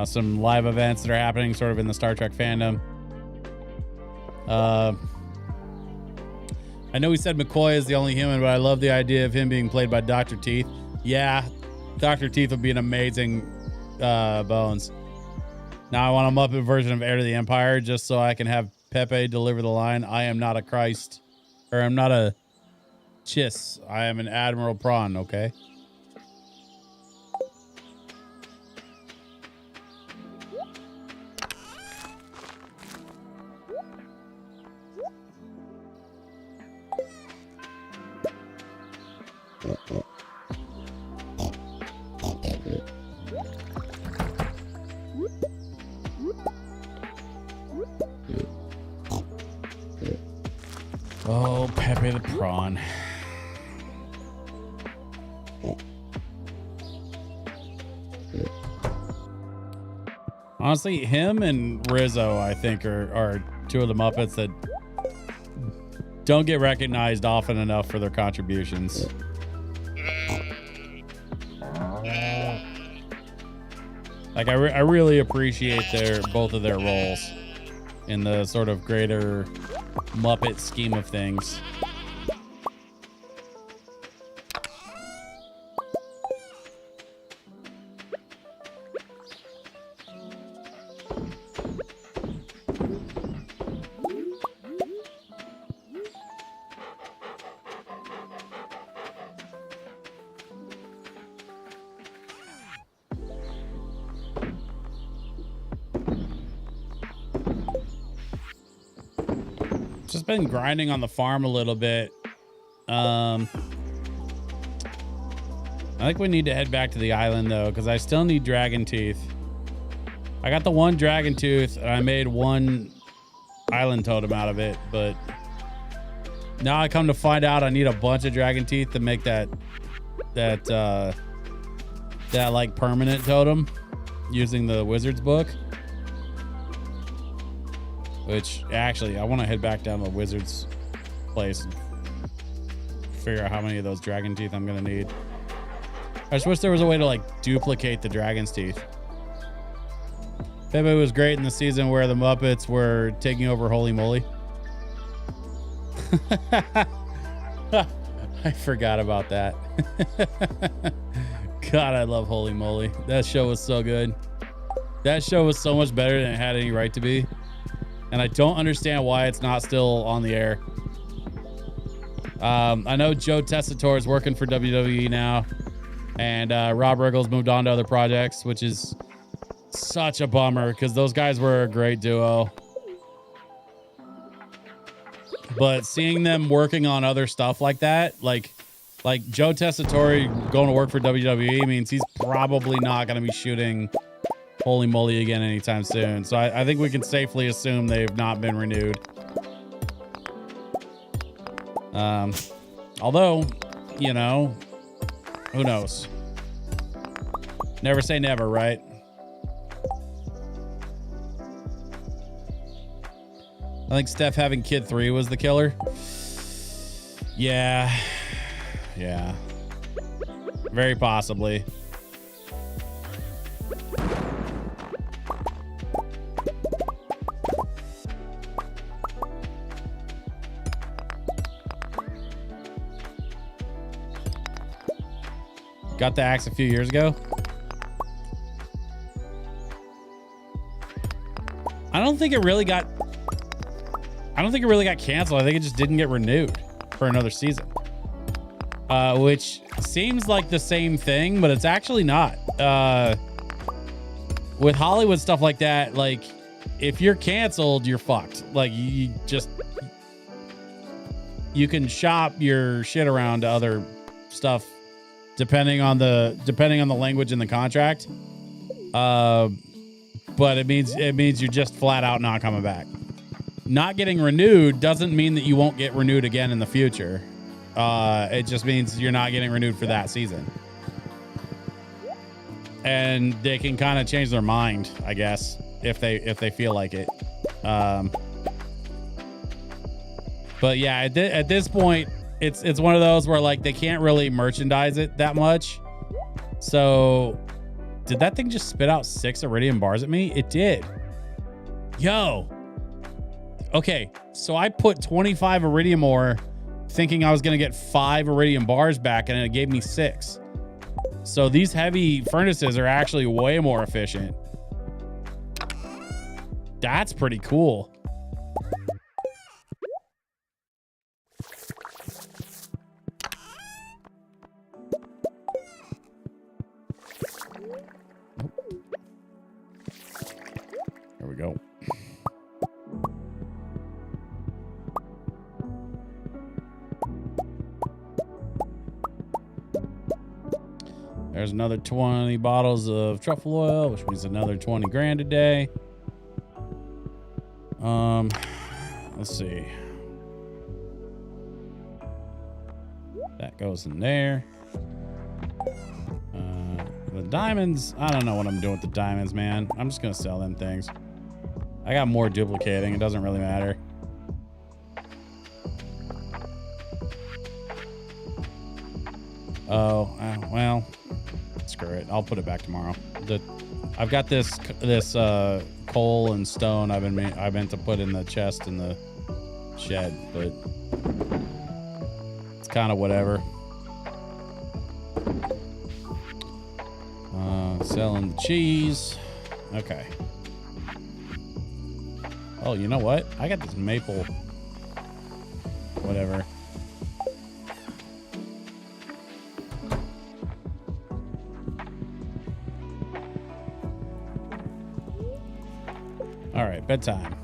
some live events that are happening sort of in the Star Trek fandom. I know we said McCoy is the only human, but I love the idea of him being played by Dr. Teeth. Yeah, Dr. Teeth would be an amazing Bones. Now I want a Muppet version of Heir to the Empire just so I can have Pepe deliver the line, I am not a Christ, or I'm not a Chiss. I am an Admiral Prawn, okay? Oh, Pepe the Prawn. Honestly, him and Rizzo, I think, are two of the Muppets that don't get recognized often enough for their contributions. Like, I really appreciate both of their roles in the sort of greater Muppet scheme of things. Just been grinding on the farm a little bit. I think we need to head back to the island though, because I still need dragon teeth. I got the one dragon tooth and I made one island totem out of it, but now I come to find out I need a bunch of dragon teeth to make that like permanent totem using the wizard's book. Which actually, I want to head back down to the wizard's place and figure out how many of those dragon teeth I'm going to need. I just wish there was a way to like duplicate the dragon's teeth. Pepe was great in the season where the Muppets were taking over Holy Moly. I forgot about that. God, I love Holy Moly. That show was so good. That show was so much better than it had any right to be. And I don't understand why it's not still on the air. I know Joe Tessitore is working for WWE now. And Rob Riggle's moved on to other projects, which is such a bummer because those guys were a great duo. But seeing them working on other stuff like that, like Joe Tessitore going to work for WWE means he's probably not going to be shooting Holy Moly again anytime soon. So I think we can safely assume they've not been renewed. Although, you know, who knows? Never say never, right? I think Steph having kid 3 was the killer. Yeah. Yeah. Very possibly. Got the axe a few years ago. I don't think it really got canceled. I think it just didn't get renewed for another season. Which seems like the same thing, but it's actually not. With Hollywood stuff like that, like if you're canceled, you're fucked. Like you can shop your shit around to other stuff depending on the language in the contract. But it means you're just flat out not coming back. Not getting renewed doesn't mean that you won't get renewed again in the future. It just means you're not getting renewed for that season. And they can kind of change their mind, I guess, if they feel like it. But yeah, at this point, it's one of those where like they can't really merchandise it that much. So did that thing just spit out 6 iridium bars at me? It did. Yo. Okay, so I put 25 iridium ore thinking I was going to get 5 iridium bars back, and it gave me 6. So these heavy furnaces are actually way more efficient. That's pretty cool. There we go. There's another 20 bottles of truffle oil, which means another 20 grand a day. Let's see. That goes in there. The diamonds, I don't know what I'm doing with the diamonds, man. I'm just gonna sell them things. I got more duplicating. It doesn't really matter. Oh, well, screw it. I'll put it back tomorrow. I've got this coal and stone I meant to put in the chest in the shed, but it's kind of whatever. Selling the cheese. Okay. Oh, you know what? I got this maple whatever. All right, bedtime.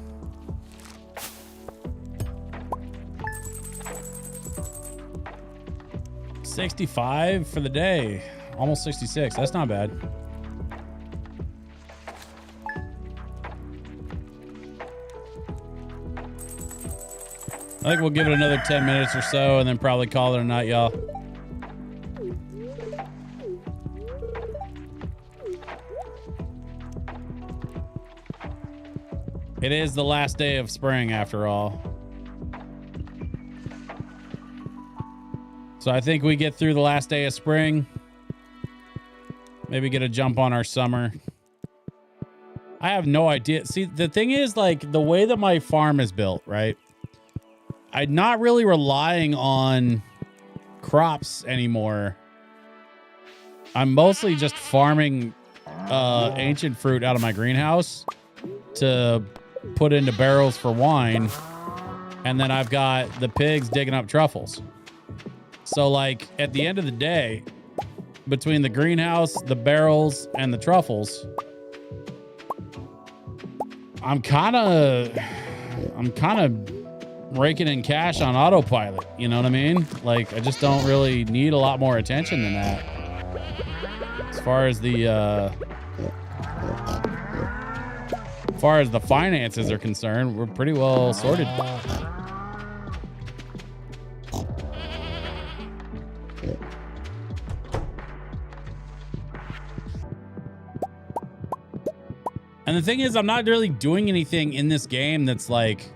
$65 for the day. Almost 66. That's not bad. I think we'll give it another 10 minutes or so and then probably call it a night, y'all. It is the last day of spring after all. So I think we get through the last day of spring. Maybe get a jump on our summer. I have no idea. See, the thing is, like, the way that my farm is built, right? I'm not really relying on crops anymore. I'm mostly just farming ancient fruit out of my greenhouse to put into barrels for wine. And then I've got the pigs digging up truffles. So, like, at the end of the day, between the greenhouse, the barrels, and the truffles, I'm kind of raking in cash on autopilot. You know what I mean? Like, I just don't really need a lot more attention than that. As far as the finances are concerned, we're pretty well sorted. And the thing is, I'm not really doing anything in this game that's like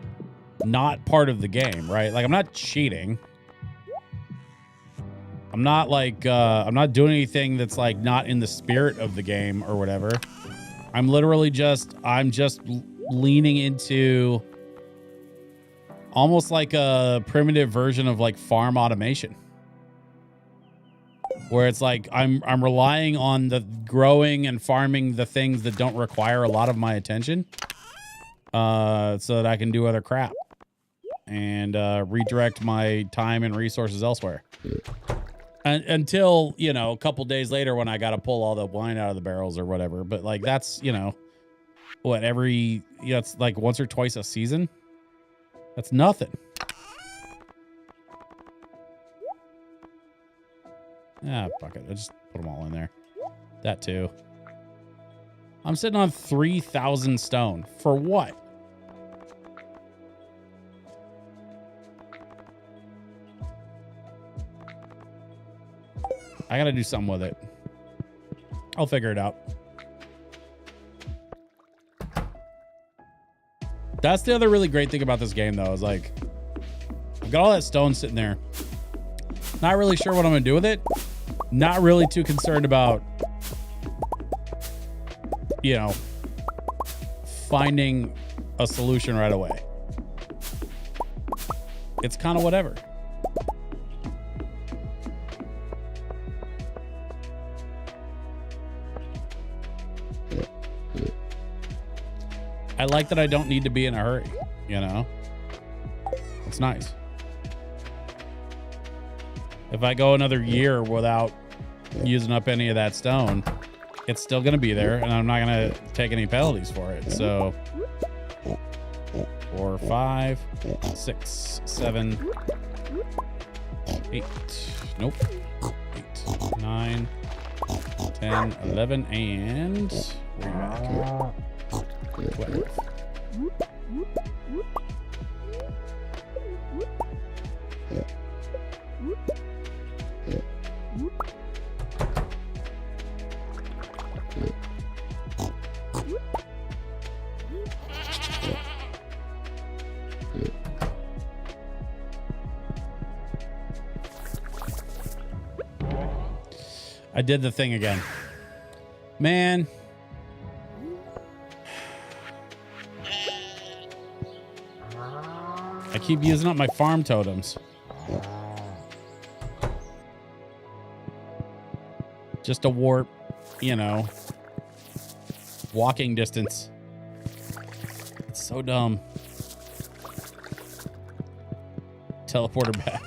not part of the game, right? Like, I'm not cheating. I'm not like, I'm not doing anything that's like not in the spirit of the game or whatever. I'm literally just, leaning into almost like a primitive version of like farm automation. Where it's like I'm relying on the growing and farming the things that don't require a lot of my attention, so that I can do other crap and redirect my time and resources elsewhere. And until, you know, a couple days later when I got to pull all the wine out of the barrels or whatever. But like, that's, you know, what, it's like once or twice a season. That's nothing. Ah, fuck it. I just put them all in there. That too. I'm sitting on 3,000 stone. For what? I gotta do something with it. I'll figure it out. That's the other really great thing about this game, though, is like, I've got all that stone sitting there. Not really sure what I'm gonna do with it. Not really too concerned about, you know, finding a solution right away. It's kind of whatever. I like that I don't need to be in a hurry, you know? It's nice. If I go another year without using up any of that stone, it's still going to be there, and I'm not going to take any penalties for it. So 4, 5, 6, 7, 8. Nope. 8, 9, 10, 11, and where are you at? 12. I did the thing again. Man. I keep using up my farm totems. Just a warp, you know, walking distance. It's so dumb. Teleporter back.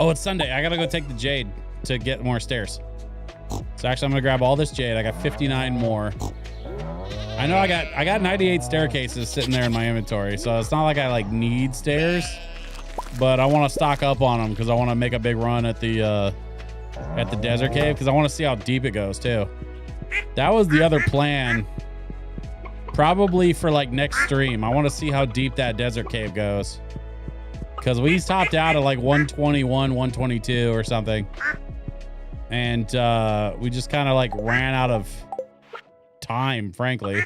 Oh, it's Sunday. I gotta go take the jade to get more stairs. So actually, I'm gonna grab all this jade. I got 59 more. I know I got 98 staircases sitting there in my inventory, so it's not like I like need stairs, but I want to stock up on them because I want to make a big run at the desert cave because I want to see how deep it goes too. That was the other plan, probably for like next stream. I want to see how deep that desert cave goes because we topped out at like 121, 122 or something, and we just kind of like ran out of time, frankly.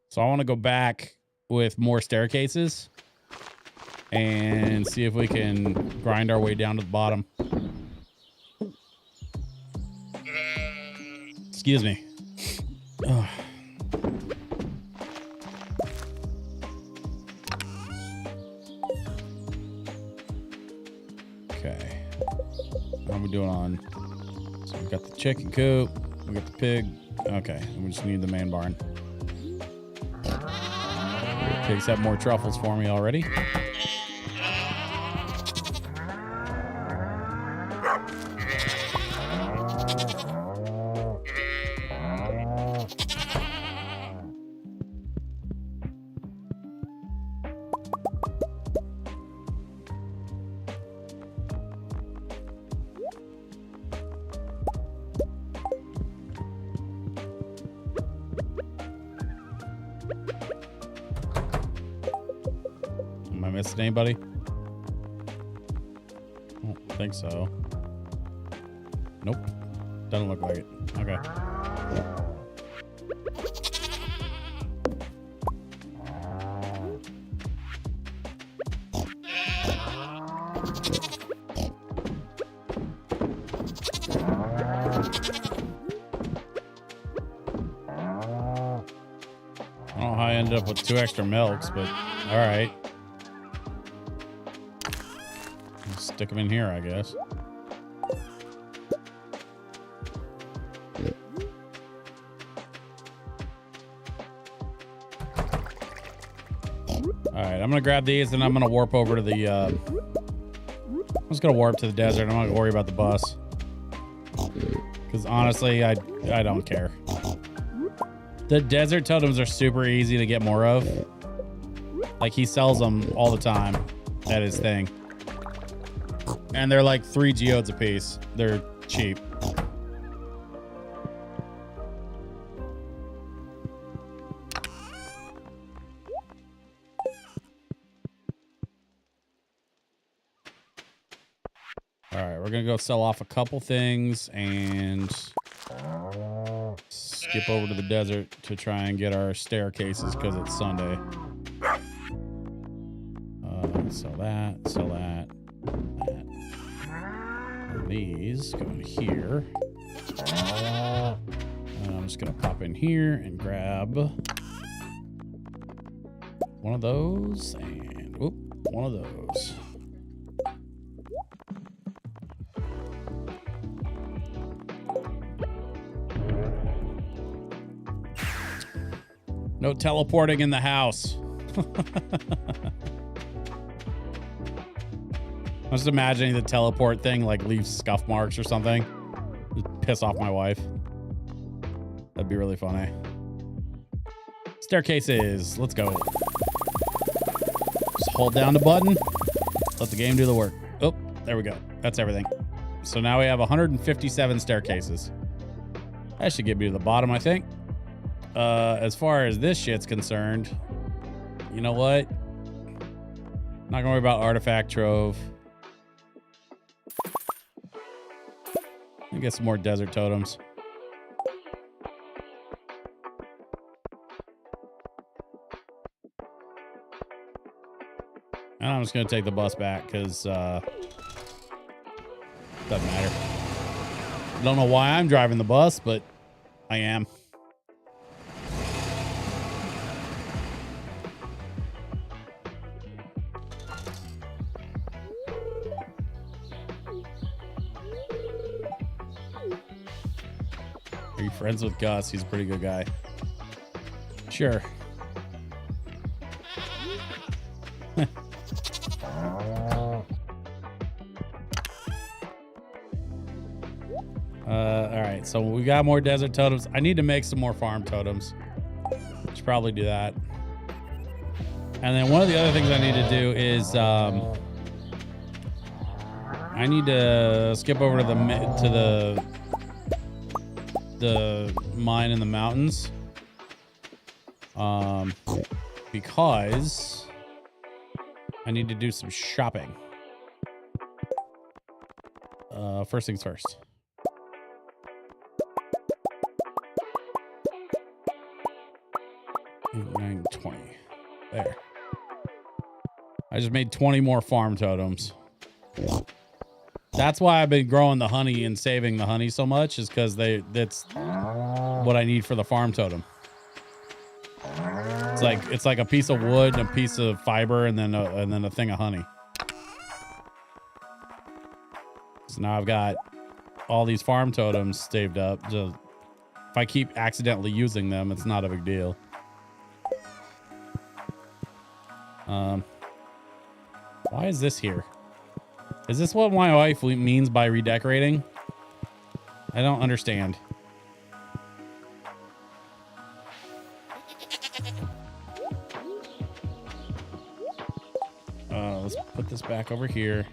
So I want to go back with more staircases and see if we can grind our way down to the bottom. Excuse me. Ugh. Okay. How are we doing on? So we got the chicken coop. We got the pig. Okay. And we just need the main barn. Pigs have more truffles for me already. Missing anybody? I don't think so. Nope. Doesn't look like it. Okay. I don't know how I ended up with 2 extra milks, but all right. Stick them in here, I guess. All right, I'm gonna grab these and I'm gonna warp over to the. I'm just gonna warp to the desert. I'm not gonna worry about the bus because honestly, I don't care. The desert totems are super easy to get more of. Like he sells them all the time at his thing. And they're like 3 geodes a piece. They're cheap. All right, we're gonna go sell off a couple things and skip over to the desert to try and get our staircases because it's Sunday. Sell that, that. These go in here. And I'm just gonna pop in here and grab one of those and one of those. No teleporting in the house. I was just imagining the teleport thing like leaves scuff marks or something. Just piss off my wife. That'd be really funny. Staircases. Let's go. Just hold down the button. Let the game do the work. Oh, there we go. That's everything. So now we have 157 staircases. That should get me to the bottom, I think. As far as this shit's concerned, you know what? Not gonna worry about artifact trove. Get some more desert totems. And I'm just going to take the bus back because doesn't matter. I don't know why I'm driving the bus, but I am. Are you friends with Gus? He's a pretty good guy. Sure. so we got more desert totems. I need to make some more farm totems. Should probably do that. And then one of the other things I need to do is I need to skip over to the mine in the mountains. Because I need to do some shopping. First things first. 9, 20. There. I just made 20 more farm totems. That's why I've been growing the honey and saving the honey so much, is because that's what I need for the farm totem. It's like a piece of wood and a piece of fiber and then a thing of honey. So now I've got all these farm totems saved up. Just, if I keep accidentally using them, it's not a big deal. Why is this here? Is this what my wife means by redecorating? I don't understand. Let's put this back over here.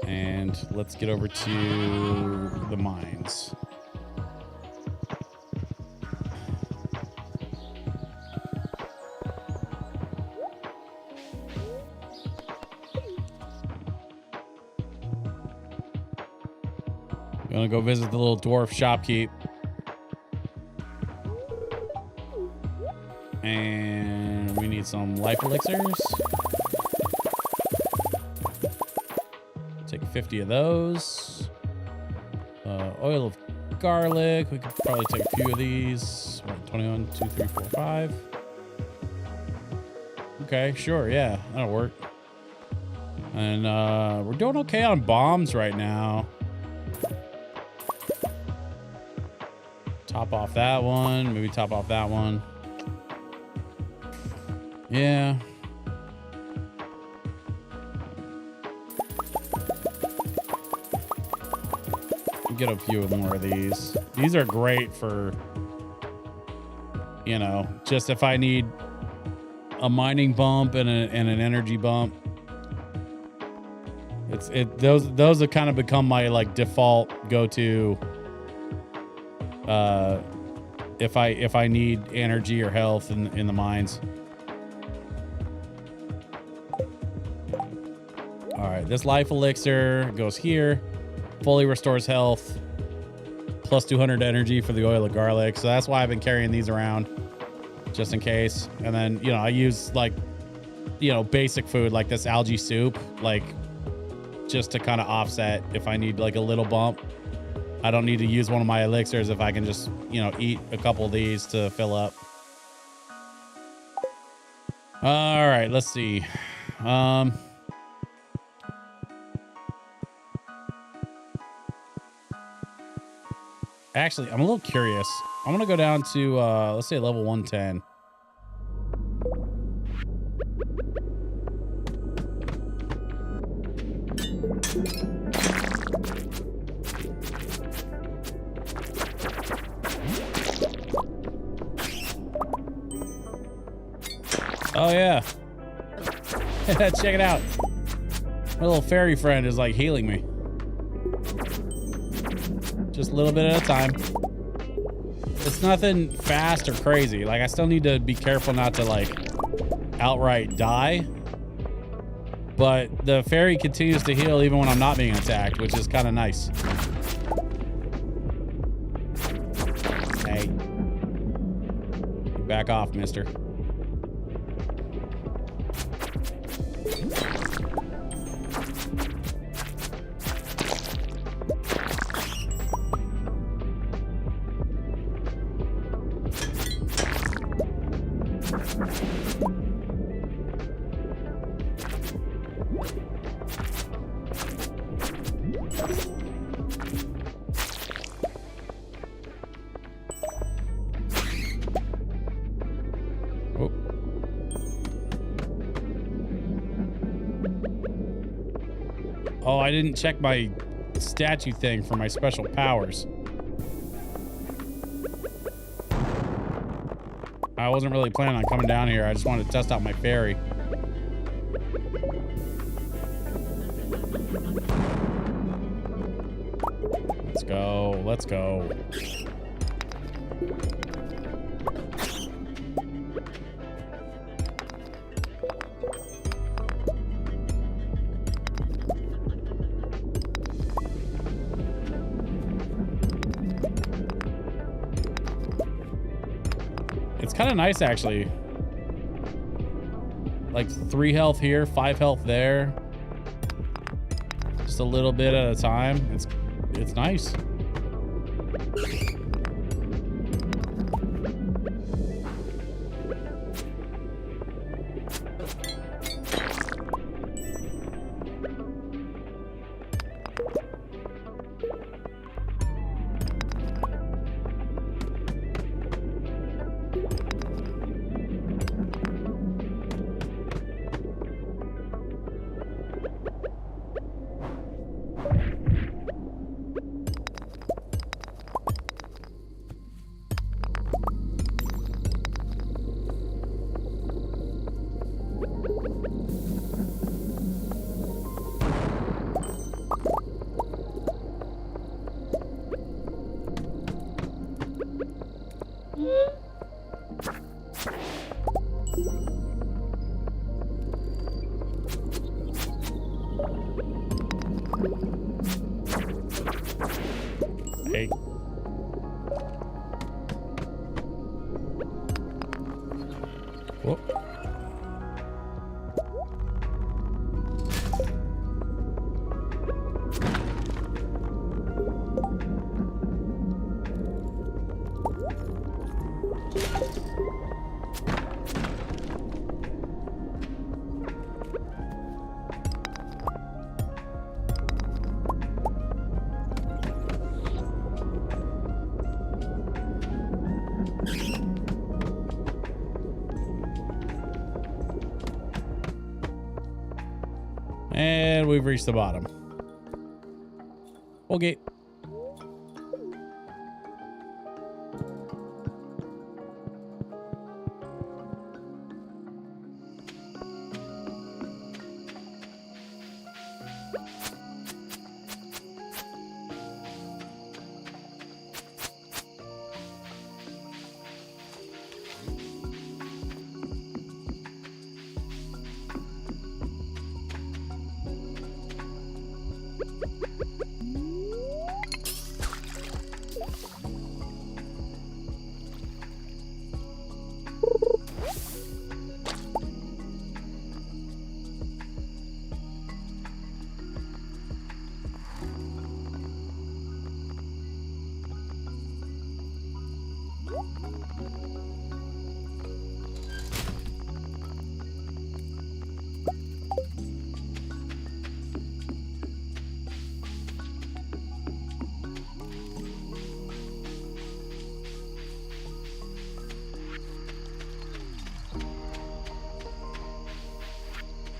And let's get over to the mines. Gonna go visit the little dwarf shopkeep. And we need some life elixirs. Take 50 of those. Oil of garlic. We could probably take a few of these. 21, 2, 3, 4, 5. Okay, sure, yeah, that'll work. And we're doing okay on bombs right now. Top off that one. Maybe top off that one. Yeah. Get a few more of these. These are great for, you know, just if I need a mining bump and an energy bump. Those have kind of become my like default go-to. If I need energy or health in the mines. All right, this life elixir goes here. Fully restores health. Plus 200 energy for the oil of garlic. So that's why I've been carrying these around, just in case. And then, you know, I use like, you know, basic food like this algae soup, like just to kind of offset if I need like a little bump. I don't need to use one of my elixirs if I can just, you know, eat a couple of these to fill up. All right, let's see. Actually, I'm a little curious. I'm going to go down to, let's say level 110. Oh, yeah. Check it out. My little fairy friend is like healing me. Just a little bit at a time. It's nothing fast or crazy. Like, I still need to be careful not to like outright die. But the fairy continues to heal even when I'm not being attacked, which is kind of nice. Hey. Back off, mister. Oh, I didn't check my statue thing for my special powers. I wasn't really planning on coming down here. I just wanted to test out my ferry. Let's go. Let's go. It's kind of nice, actually. Like 3 health here, 5 health there. Just a little bit at a time. It's nice. Hey. Whoop. And we've reached the bottom. Okay.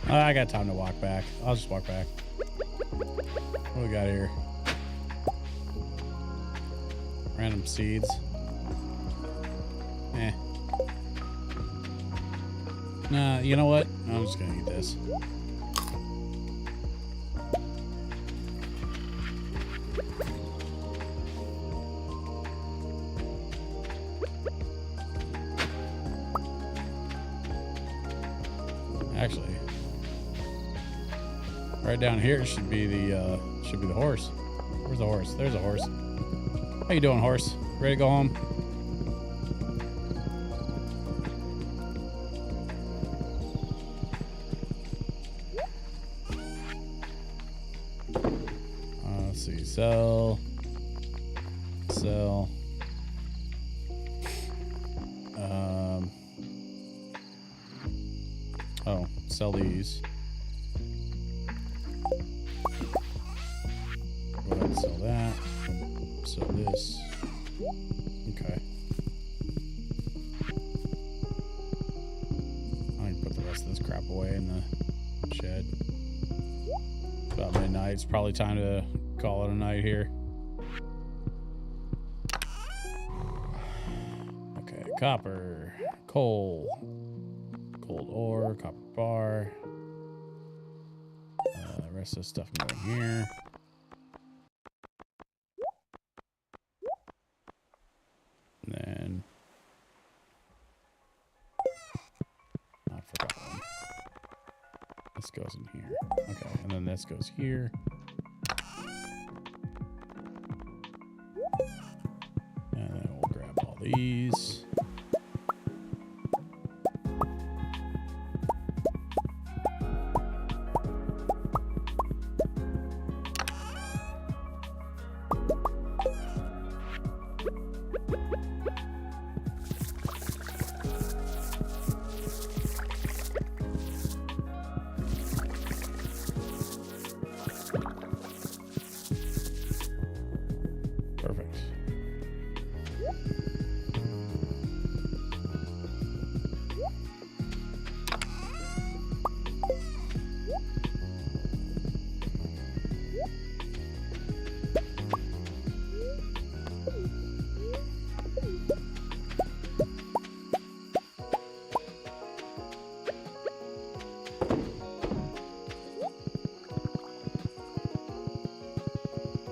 I got time to walk back. I'll just walk back. What do we got here? Random seeds. Eh. Nah, you know what? I'm just gonna eat this. Actually, right down here should be the horse. Where's the horse? There's a horse. How you doing, horse? Ready to go home? Let's see. Sell. Oh, sell these. Go ahead and sell that. Sell this. Okay. I can put the rest of this crap away in the shed. It's about midnight. It's probably time to call it a night here. Okay, copper, coal, gold ore, copper bar. The rest of the stuff can go in here. And then I forgot one. This goes in here. Okay, and then this goes here. And then we'll grab all these. Perfect.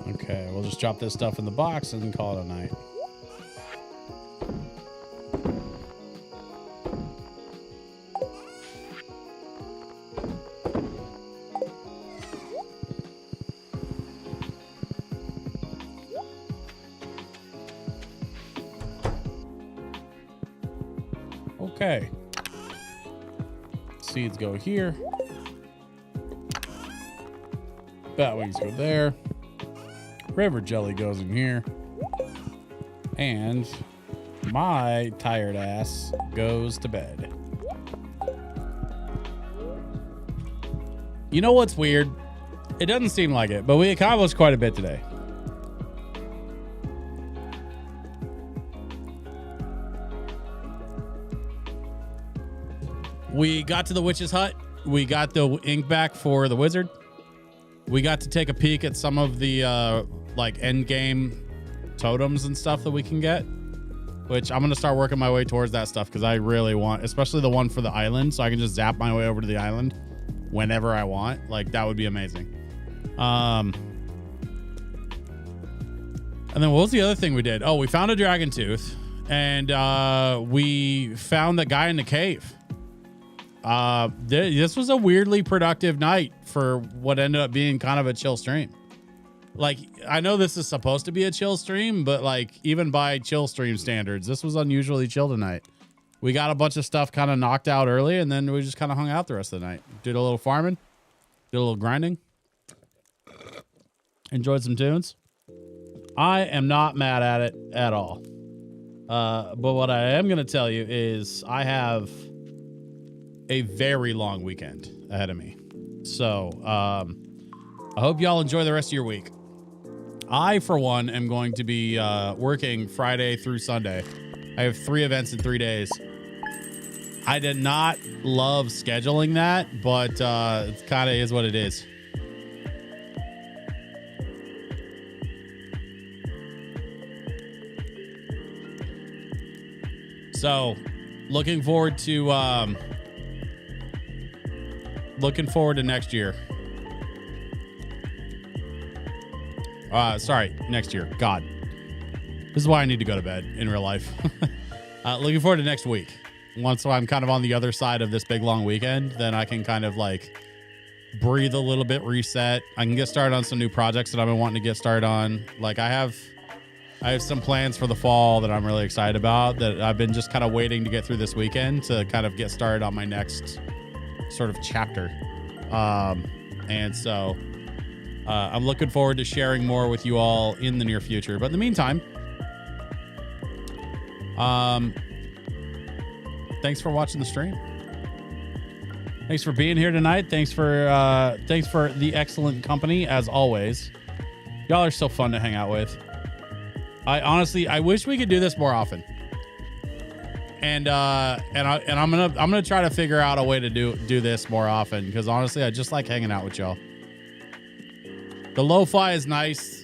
Okay, we'll just drop this stuff in the box and call it a night. Okay. Seeds go here. Bat wings go there. River jelly goes in here. And my tired ass goes to bed. You know what's weird? It doesn't seem like it, but we accomplished quite a bit today. We got to the witch's hut. We got the ink back for the wizard. We got to take a peek at some of the like end game totems and stuff that we can get, which I'm gonna start working my way towards that stuff because I really want, especially the one for the island, so I can just zap my way over to the island whenever I want. Like that would be amazing. And then what was the other thing we did? Oh, we found a dragon tooth, and we found the guy in the cave. This was a weirdly productive night for what ended up being kind of a chill stream. Like, I know this is supposed to be a chill stream, but like even by chill stream standards, this was unusually chill tonight. We got a bunch of stuff kind of knocked out early, and then we just kind of hung out the rest of the night. Did a little farming, did a little grinding, enjoyed some tunes. I am not mad at it at all. But what I am going to tell you is I have a very long weekend ahead of me. So I hope y'all enjoy the rest of your week. I, for one, am going to be working Friday through Sunday. I have 3 events in 3 days. I did not love scheduling that, but it kind of is what it is. So looking forward to next year. Sorry, next year. God. This is why I need to go to bed in real life. Looking forward to next week. Once I'm kind of on the other side of this big long weekend, then I can kind of like breathe a little bit, reset. I can get started on some new projects that I've been wanting to get started on. Like I have some plans for the fall that I'm really excited about that I've been just kind of waiting to get through this weekend to kind of get started on my next sort of chapter. And so I'm looking forward to sharing more with you all in the near future. But in the meantime, thanks for watching the stream. Thanks for being here tonight. Thanks for the excellent company as always. Y'all are so fun to hang out with. I wish we could do this more often. And I'm gonna try to figure out a way to do this more often because honestly, I just like hanging out with y'all. The lo-fi is nice.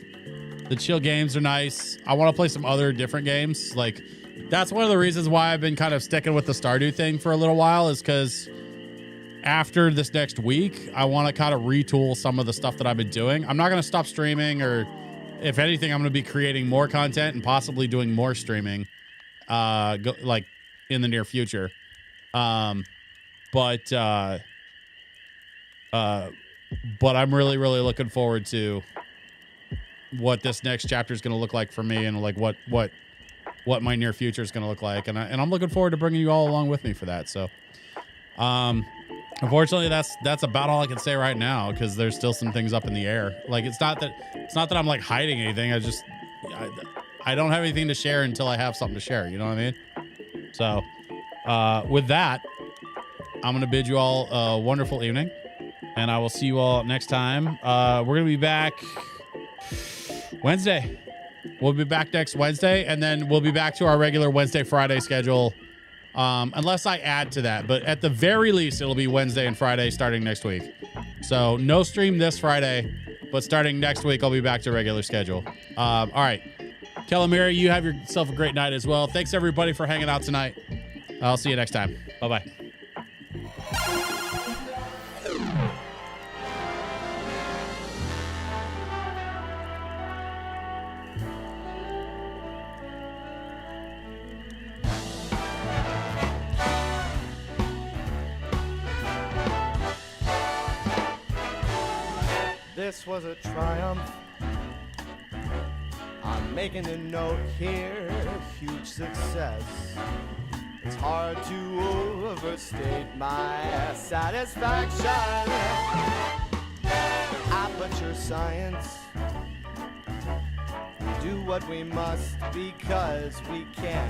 The chill games are nice. I want to play some other different games. Like that's one of the reasons why I've been kind of sticking with the Stardew thing for a little while, is because after this next week, I want to kind of retool some of the stuff that I've been doing. I'm not going to stop streaming, or if anything, I'm going to be creating more content and possibly doing more streaming, like in the near future. But I'm really, really looking forward to what this next chapter is going to look like for me, and like what my near future is going to look like. And I'm looking forward to bringing you all along with me for that. So, unfortunately, that's about all I can say right now, because there's still some things up in the air. Like, it's not that I'm like hiding anything. I don't have anything to share until I have something to share. You know what I mean? So, with that, I'm going to bid you all a wonderful evening, and I will see you all next time. We're going to be back Wednesday. We'll be back next Wednesday, and then we'll be back to our regular Wednesday, Friday schedule. Unless I add to that, but at the very least, it'll be Wednesday and Friday starting next week. So no stream this Friday, but starting next week, I'll be back to regular schedule. All right. Calamari, you have yourself a great night as well. Thanks everybody for hanging out tonight. I'll see you next time. Bye-bye. This was a triumph. I'm making a note here, huge success. It's hard to overstate my satisfaction. Aperture science. Do what we must because we can.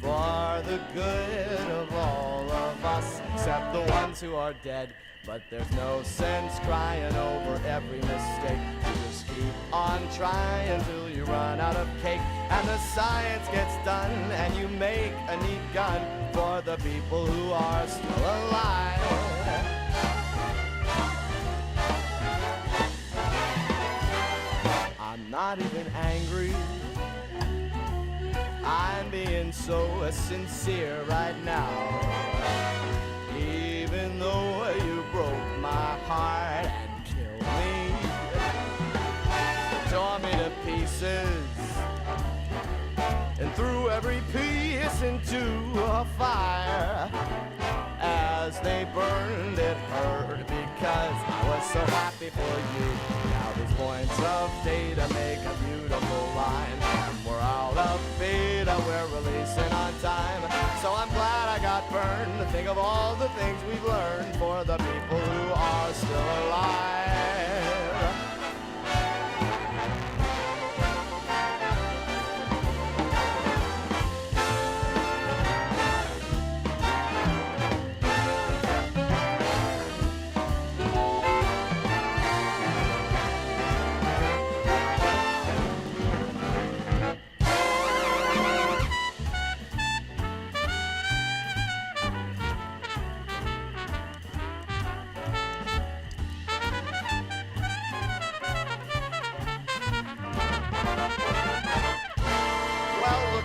For the good of all of us, except the ones who are dead. But there's no sense crying over every mistake. You just keep on trying till you run out of cake. And the science gets done and you make a neat gun for the people who are still alive. I'm not even angry. I'm being so sincere right now. Even though you broke my heart and killed me, tore me to pieces, and threw every piece into a fire. As they burned, it hurt because I was so happy for you. Now these points of data make a beautiful line, and we're out of beta, we're releasing on time. So I'm glad I got burned to think of all the things we've learned for the people who are still alive.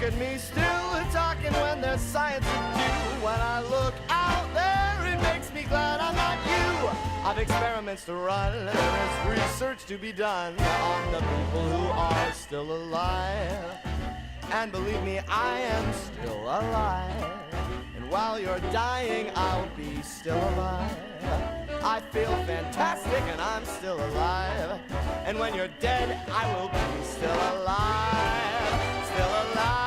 At me still talking when there's science to do. When I look out there, it makes me glad I'm not you. I've experiments to run, there is research to be done on the people who are still alive. And believe me, I am still alive. And while you're dying, I'll be still alive. I feel fantastic and I'm still alive. And when you're dead, I will be still alive. Still alive.